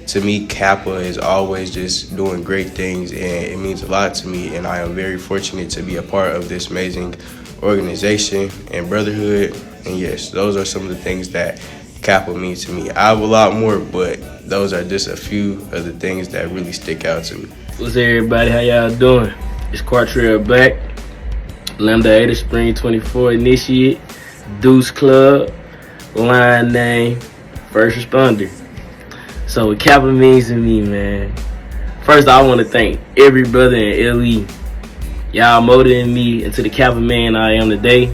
To me, Kappa is always just doing great things, and it means a lot to me, and I am very fortunate to be a part of this amazing organization and brotherhood. And yes, those are some of the things that Kappa means to me. I have a lot more, but those are just a few of the things that really stick out to me. What's up, everybody? How y'all doing? It's Quartrell Black, Lambda Eta Spring 24 Initiate, Deuce Club, line name, First Responder. So what Kappa means to me, man. First, I want to thank every brother in LE. Y'all molded me into the Kappa man I am today.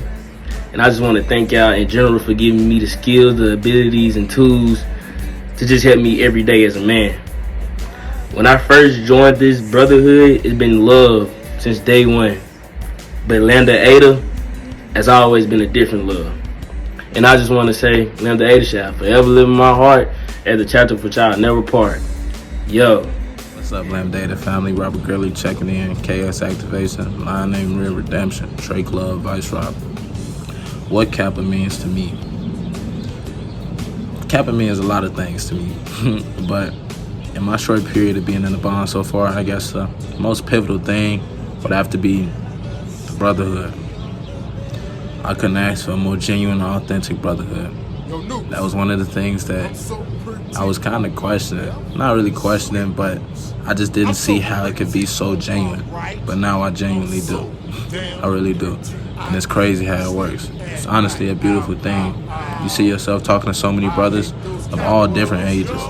And I just want to thank y'all in general for giving me the skills, the abilities, and tools to just help me every day as a man. When I first joined this brotherhood, it's been love since day one. But Lambda Eta has always been a different love. And I just want to say, Lambda Eta shall forever live in my heart as a chapter for y'all never part. Yo. What's What's up, Lambda Data family? Robert Gurley checking in. KS Activation, Line Name Real Redemption, Trey Club, Vice Rob. What Kappa means to me? Kappa means a lot of things to me, but in my short period of being in the bond so far, I guess the most pivotal thing would have to be the brotherhood. I couldn't ask for a more genuine and authentic brotherhood. That was one of the things that I was kind of questioning. Not really questioning, but I just didn't see how it could be so genuine. But now I genuinely do. I really do. And it's crazy how it works. It's honestly a beautiful thing. You see yourself talking to so many brothers of all different ages.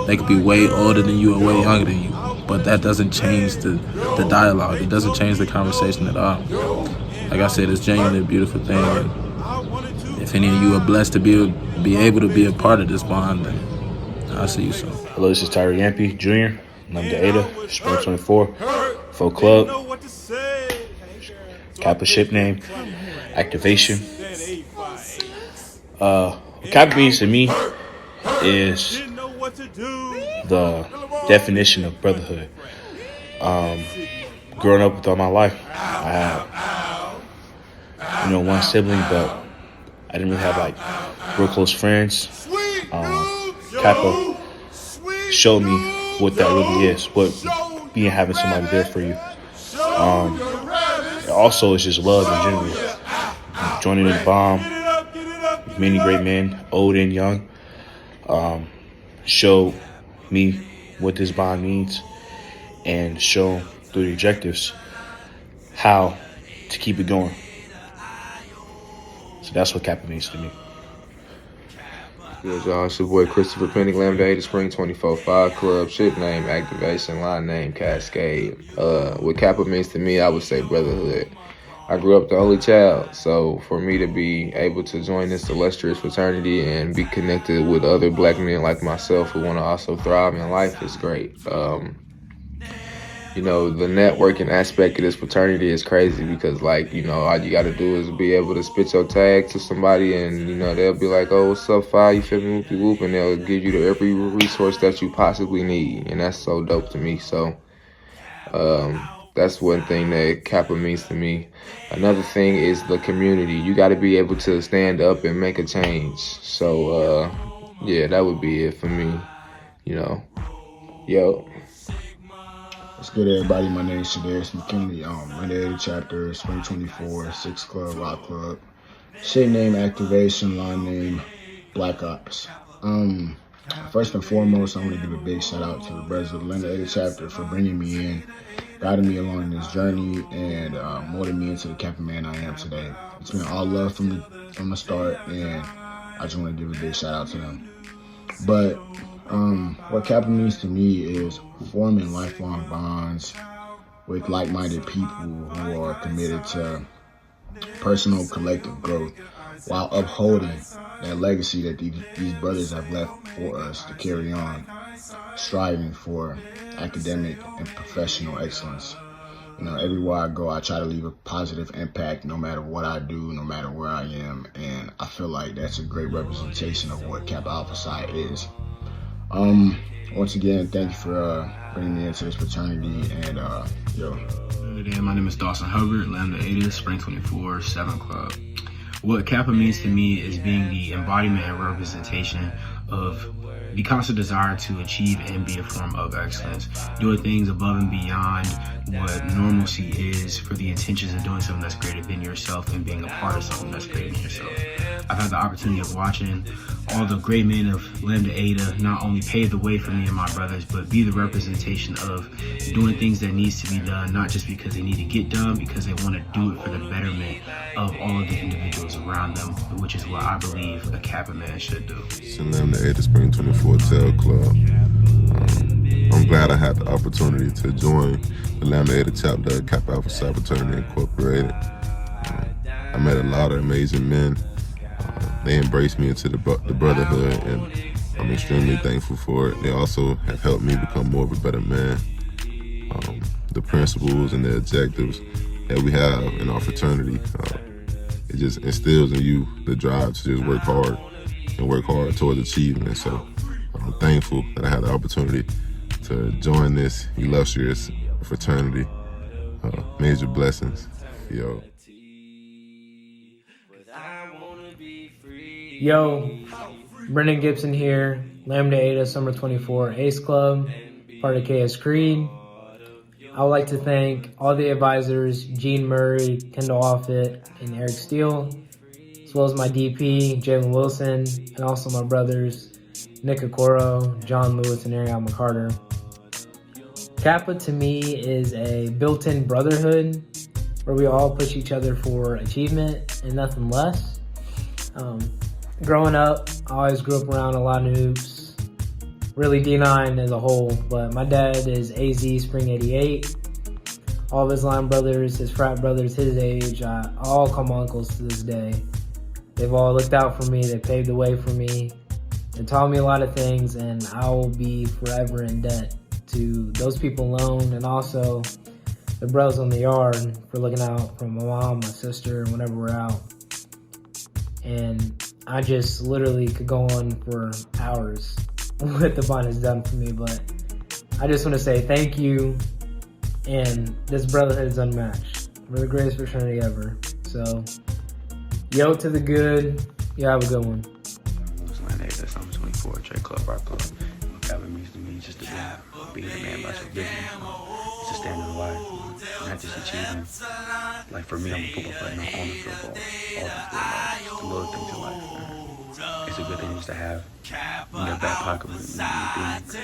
They could be way older than you or way younger than you, but that doesn't change the dialogue. It doesn't change the conversation at all. Like I said, it's genuinely a beautiful thing. And if any of you are blessed to be able to be a part of this bond, then I'll see you soon. Hello, this is Tyree Yampy Jr., Lambda Ada, Spring 24, Full Club, Kappa ship name, Activation. What Kappa means to me is the definition of brotherhood. Growing up with all my life, I had, one sibling, but I didn't really have real close friends. Kappa showed me what that really is, what having somebody there for you. Also, it's just love in general. Joining the bomb, many great men, old and young, show me what this bond means and show through the objectives how to keep it going. So that's what Kappa means to me. Good, y'all. It's your boy Christopher Penny, Lambda Ada Spring 24-5 Club, ship name, Activation, line name, Cascade. What Kappa means to me, I would say brotherhood. I grew up the only child, so for me to be able to join this illustrious fraternity and be connected with other black men like myself who want to also thrive in life is great. The networking aspect of this fraternity is crazy because, all you got to do is be able to spit your tag to somebody and, they'll be like, oh, what's up, Fi? You feel me? Whoopie whoop, and they'll give you every resource that you possibly need, and that's so dope to me. So, that's one thing that Kappa means to me. Another thing is the community. You got to be able to stand up and make a change. So, that would be it for me, Yo. What's good, everybody? My name is Shadarius McKinley. Lambda Ada Chapter, Spring 24, 6 Club, Rock Club. Ship name, Activation, line name, Black Ops. First and foremost, I want to give a big shout out to the brothers of the Lambda Ada Chapter for bringing me in, guiding me along this journey, and molding me into the Kappa man I am today. It's been all love from the start, and I just want to give a big shout out to them. But what Kappa means to me is forming lifelong bonds with like-minded people who are committed to personal collective growth while upholding that legacy that these brothers have left for us to carry on, striving for academic and professional excellence. Everywhere I go, I try to leave a positive impact no matter what I do, no matter where I am, and I feel like that's a great representation of what Kappa Alpha Psi is. Once again, thank you for bringing me into this fraternity, and My name is Dawson Hubbard, Lambda Ada, Spring 24, 7 Club. What Kappa means to me is being the embodiment and representation of the constant desire to achieve and be a form of excellence, doing things above and beyond what normalcy is for the intentions of doing something that's greater than yourself and being a part of something that's greater than yourself. I've had the opportunity of watching all the great men of Lambda Ada not only pave the way for me and my brothers, but be the representation of doing things that needs to be done, not just because they need to get done, because they want to do it for the betterment of all of the individuals around them, which is what I believe a Kappa man should do. It's the Lambda Ada Spring 24 Tail Club. I'm glad I had the opportunity to join the Lambda Ada chapter of Kappa Alpha Psi Fraternity Incorporated. I met a lot of amazing men. They embraced me into the brotherhood, and I'm extremely thankful for it. They also have helped me become more of a better man. The principles and the objectives that we have in our fraternity, it just instills in you the drive to just work hard towards achieving it. So I'm thankful that I had the opportunity to join this illustrious fraternity. Major blessings. Yo. Yo, Brendan Gibson here, Lambda Eta Summer 24 Ace Club, part of KS Creed. I would like to thank all the advisors, Gene Murray, Kendall Offit, and Eric Steele, as well as my DP, Jalen Wilson, and also my brothers, Nick Okoro, John Lewis, and Ariana McCarter. Kappa to me is a built-in brotherhood where we all push each other for achievement and nothing less. Growing up, I always grew up around a lot of hoops, really D9 as a whole, but my dad is AZ Spring 88. All of his line brothers, his frat brothers, his age, all call my uncles to this day. They've all looked out for me, they paved the way for me, they taught me a lot of things, and I will be forever in debt to those people alone, and also the bros on the yard for looking out for my mom, my sister, whenever we're out. And I just literally could go on for hours what the bond has done for me, but I just want to say thank you, and this brotherhood is unmatched. We're the greatest fraternity ever. So, yo to the good. You have a good one. That's I'm 24, Trey Club, Rock Club. What Kappa means to me is just to be a man by your business. It's a standard of life, not just achieving. Like for me, I'm a football player, I'm on the football. All the little things in life, man. It's a good thing just to have in your back pocket when things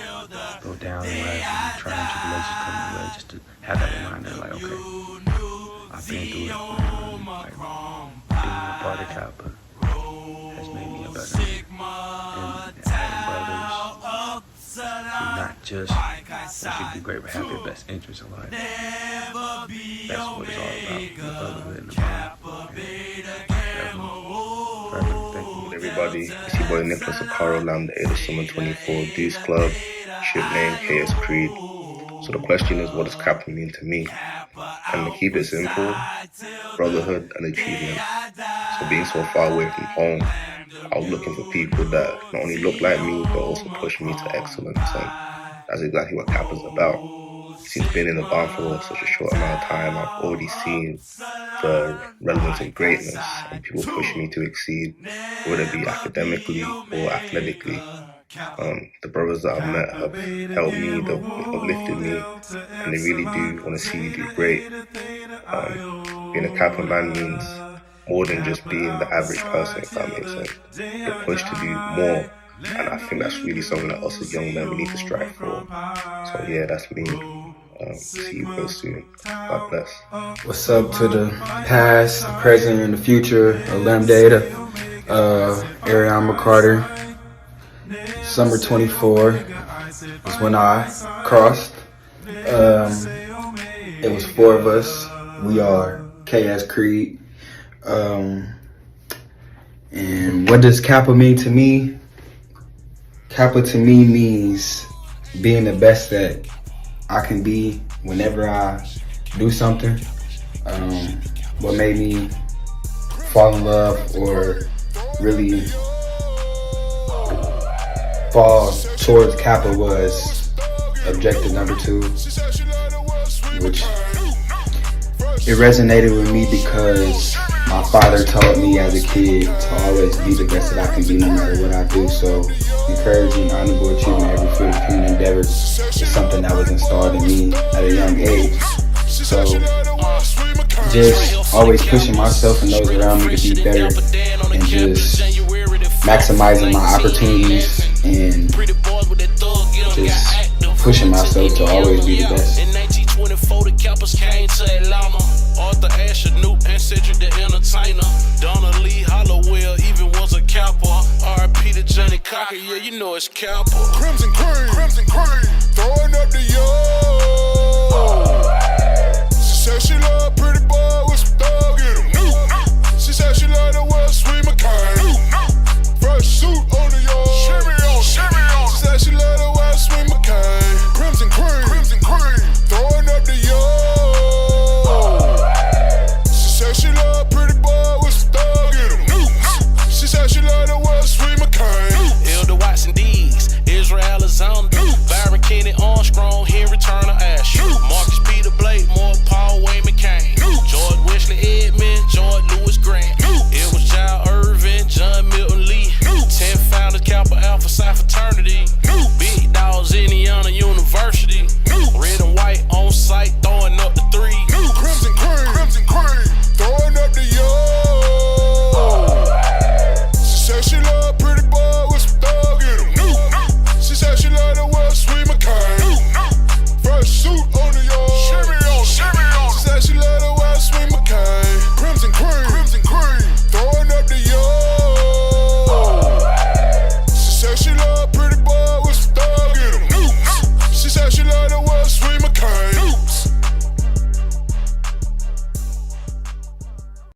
go down in life and trying tribulations come your way, just to have that reminder, like, okay, I've been through it, man. Like, being a part of Kappa has made me a better man. And having brothers who not just want you to do great, but have your best interests in life. That's what it's all about, the brotherhood and the bond. Thank you, everybody. It's your boy Nicholas Okoro, Lambda Eta Summer 24 Deuce Club, ship name KS Creed. So the question is, what does Kappa mean to me? And to keep it simple, brotherhood and achievement. So being so far away from home, I was looking for people that not only look like me, but also push me to excellence. And that's exactly what Kappa's about. Since being in the band for such a short amount of time, I've already seen the relevance of greatness and people pushing me to exceed, whether it be academically or athletically. The brothers that I've met have helped me, they've uplifted me, and they really do want to see you do great. Being a Kappa man means more than just being the average person, if that makes sense. You're pushed to do more, and I think that's really something that us as young men we need to strive for. So yeah, that's me. See you real soon. God bless. What's up to the past, the present, and the future of Lambda Eta? Ariana McCarter. Summer 24 is when I crossed. It was 4 of us. We are KS Creed. And what does Kappa mean to me? Kappa to me means being the best that I can be whenever I do something. What made me fall in love or really fall towards Kappa was objective number 2, which it resonated with me because my father taught me as a kid to always be the best that I can be no matter what I do. So encouraging honorable achievement every field of human endeavors is something that was installed in me at a young age. So just always pushing myself and those around me to be better and just maximizing my opportunities and just pushing myself to always be the best. In 1924, the Kappas came to Atlanta. Arthur Asher, Newt, and Cedric the Entertainer. Donna Lee Hollowell even was a Kappa. R.I.P. to Johnny Cocker, yeah, you know it's Kappa. Crimson Cream, throwing up the yo. She said she love